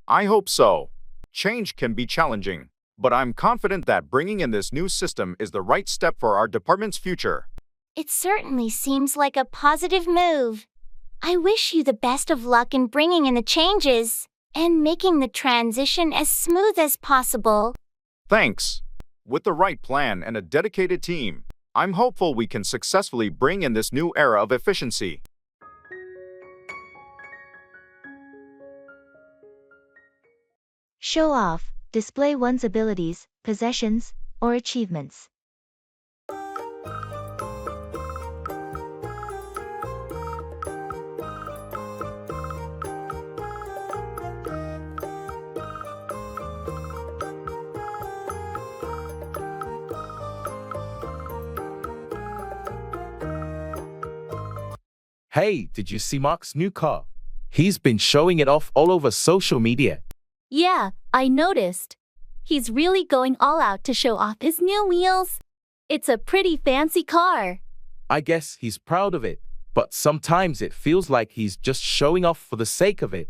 I hope so. Change can be challenging, but I'm confident that bringing in this new system is the right step for our department's future. It certainly seems like a positive move. I wish you the best of luck in bringing in the changes and making the transition as smooth as possible. Thanks. With the right plan and a dedicated team, I'm hopeful we can successfully bring in this new era of efficiency. Show off, display one's abilities, possessions, or achievements. Hey, did you see Mark's new car? He's been showing it off all over social media. Yeah, I noticed. He's really going all out to show off his new wheels. It's a pretty fancy car. I guess he's proud of it, but sometimes it feels like he's just showing off for the sake of it.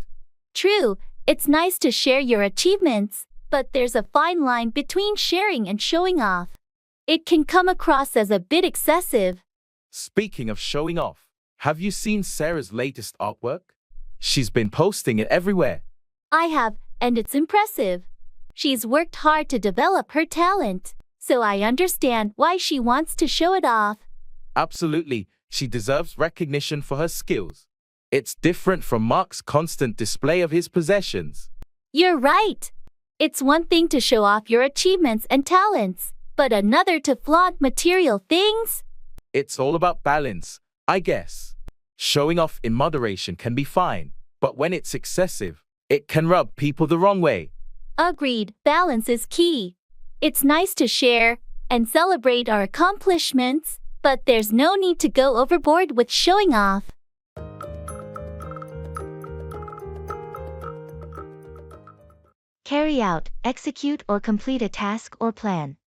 True, it's nice to share your achievements, but there's a fine line between sharing and showing off. It can come across as a bit excessive. Speaking of showing off, have you seen Sarah's latest artwork? She's been posting it everywhere. I have, and it's impressive. She's worked hard to develop her talent, so I understand why she wants to show it off. Absolutely, she deserves recognition for her skills. It's different from Mark's constant display of his possessions. You're right. It's one thing to show off your achievements and talents, but another to flaunt material things? It's all about balance, I guess. Showing off in moderation can be fine, but when it's excessive, it can rub people the wrong way. Agreed, balance is key. It's nice to share and celebrate our accomplishments, but there's no need to go overboard with showing off. Carry out, execute or complete a task or plan.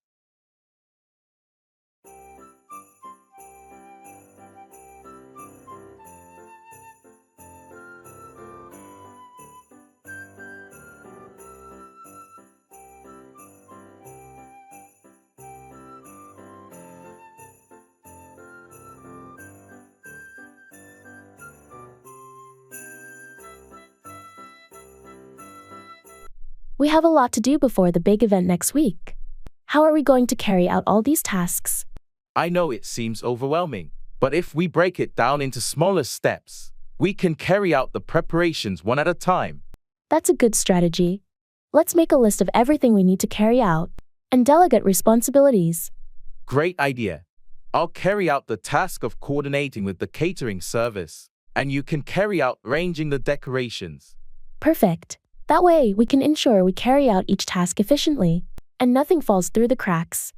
We have a lot to do before the big event next week. How are we going to carry out all these tasks? I know it seems overwhelming, but if we break it down into smaller steps, we can carry out the preparations one at a time. That's a good strategy. Let's make a list of everything we need to carry out and delegate responsibilities. Great idea. I'll carry out the task of coordinating with the catering service, and you can carry out arranging the decorations. Perfect. That way, we can ensure we carry out each task efficiently, and nothing falls through the cracks.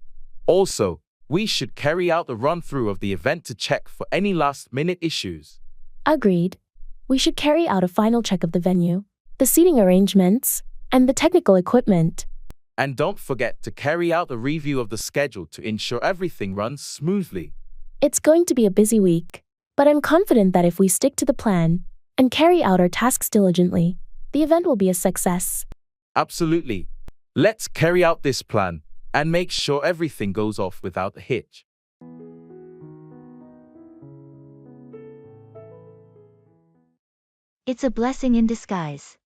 Also, we should carry out a run-through of the event to check for any last-minute issues. Agreed. We should carry out a final check of the venue, the seating arrangements, and the technical equipment. And don't forget to carry out a review of the schedule to ensure everything runs smoothly. It's going to be a busy week, but I'm confident that if we stick to the plan and carry out our tasks diligently, the event will be a success. Absolutely. Let's carry out this plan and make sure everything goes off without a hitch. It's a blessing in disguise.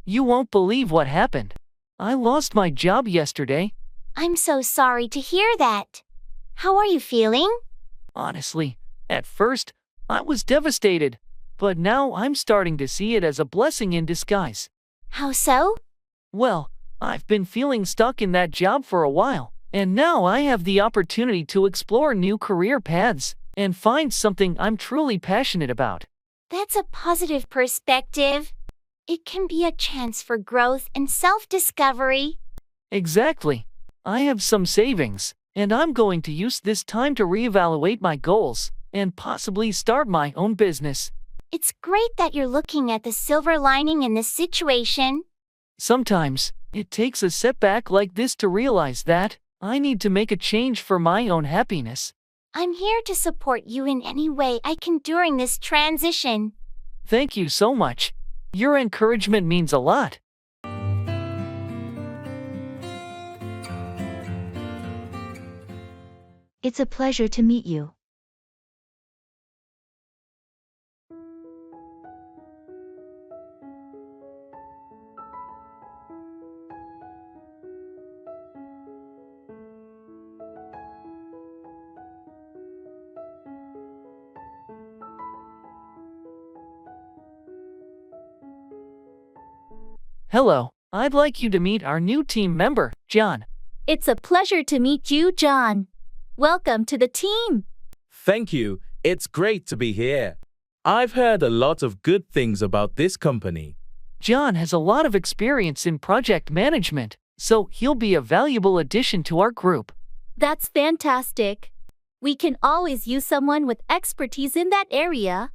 You won't believe what happened. I lost my job yesterday. I'm so sorry to hear that. How are you feeling? Honestly, at first, I was devastated, but now I'm starting to see it as a blessing in disguise. How so? Well, I've been feeling stuck in that job for a while, and now I have the opportunity to explore new career paths and find something I'm truly passionate about. That's a positive perspective. It can be a chance for growth and self-discovery. Exactly. I have some savings, and I'm going to use this time to reevaluate my goals and possibly start my own business. It's great that you're looking at the silver lining in this situation. Sometimes, it takes a setback like this to realize that I need to make a change for my own happiness. I'm here to support you in any way I can during this transition. Thank you so much. Your encouragement means a lot. It's a pleasure to meet you. Hello, I'd like you to meet our new team member, John. It's a pleasure to meet you, John. Welcome to the team. Thank you. It's great to be here. I've heard a lot of good things about this company. John has a lot of experience in project management, so he'll be a valuable addition to our group. That's fantastic. We can always use someone with expertise in that area.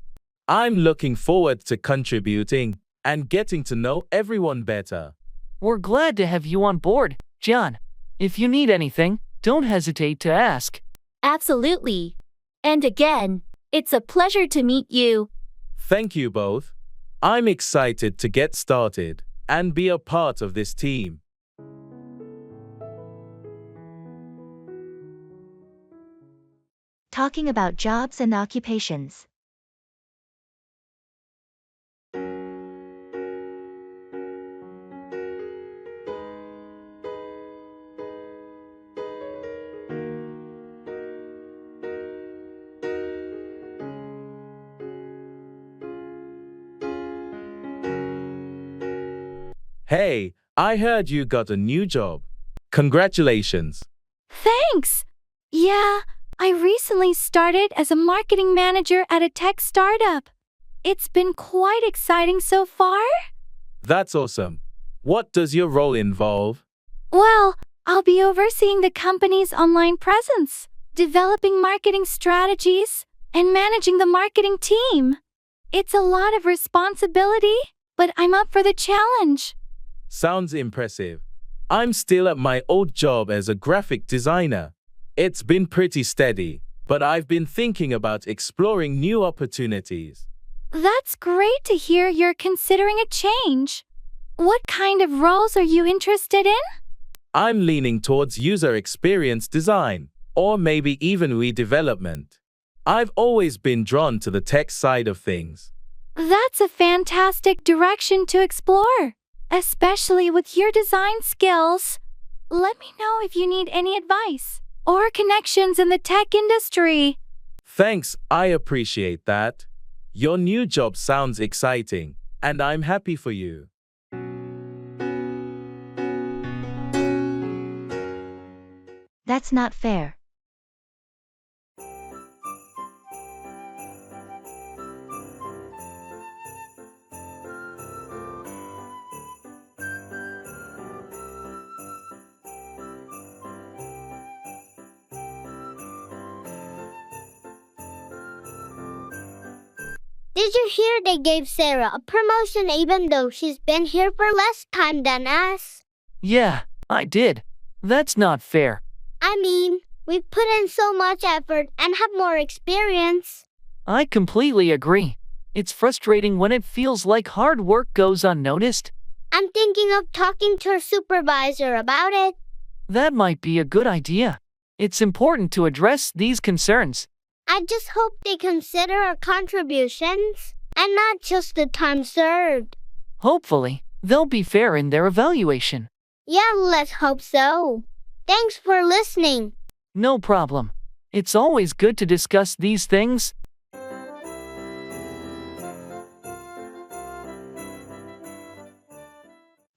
I'm looking forward to contributing and getting to know everyone better. We're glad to have you on board, John. If you need anything, don't hesitate to ask. Absolutely. And again, It's a pleasure to meet you. Thank you both. I'm excited to get started and be a part of this team. Talking about jobs and occupations. Hey, I heard you got a new job. Congratulations. Thanks! Yeah, I recently started as a marketing manager at a tech startup. It's been quite exciting so far. That's awesome. What does your role involve? Well, I'll be overseeing the company's online presence, developing marketing strategies, and managing the marketing team. It's a lot of responsibility, but I'm up for the challenge. Sounds impressive. I'm still at my old job as a graphic designer. It's been pretty steady, but I've been thinking about exploring new opportunities. That's great to hear you're considering a change. What kind of roles are you interested in? I'm leaning towards user experience design, or maybe even redevelopment. I've always been drawn to the tech side of things. That's a fantastic direction to explore, especially with your design skills. Let me know if you need any advice or connections in the tech industry. Thanks, I appreciate that. Your new job sounds exciting, and I'm happy for you. That's not fair. Did you hear they gave Sarah a promotion even though she's been here for less time than us? Yeah, I did. That's not fair. I mean, we put in so much effort and have more experience. I completely agree. It's frustrating when it feels like hard work goes unnoticed. I'm thinking of talking to our supervisor about it. That might be a good idea. It's important to address these concerns. I just hope they consider our contributions and not just the time served. Hopefully, they'll be fair in their evaluation. Yeah, let's hope so. Thanks for listening. No problem. It's always good to discuss these things.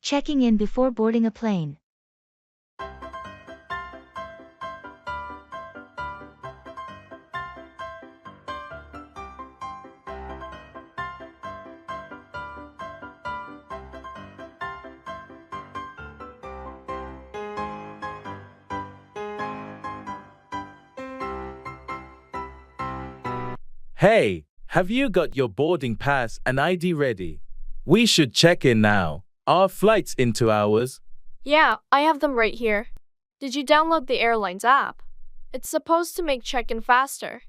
Checking in before boarding a plane. Hey, have you got your boarding pass and ID ready? We should check in now. Our flight's in 2 hours. Yeah, I have them right here. Did you download the airline's app? It's supposed to make check-in faster.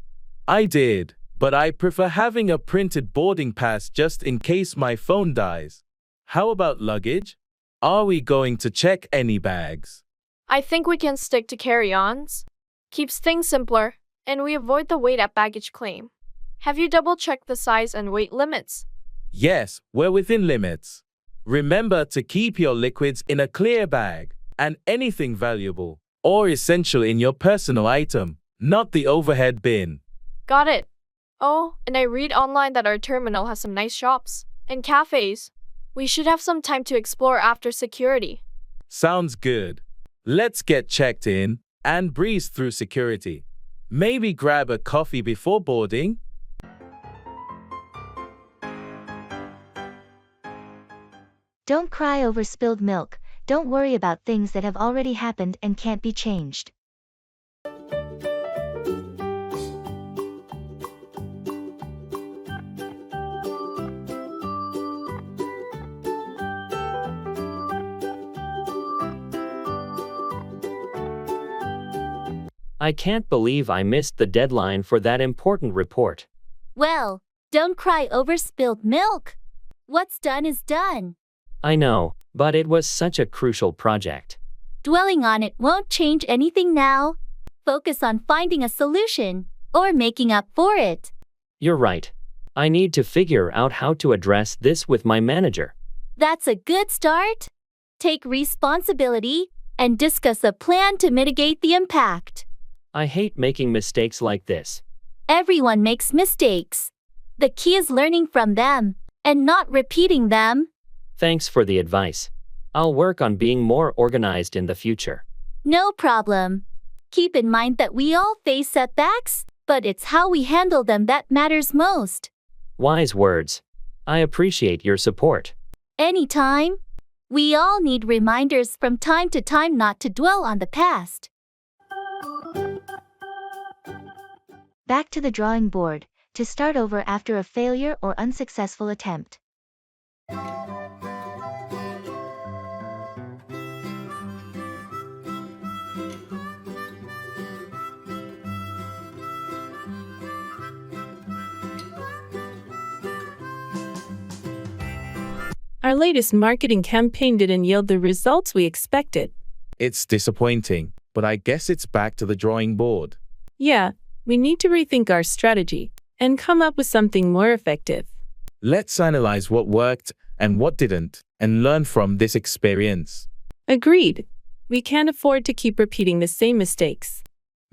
I did, but I prefer having a printed boarding pass just in case my phone dies. How about luggage? Are we going to check any bags? I think we can stick to carry-ons. Keeps things simpler, and we avoid the wait at baggage claim. Have you double-checked the size and weight limits? Yes, we're within limits. Remember to keep your liquids in a clear bag and anything valuable or essential in your personal item, not the overhead bin. Got it. Oh, and I read online that our terminal has some nice shops and cafes. We should have some time to explore after security. Sounds good. Let's get checked in and breeze through security. Maybe grab a coffee before boarding? Don't cry over spilled milk. Don't worry about things that have already happened and can't be changed. I can't believe I missed the deadline for that important report. Well, don't cry over spilled milk. What's done is done. I know, but it was such a crucial project. Dwelling on it won't change anything now. Focus on finding a solution, or making up for it. You're right. I need to figure out how to address this with my manager. That's a good start. Take responsibility and discuss a plan to mitigate the impact. I hate making mistakes like this. Everyone makes mistakes. The key is learning from them and not repeating them. Thanks for the advice. I'll work on being more organized in the future. No problem. Keep in mind that we all face setbacks, but it's how we handle them that matters most. Wise words. I appreciate your support. Anytime. We all need reminders from time to time not to dwell on the past. Back to the drawing board, to start over after a failure or unsuccessful attempt. Our latest marketing campaign didn't yield the results we expected. It's disappointing, but I guess it's back to the drawing board. Yeah, we need to rethink our strategy and come up with something more effective. Let's analyze what worked and what didn't, and learn from this experience. Agreed. We can't afford to keep repeating the same mistakes.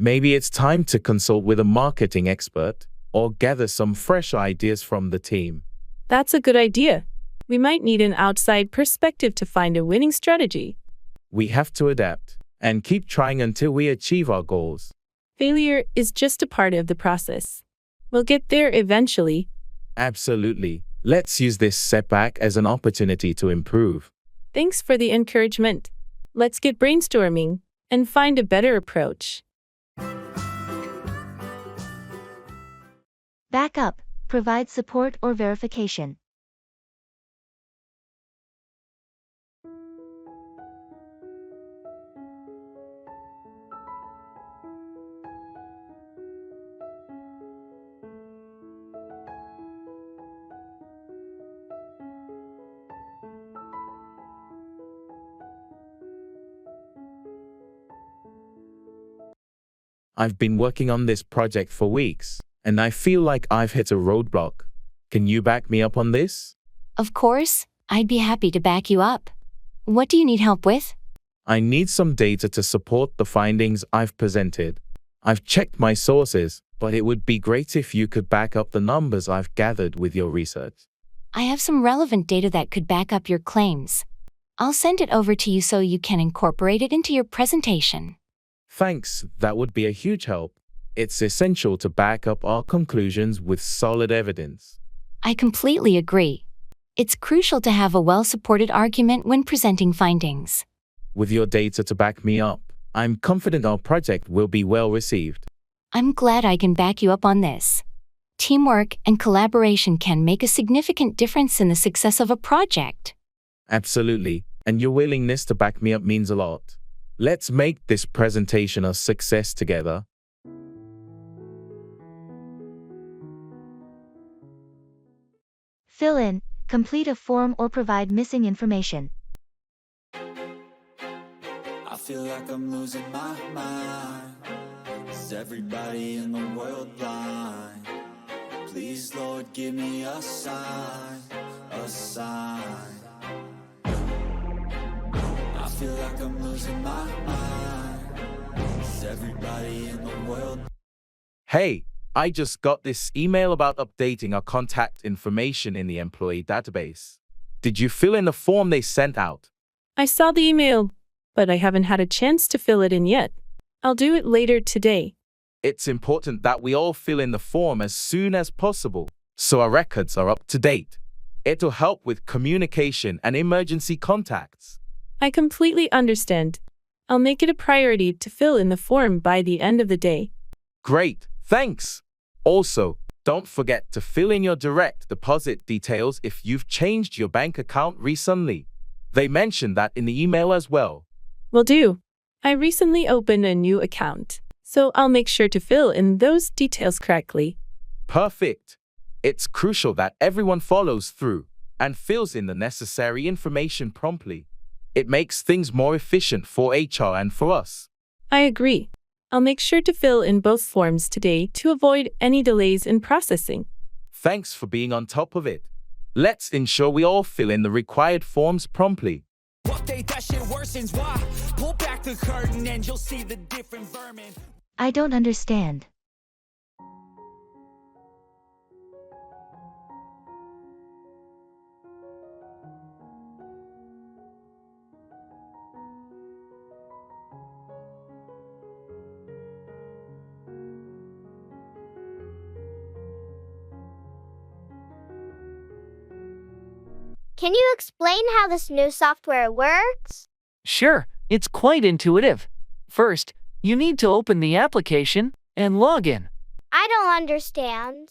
Maybe it's time to consult with a marketing expert or gather some fresh ideas from the team. That's a good idea. We might need an outside perspective to find a winning strategy. We have to adapt and keep trying until we achieve our goals. Failure is just a part of the process. We'll get there eventually. Absolutely. Let's use this setback as an opportunity to improve. Thanks for the encouragement. Let's get brainstorming and find a better approach. Back up, provide support or verification. I've been working on this project for weeks, and I feel like I've hit a roadblock. Can you back me up on this? Of course, I'd be happy to back you up. What do you need help with? I need some data to support the findings I've presented. I've checked my sources, but it would be great if you could back up the numbers I've gathered with your research. I have some relevant data that could back up your claims. I'll send it over to you so you can incorporate it into your presentation. Thanks, that would be a huge help. It's essential to back up our conclusions with solid evidence. I completely agree. It's crucial to have a well-supported argument when presenting findings. With your data to back me up, I'm confident our project will be well received. I'm glad I can back you up on this. Teamwork and collaboration can make a significant difference in the success of a project. Absolutely, and your willingness to back me up means a lot. Let's make this presentation a success together. Fill in, complete a form or provide missing information. I feel like I'm losing my mind. Is everybody in the world blind? Please, Lord, give me a sign, a sign. I feel like I'm losing my mind. Is everybody in the world? Hey, I just got this email about updating our contact information in the employee database. Did you fill in the form they sent out? I saw the email, but I haven't had a chance to fill it in yet. I'll do it later today. It's important that we all fill in the form as soon as possible, so our records are up to date. It'll help with communication and emergency contacts. I completely understand. I'll make it a priority to fill in the form by the end of the day. Great, thanks. Also, don't forget to fill in your direct deposit details if you've changed your bank account recently. They mentioned that in the email as well. Will do. I recently opened a new account, so I'll make sure to fill in those details correctly. Perfect. It's crucial that everyone follows through and fills in the necessary information promptly. It makes things more efficient for HR and for us. I agree. I'll make sure to fill in both forms today to avoid any delays in processing. Thanks for being on top of it. Let's ensure we all fill in the required forms promptly. Update that shit worsens. Why? Pull back the curtain and you'll see the different vermin. I don't understand. Can you explain how this new software works? Sure, it's quite intuitive. First, you need to open the application and log in. I don't understand.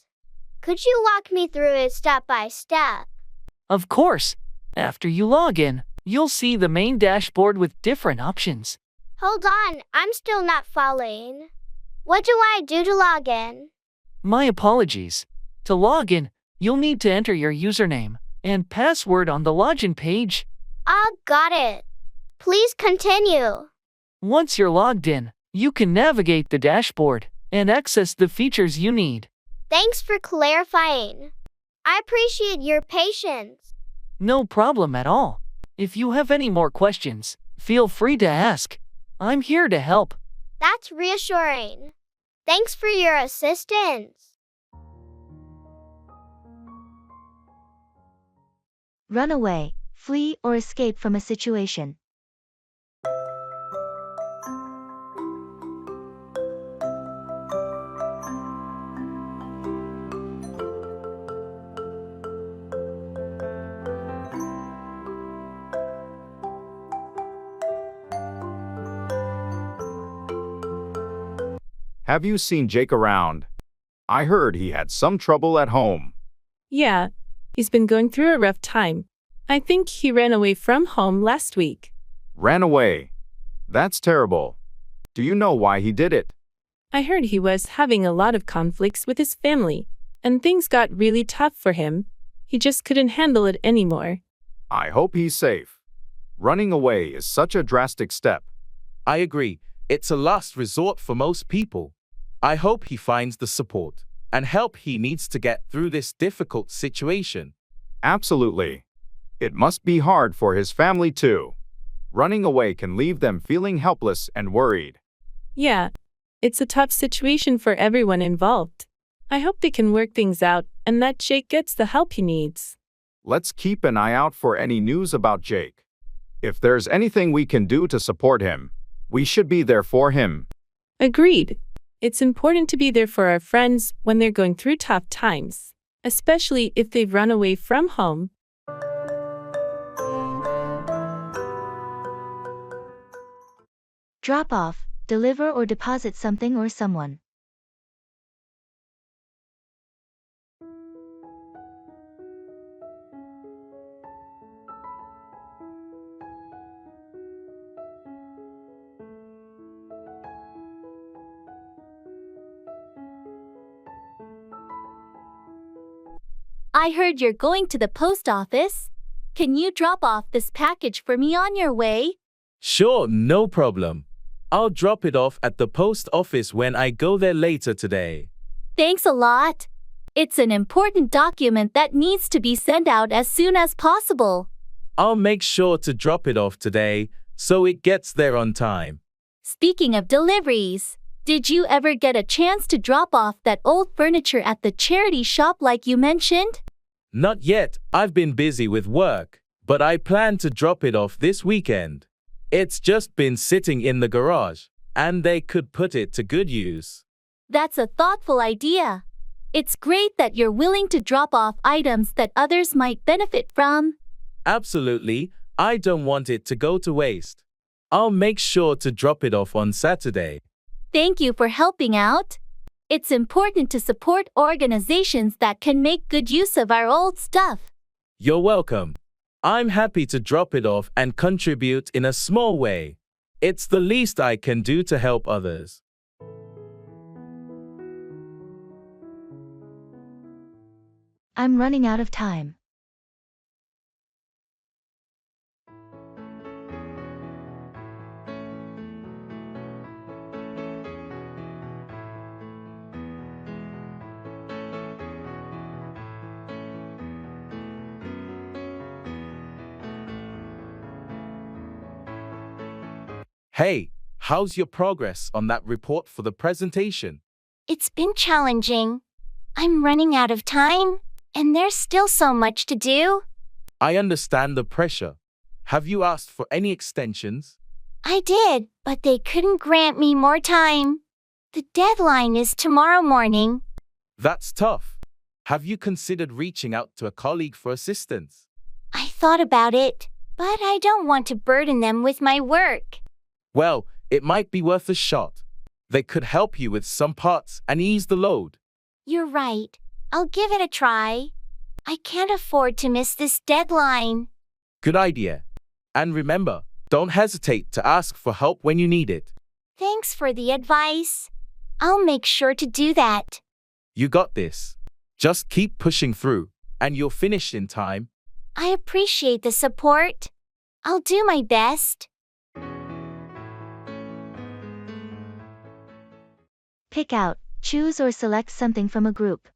Could you walk me through it step by step? Of course, after you log in, you'll see the main dashboard with different options. Hold on, I'm still not following. What do I do to log in? My apologies. To log in, you'll need to enter your username and password on the login page. Ah, got it. Please continue. Once you're logged in, you can navigate the dashboard and access the features you need. Thanks for clarifying. I appreciate your patience. No problem at all. If you have any more questions, feel free to ask. I'm here to help. That's reassuring. Thanks for your assistance. Run away, flee, or escape from a situation. Have you seen Jake around? I heard he had some trouble at home. Yeah, he's been going through a rough time. I think he ran away from home last week. Ran away? That's terrible. Do you know why he did it? I heard he was having a lot of conflicts with his family, and things got really tough for him. He just couldn't handle it anymore. I hope he's safe. Running away is such a drastic step. I agree. It's a last resort for most people. I hope he finds the support and help he needs to get through this difficult situation. Absolutely. It must be hard for his family too. Running away can leave them feeling helpless and worried. Yeah, it's a tough situation for everyone involved. I hope they can work things out and that Jake gets the help he needs. Let's keep an eye out for any news about Jake. If there's anything we can do to support him, we should be there for him. Agreed. It's important to be there for our friends when they're going through tough times, especially if they've run away from home. Drop off, deliver or deposit something or someone. I heard you're going to the post office. Can you drop off this package for me on your way? Sure, no problem. I'll drop it off at the post office when I go there later today. Thanks a lot. It's an important document that needs to be sent out as soon as possible. I'll make sure to drop it off today so it gets there on time. Speaking of deliveries, did you ever get a chance to drop off that old furniture at the charity shop like you mentioned? Not yet, I've been busy with work, but I plan to drop it off this weekend. It's just been sitting in the garage, and they could put it to good use. That's a thoughtful idea. It's great that you're willing to drop off items that others might benefit from. Absolutely, I don't want it to go to waste. I'll make sure to drop it off on Saturday. Thank you for helping out. It's important to support organizations that can make good use of our old stuff. You're welcome. I'm happy to drop it off and contribute in a small way. It's the least I can do to help others. I'm running out of time. Hey, how's your progress on that report for the presentation? It's been challenging. I'm running out of time, and there's still so much to do. I understand the pressure. Have you asked for any extensions? I did, but they couldn't grant me more time. The deadline is tomorrow morning. That's tough. Have you considered reaching out to a colleague for assistance? I thought about it, but I don't want to burden them with my work. Well, it might be worth a shot. They could help you with some parts and ease the load. You're right. I'll give it a try. I can't afford to miss this deadline. Good idea. And remember, don't hesitate to ask for help when you need it. Thanks for the advice. I'll make sure to do that. You got this. Just keep pushing through, and you'll finish in time. I appreciate the support. I'll do my best. Pick out, choose or select something from a group.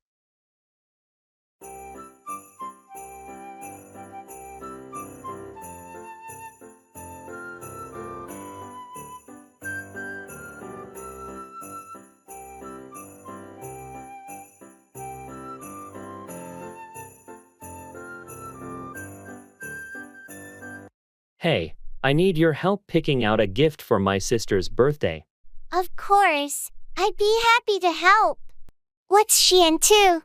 Hey, I need your help picking out a gift for my sister's birthday. Of course. I'd be happy to help. What's she into?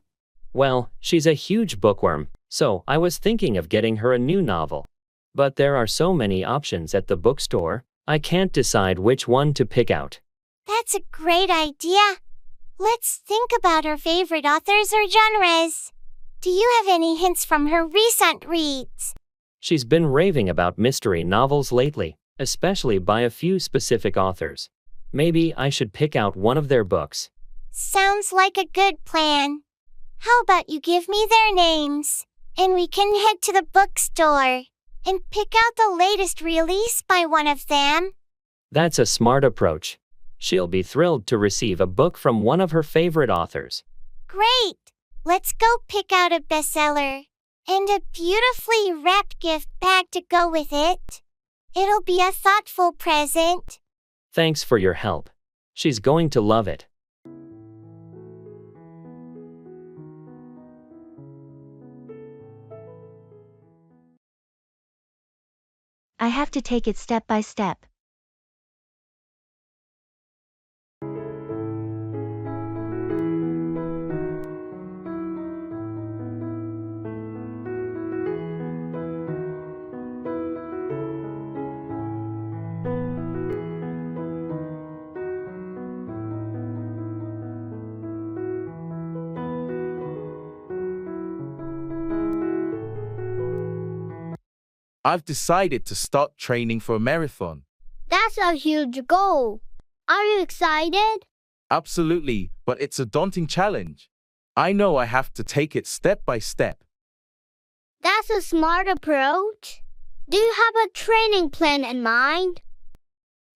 Well, she's a huge bookworm, so I was thinking of getting her a new novel. But there are so many options at the bookstore, I can't decide which one to pick out. That's a great idea. Let's think about her favorite authors or genres. Do you have any hints from her recent reads? She's been raving about mystery novels lately, especially by a few specific authors. Maybe I should pick out one of their books. Sounds like a good plan. How about you give me their names, and we can head to the bookstore and pick out the latest release by one of them? That's a smart approach. She'll be thrilled to receive a book from one of her favorite authors. Great! Let's go pick out a bestseller and a beautifully wrapped gift bag to go with it. It'll be a thoughtful present. Thanks for your help. She's going to love it. I have to take it step by step. I've decided to start training for a marathon. That's a huge goal. Are you excited? Absolutely, but it's a daunting challenge. I know I have to take it step by step. That's a smart approach. Do you have a training plan in mind?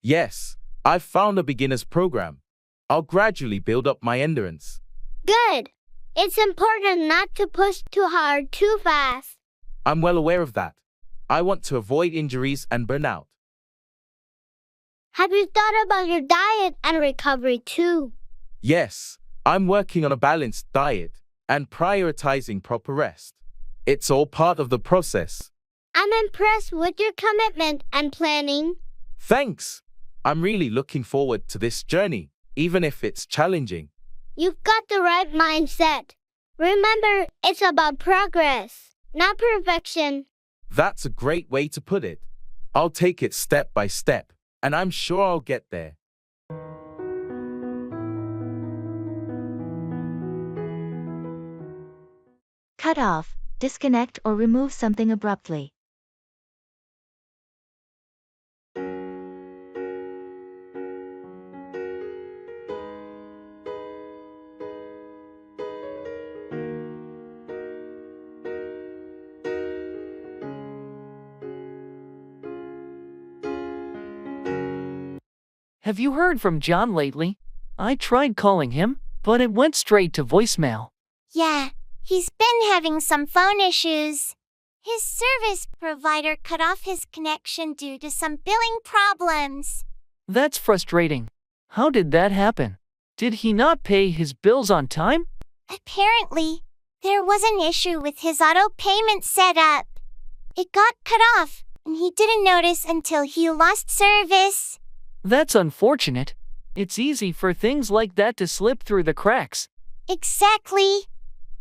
Yes, I've found a beginner's program. I'll gradually build up my endurance. Good. It's important not to push too hard too fast. I'm well aware of that. I want to avoid injuries and burnout. Have you thought about your diet and recovery too? Yes, I'm working on a balanced diet and prioritizing proper rest. It's all part of the process. I'm impressed with your commitment and planning. Thanks. I'm really looking forward to this journey, even if it's challenging. You've got the right mindset. Remember, it's about progress, not perfection. That's a great way to put it. I'll take it step by step, and I'm sure I'll get there. Cut off, disconnect or remove something abruptly. Have you heard from John lately? I tried calling him, but it went straight to voicemail. Yeah, he's been having some phone issues. His service provider cut off his connection due to some billing problems. That's frustrating. How did that happen? Did he not pay his bills on time? Apparently, there was an issue with his auto payment setup. It got cut off, and he didn't notice until he lost service. That's unfortunate. It's easy for things like that to slip through the cracks. Exactly.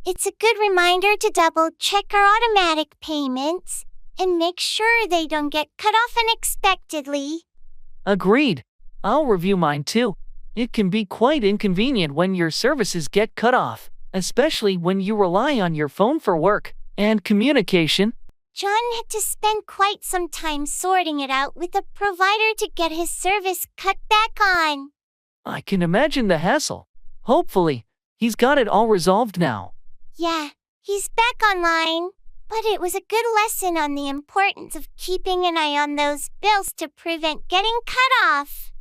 It's a good reminder to double-check our automatic payments and make sure they don't get cut off unexpectedly. Agreed. I'll review mine too. It can be quite inconvenient when your services get cut off, especially when you rely on your phone for work and communication. John had to spend quite some time sorting it out with the provider to get his service cut back on. I can imagine the hassle. Hopefully, he's got it all resolved now. Yeah, he's back online. But it was a good lesson on the importance of keeping an eye on those bills to prevent getting cut off.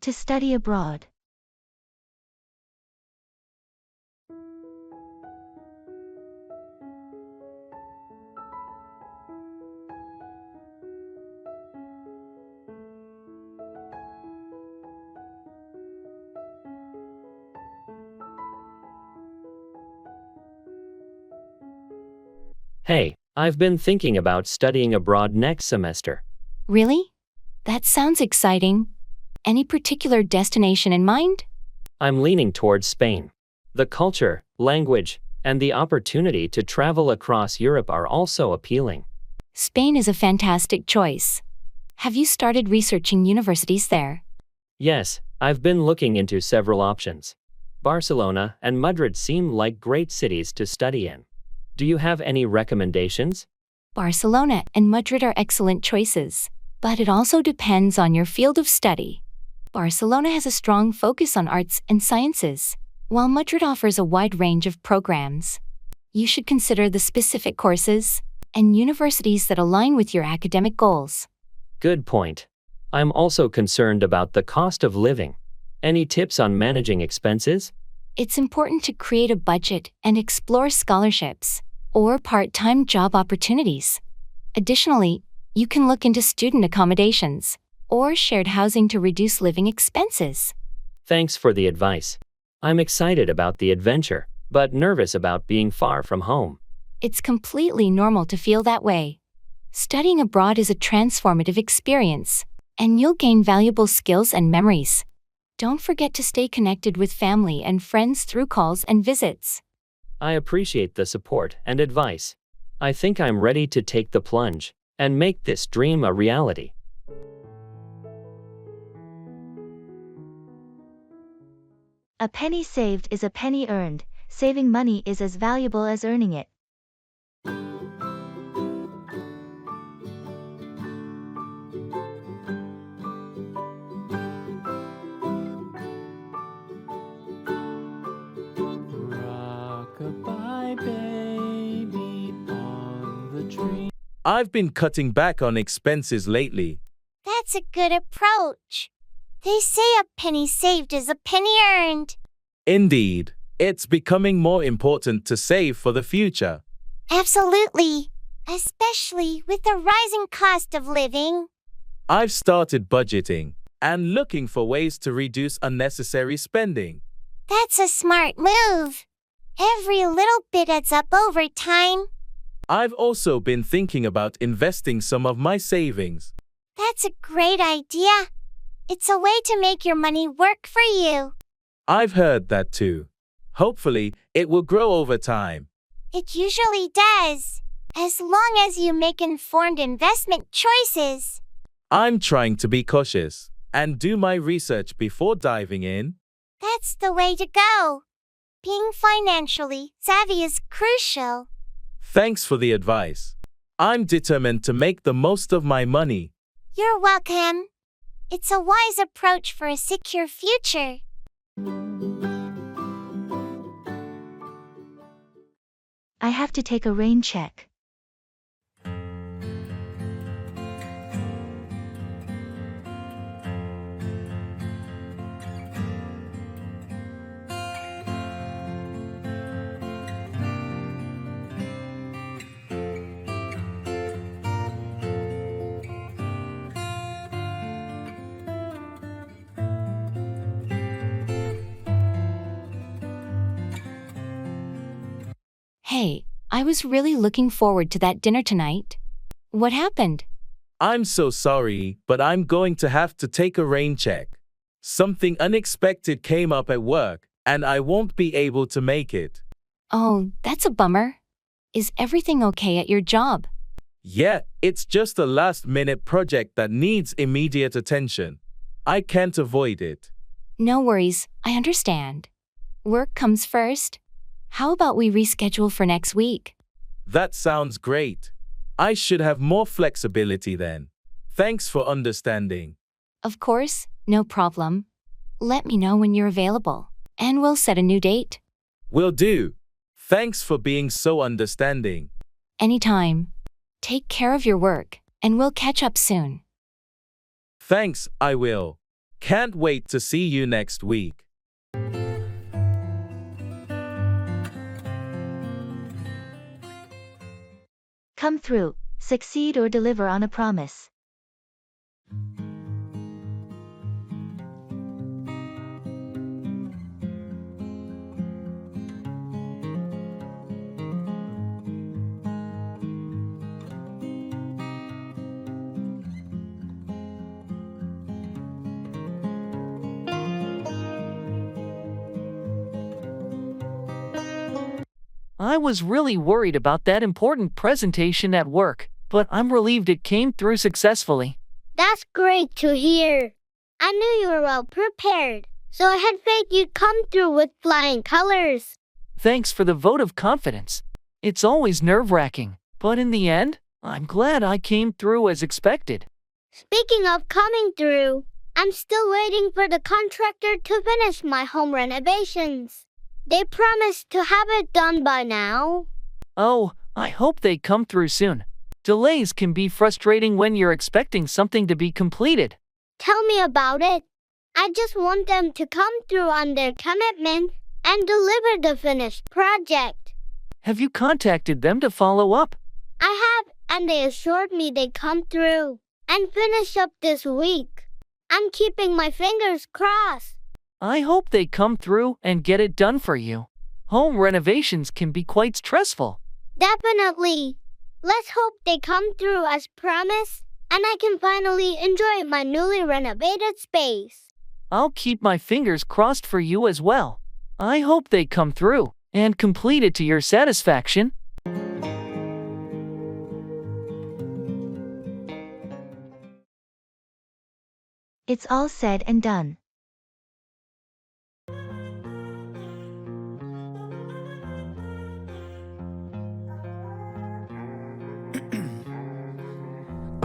To study abroad. Hey, I've been thinking about studying abroad next semester. Really? That sounds exciting. Any particular destination in mind? I'm leaning towards Spain. The culture, language, and the opportunity to travel across Europe are also appealing. Spain is a fantastic choice. Have you started researching universities there? Yes, I've been looking into several options. Barcelona and Madrid seem like great cities to study in. Do you have any recommendations? Barcelona and Madrid are excellent choices, but it also depends on your field of study. Barcelona has a strong focus on arts and sciences, while Madrid offers a wide range of programs. You should consider the specific courses and universities that align with your academic goals. Good point. I'm also concerned about the cost of living. Any tips on managing expenses? It's important to create a budget and explore scholarships or part-time job opportunities. Additionally, you can look into student accommodations or shared housing to reduce living expenses. Thanks for the advice. I'm excited about the adventure, but nervous about being far from home. It's completely normal to feel that way. Studying abroad is a transformative experience, and you'll gain valuable skills and memories. Don't forget to stay connected with family and friends through calls and visits. I appreciate the support and advice. I think I'm ready to take the plunge and make this dream a reality. A penny saved is a penny earned. Saving money is as valuable as earning it. I've been cutting back on expenses lately. That's a good approach. They say a penny saved is a penny earned. Indeed, it's becoming more important to save for the future. Absolutely, especially with the rising cost of living. I've started budgeting and looking for ways to reduce unnecessary spending. That's a smart move. Every little bit adds up over time. I've also been thinking about investing some of my savings. That's a great idea. It's a way to make your money work for you. I've heard that too. Hopefully, it will grow over time. It usually does, as long as you make informed investment choices. I'm trying to be cautious and do my research before diving in. That's the way to go. Being financially savvy is crucial. Thanks for the advice. I'm determined to make the most of my money. You're welcome. It's a wise approach for a secure future. I have to take a rain check. Hey, I was really looking forward to that dinner tonight. What happened? I'm so sorry, but I'm going to have to take a rain check. Something unexpected came up at work, and I won't be able to make it. Oh, that's a bummer. Is everything okay at your job? Yeah, it's just a last-minute project that needs immediate attention. I can't avoid it. No worries, I understand. Work comes first. How about we reschedule for next week? That sounds great. I should have more flexibility then. Thanks for understanding. Of course, no problem. Let me know when you're available, and we'll set a new date. Will do. Thanks for being so understanding. Anytime. Take care of your work, and we'll catch up soon. Thanks, I will. Can't wait to see you next week. Come through, succeed or deliver on a promise. I was really worried about that important presentation at work, but I'm relieved it came through successfully. That's great to hear. I knew you were well prepared, so I had faith you'd come through with flying colors. Thanks for the vote of confidence. It's always nerve-wracking, but in the end, I'm glad I came through as expected. Speaking of coming through, I'm still waiting for the contractor to finish my home renovations. They promised to have it done by now. Oh, I hope they come through soon. Delays can be frustrating when you're expecting something to be completed. Tell me about it. I just want them to come through on their commitment and deliver the finished project. Have you contacted them to follow up? I have, and they assured me they'd come through and finish up this week. I'm keeping my fingers crossed. I hope they come through and get it done for you. Home renovations can be quite stressful. Definitely. Let's hope they come through as promised, and I can finally enjoy my newly renovated space. I'll keep my fingers crossed for you as well. I hope they come through and complete it to your satisfaction. It's all said and done.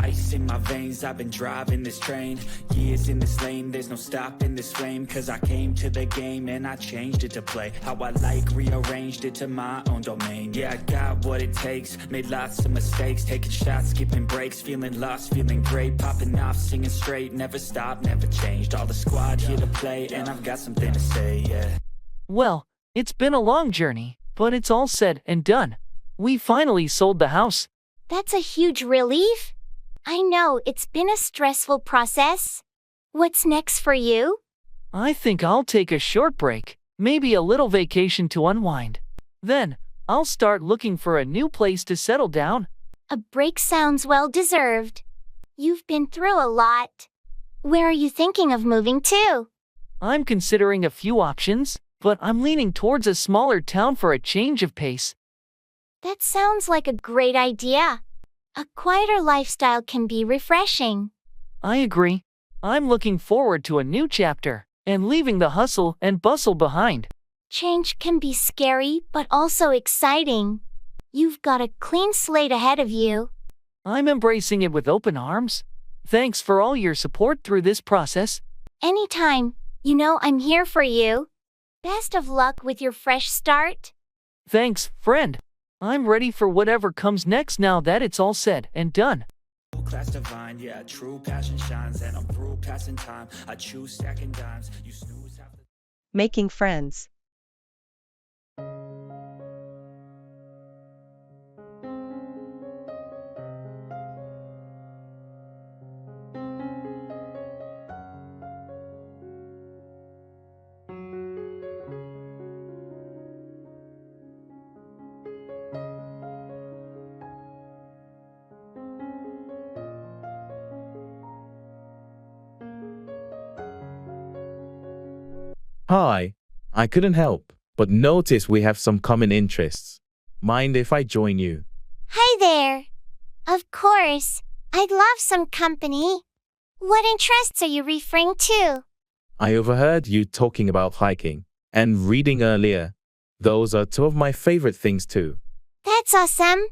Ice in my veins, I've been driving this train. Years in this lane, there's no stopping this flame. Cause I came to the game and I changed it to play how I like, rearranged it to my own domain. Yeah, I got what it takes, made lots of mistakes, taking shots, skipping breaks, feeling lost, feeling great, popping off, singing straight, never stopped, never changed. All the squad here to play and I've got something to say, yeah. Well, it's been a long journey, but it's all said and done. We finally sold the house. That's a huge relief. I know it's been a stressful process. What's next for you? I think I'll take a short break, maybe a little vacation to unwind. Then, I'll start looking for a new place to settle down. A break sounds well deserved. You've been through a lot. Where are you thinking of moving to? I'm considering a few options, but I'm leaning towards a smaller town for a change of pace. That sounds like a great idea. A quieter lifestyle can be refreshing. I agree. I'm looking forward to a new chapter and leaving the hustle and bustle behind. Change can be scary, but also exciting. You've got a clean slate ahead of you. I'm embracing it with open arms. Thanks for all your support through this process. Anytime. You know I'm here for you. Best of luck with your fresh start. Thanks, friend. I'm ready for whatever comes next now that it's all said and done. Class divine, yeah, true passion shines, and I'm through passing time. I choose stacking dimes. You snooze half the Making friends. Hi, I couldn't help but notice we have some common interests. Mind if I join you? Hi there. Of course. I'd love some company. What interests are you referring to? I overheard you talking about hiking and reading earlier. Those are two of my favorite things too. That's awesome.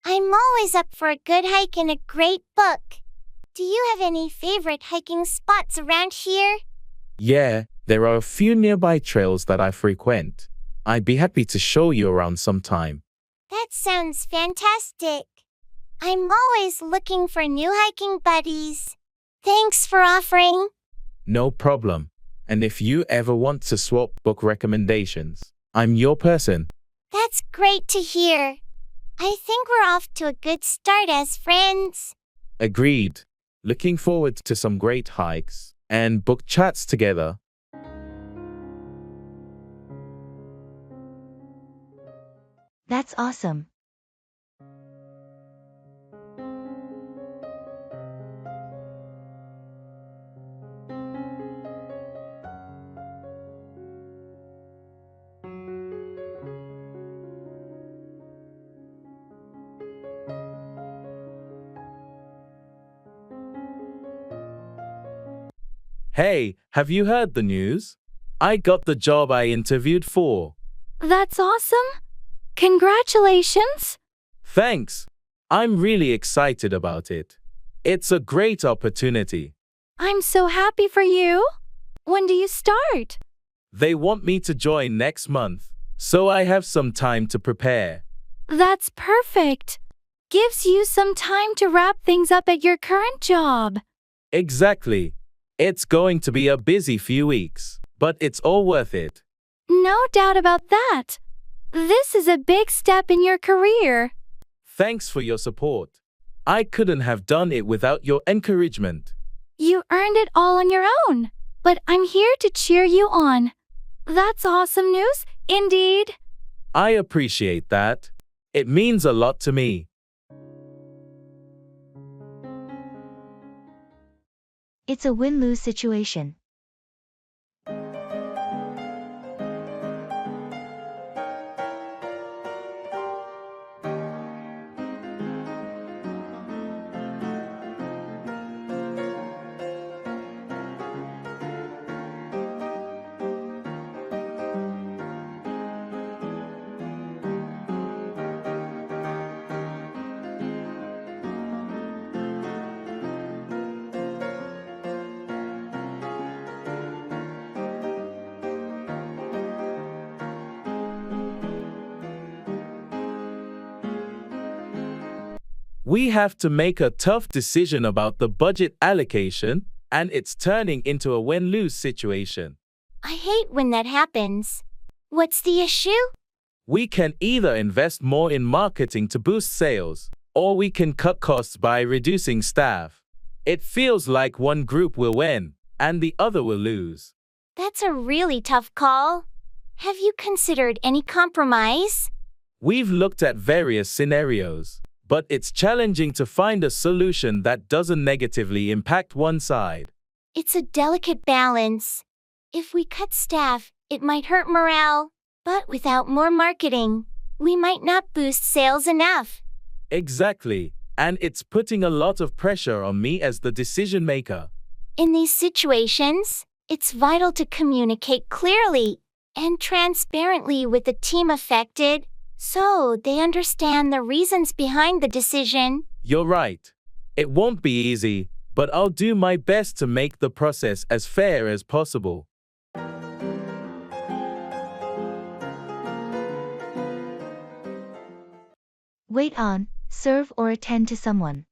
I'm always up for a good hike and a great book. Do you have any favorite hiking spots around here? Yeah, there are a few nearby trails that I frequent. I'd be happy to show you around sometime. That sounds fantastic. I'm always looking for new hiking buddies. Thanks for offering. No problem. And if you ever want to swap book recommendations, I'm your person. That's great to hear. I think we're off to a good start as friends. Agreed. Looking forward to some great hikes and book chats together. That's awesome. Hey, have you heard the news? I got the job I interviewed for. That's awesome. Congratulations. Thanks. I'm really excited about it. It's a great opportunity. I'm so happy for you. When do you start? They want me to join next month, so I have some time to prepare. That's perfect. Gives you some time to wrap things up at your current job. Exactly. It's going to be a busy few weeks, but it's all worth it. No doubt about that. This is a big step in your career. Thanks for your support. I couldn't have done it without your encouragement. You earned it all on your own, but I'm here to cheer you on. That's awesome news, indeed. I appreciate that. It means a lot to me. It's a win-lose situation. We have to make a tough decision about the budget allocation, and it's turning into a win-lose situation. I hate when that happens. What's the issue? We can either invest more in marketing to boost sales, or we can cut costs by reducing staff. It feels like one group will win, and the other will lose. That's a really tough call. Have you considered any compromise? We've looked at various scenarios, but it's challenging to find a solution that doesn't negatively impact one side. It's a delicate balance. If we cut staff, it might hurt morale, but without more marketing, we might not boost sales enough. Exactly, and it's putting a lot of pressure on me as the decision maker. In these situations, it's vital to communicate clearly and transparently with the team affected, so they understand the reasons behind the decision. You're right. It won't be easy, but I'll do my best to make the process as fair as possible. Wait on, serve or attend to someone.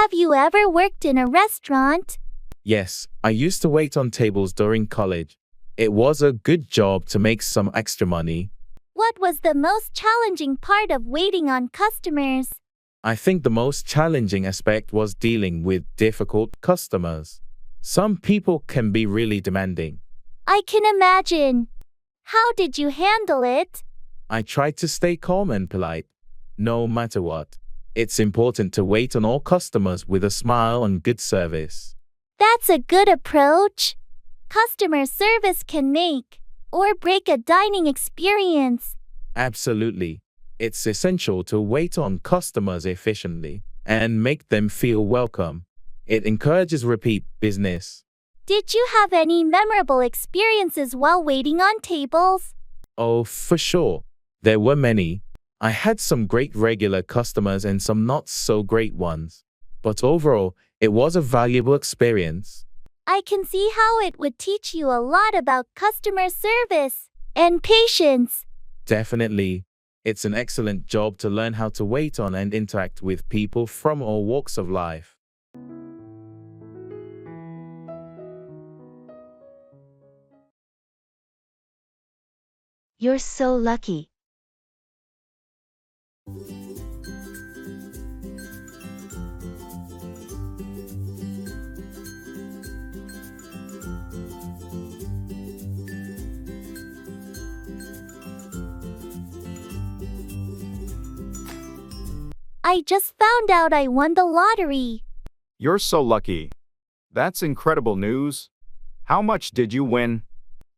Have you ever worked in a restaurant? Yes, I used to wait on tables during college. It was a good job to make some extra money. What was the most challenging part of waiting on customers? I think the most challenging aspect was dealing with difficult customers. Some people can be really demanding. I can imagine. How did you handle it? I tried to stay calm and polite, no matter what. It's important to wait on all customers with a smile and good service. That's a good approach. Customer service can make or break a dining experience. Absolutely. It's essential to wait on customers efficiently and make them feel welcome. It encourages repeat business. Did you have any memorable experiences while waiting on tables? Oh, for sure. There were many. I had some great regular customers and some not so great ones. But overall, it was a valuable experience. I can see how it would teach you a lot about customer service and patience. Definitely. It's an excellent job to learn how to wait on and interact with people from all walks of life. You're so lucky. I just found out I won the lottery. You're so lucky. That's incredible news. How much did you win?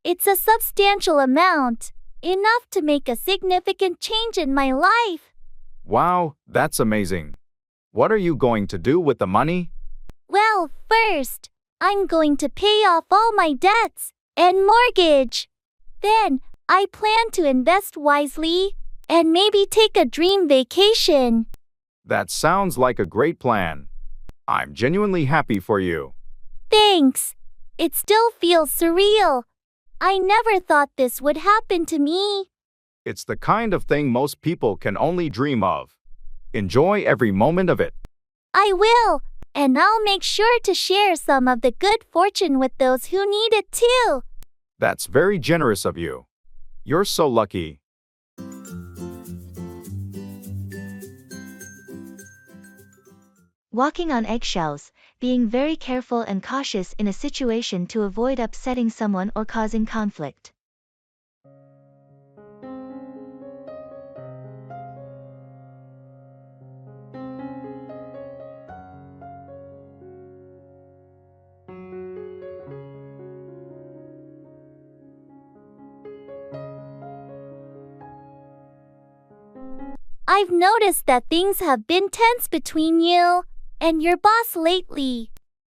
It's a substantial amount, enough to make a significant change in my life. Wow, that's amazing. What are you going to do with the money? Well, first, I'm going to pay off all my debts and mortgage. Then, I plan to invest wisely and maybe take a dream vacation. That sounds like a great plan. I'm genuinely happy for you. Thanks. It still feels surreal. I never thought this would happen to me. It's the kind of thing most people can only dream of. Enjoy every moment of it. I will, and I'll make sure to share some of the good fortune with those who need it too. That's very generous of you. You're so lucky. Walking on eggshells, being very careful and cautious in a situation to avoid upsetting someone or causing conflict. I've noticed that things have been tense between you and your boss lately.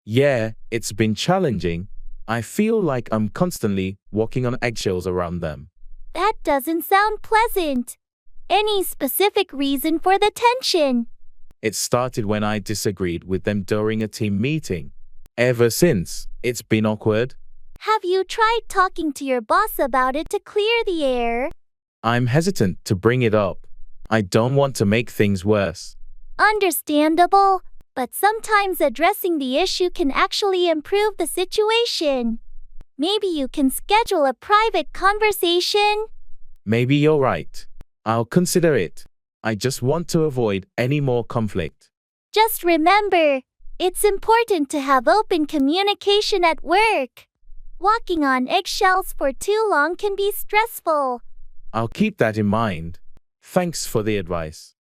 Yeah, it's been challenging. I feel like I'm constantly walking on eggshells around them. That doesn't sound pleasant. Any specific reason for the tension? It started when I disagreed with them during a team meeting. Ever since, it's been awkward. Have you tried talking to your boss about it to clear the air? I'm hesitant to bring it up. I don't want to make things worse. Understandable, but sometimes addressing the issue can actually improve the situation. Maybe you can schedule a private conversation? Maybe you're right. I'll consider it. I just want to avoid any more conflict. Just remember, it's important to have open communication at work. Walking on eggshells for too long can be stressful. I'll keep that in mind. Thanks for the advice.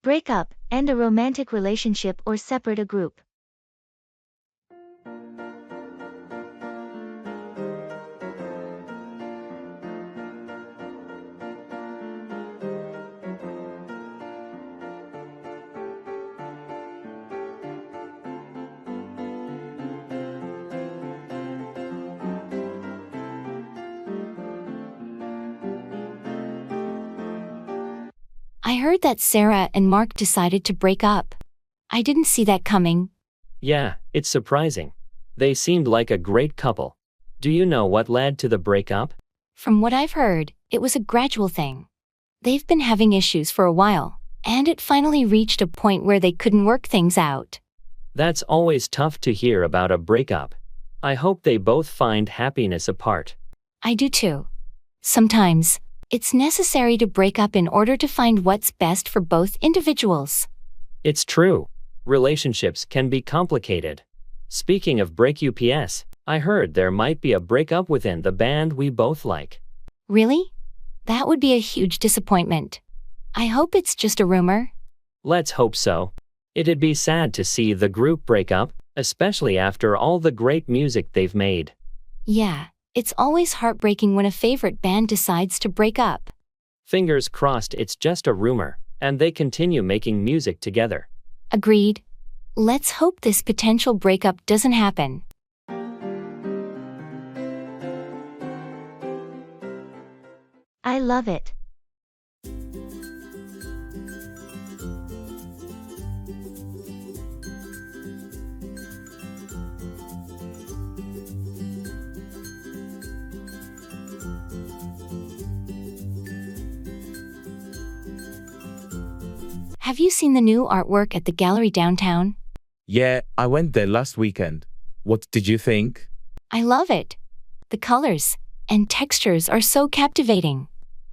Break up, end a romantic relationship or separate a group. I heard that Sarah and Mark decided to break up. I didn't see that coming. Yeah, it's surprising. They seemed like a great couple. Do you know what led to the breakup? From what I've heard, it was a gradual thing. They've been having issues for a while, and it finally reached a point where they couldn't work things out. That's always tough to hear about a breakup. I hope they both find happiness apart. I do too. Sometimes, It's necessary to break up in order to find what's best for both individuals. It's true. Relationships can be complicated. Speaking of break UPS, I heard there might be a breakup within the band we both like. Really? That would be a huge disappointment. I hope it's just a rumor. Let's hope so. It'd be sad to see the group break up, especially after all the great music they've made. Yeah, it's always heartbreaking when a favorite band decides to break up. Fingers crossed it's just a rumor, and they continue making music together. Agreed. Let's hope this potential breakup doesn't happen. I love it. Have you seen the new artwork at the gallery downtown? Yeah, I went there last weekend. What did you think? I love it. The colors and textures are so captivating.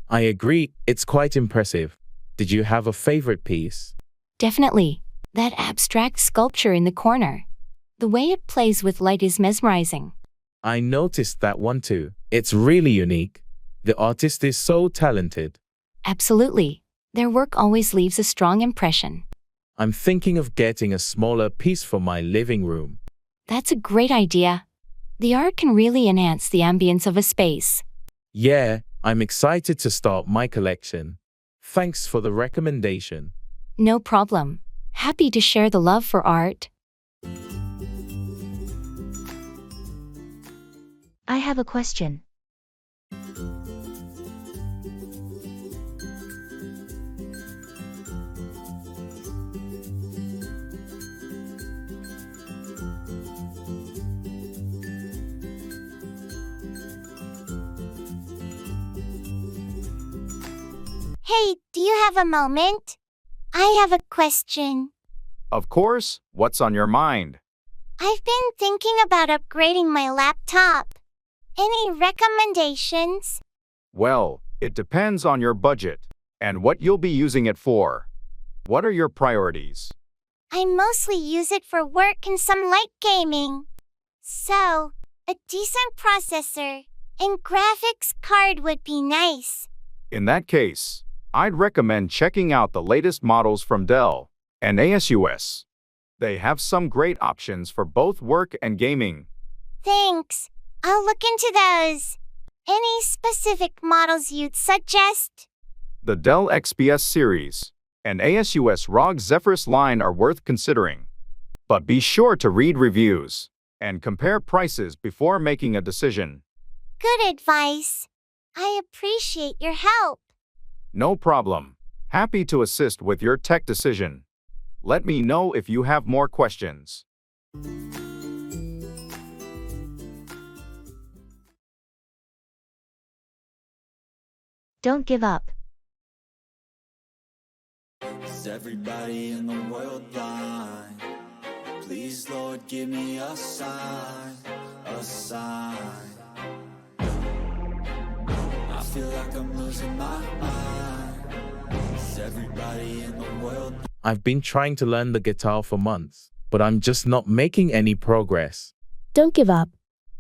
I agree, it's quite impressive. Did you have a favorite piece? Definitely. That abstract sculpture in the corner. The way it plays with light is mesmerizing. I noticed that one too. It's really unique. The artist is so talented. Absolutely. Their work always leaves a strong impression. I'm thinking of getting a smaller piece for my living room. That's a great idea. The art can really enhance the ambience of a space. Yeah, I'm excited to start my collection. Thanks for the recommendation. No problem. Happy to share the love for art. I have a question. Hey, do you have a moment? I have a question. Of course, what's on your mind? I've been thinking about upgrading my laptop. Any recommendations? Well, it depends on your budget and what you'll be using it for. What are your priorities? I mostly use it for work and some light gaming. So, a decent processor and graphics card would be nice. In that case, I'd recommend checking out the latest models from Dell and ASUS. They have some great options for both work and gaming. Thanks. I'll look into those. Any specific models you'd suggest? The Dell XPS series and ASUS ROG Zephyrus line are worth considering. But be sure to read reviews and compare prices before making a decision. Good advice. I appreciate your help. No problem. Happy to assist with your tech decision. Let me know if you have more questions. Don't give up. Is everybody in the world blind? Please, Lord, give me a sign, a sign. I feel like I'm losing my mind. Is everybody in the world blind? I've been trying to learn the guitar for months, but I'm just not making any progress. Don't give up.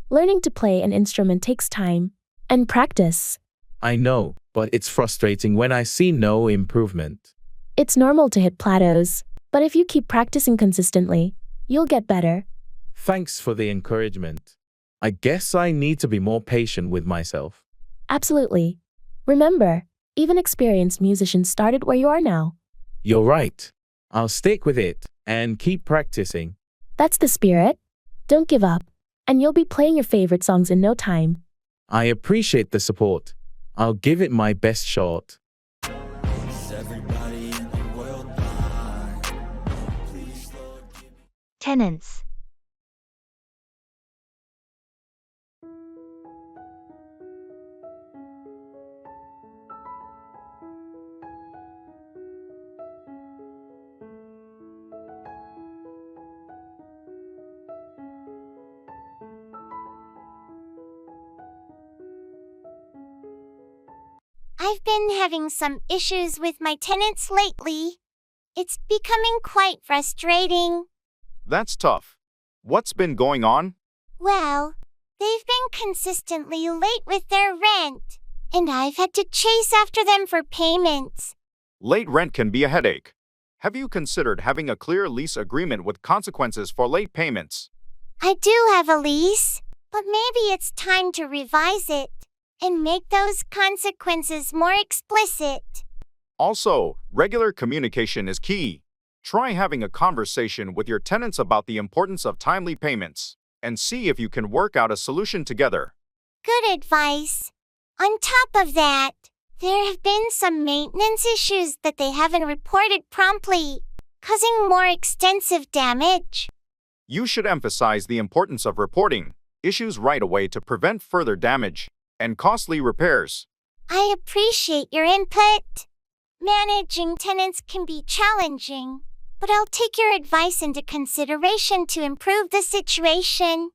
Learning to play an instrument takes time and practice. I know, but it's frustrating when I see no improvement. It's normal to hit plateaus, but if you keep practicing consistently, you'll get better. Thanks for the encouragement. I guess I need to be more patient with myself. Absolutely. Remember, even experienced musicians started where you are now. You're right. I'll stick with it and keep practicing. That's the spirit. Don't give up, and you'll be playing your favorite songs in no time. I appreciate the support. I'll give it my best shot. Is everybody in the world blind? Please, Lord, give me... Tenants. I've been having some issues with my tenants lately. It's becoming quite frustrating. That's tough. What's been going on? Well, they've been consistently late with their rent, and I've had to chase after them for payments. Late rent can be a headache. Have you considered having a clear lease agreement with consequences for late payments? I do have a lease, but maybe it's time to revise it and make those consequences more explicit. Also, regular communication is key. Try having a conversation with your tenants about the importance of timely payments, and see if you can work out a solution together. Good advice. On top of that, there have been some maintenance issues that they haven't reported promptly, causing more extensive damage. You should emphasize the importance of reporting issues right away to prevent further damage and costly repairs. I appreciate your input. Managing tenants can be challenging, but I'll take your advice into consideration to improve the situation.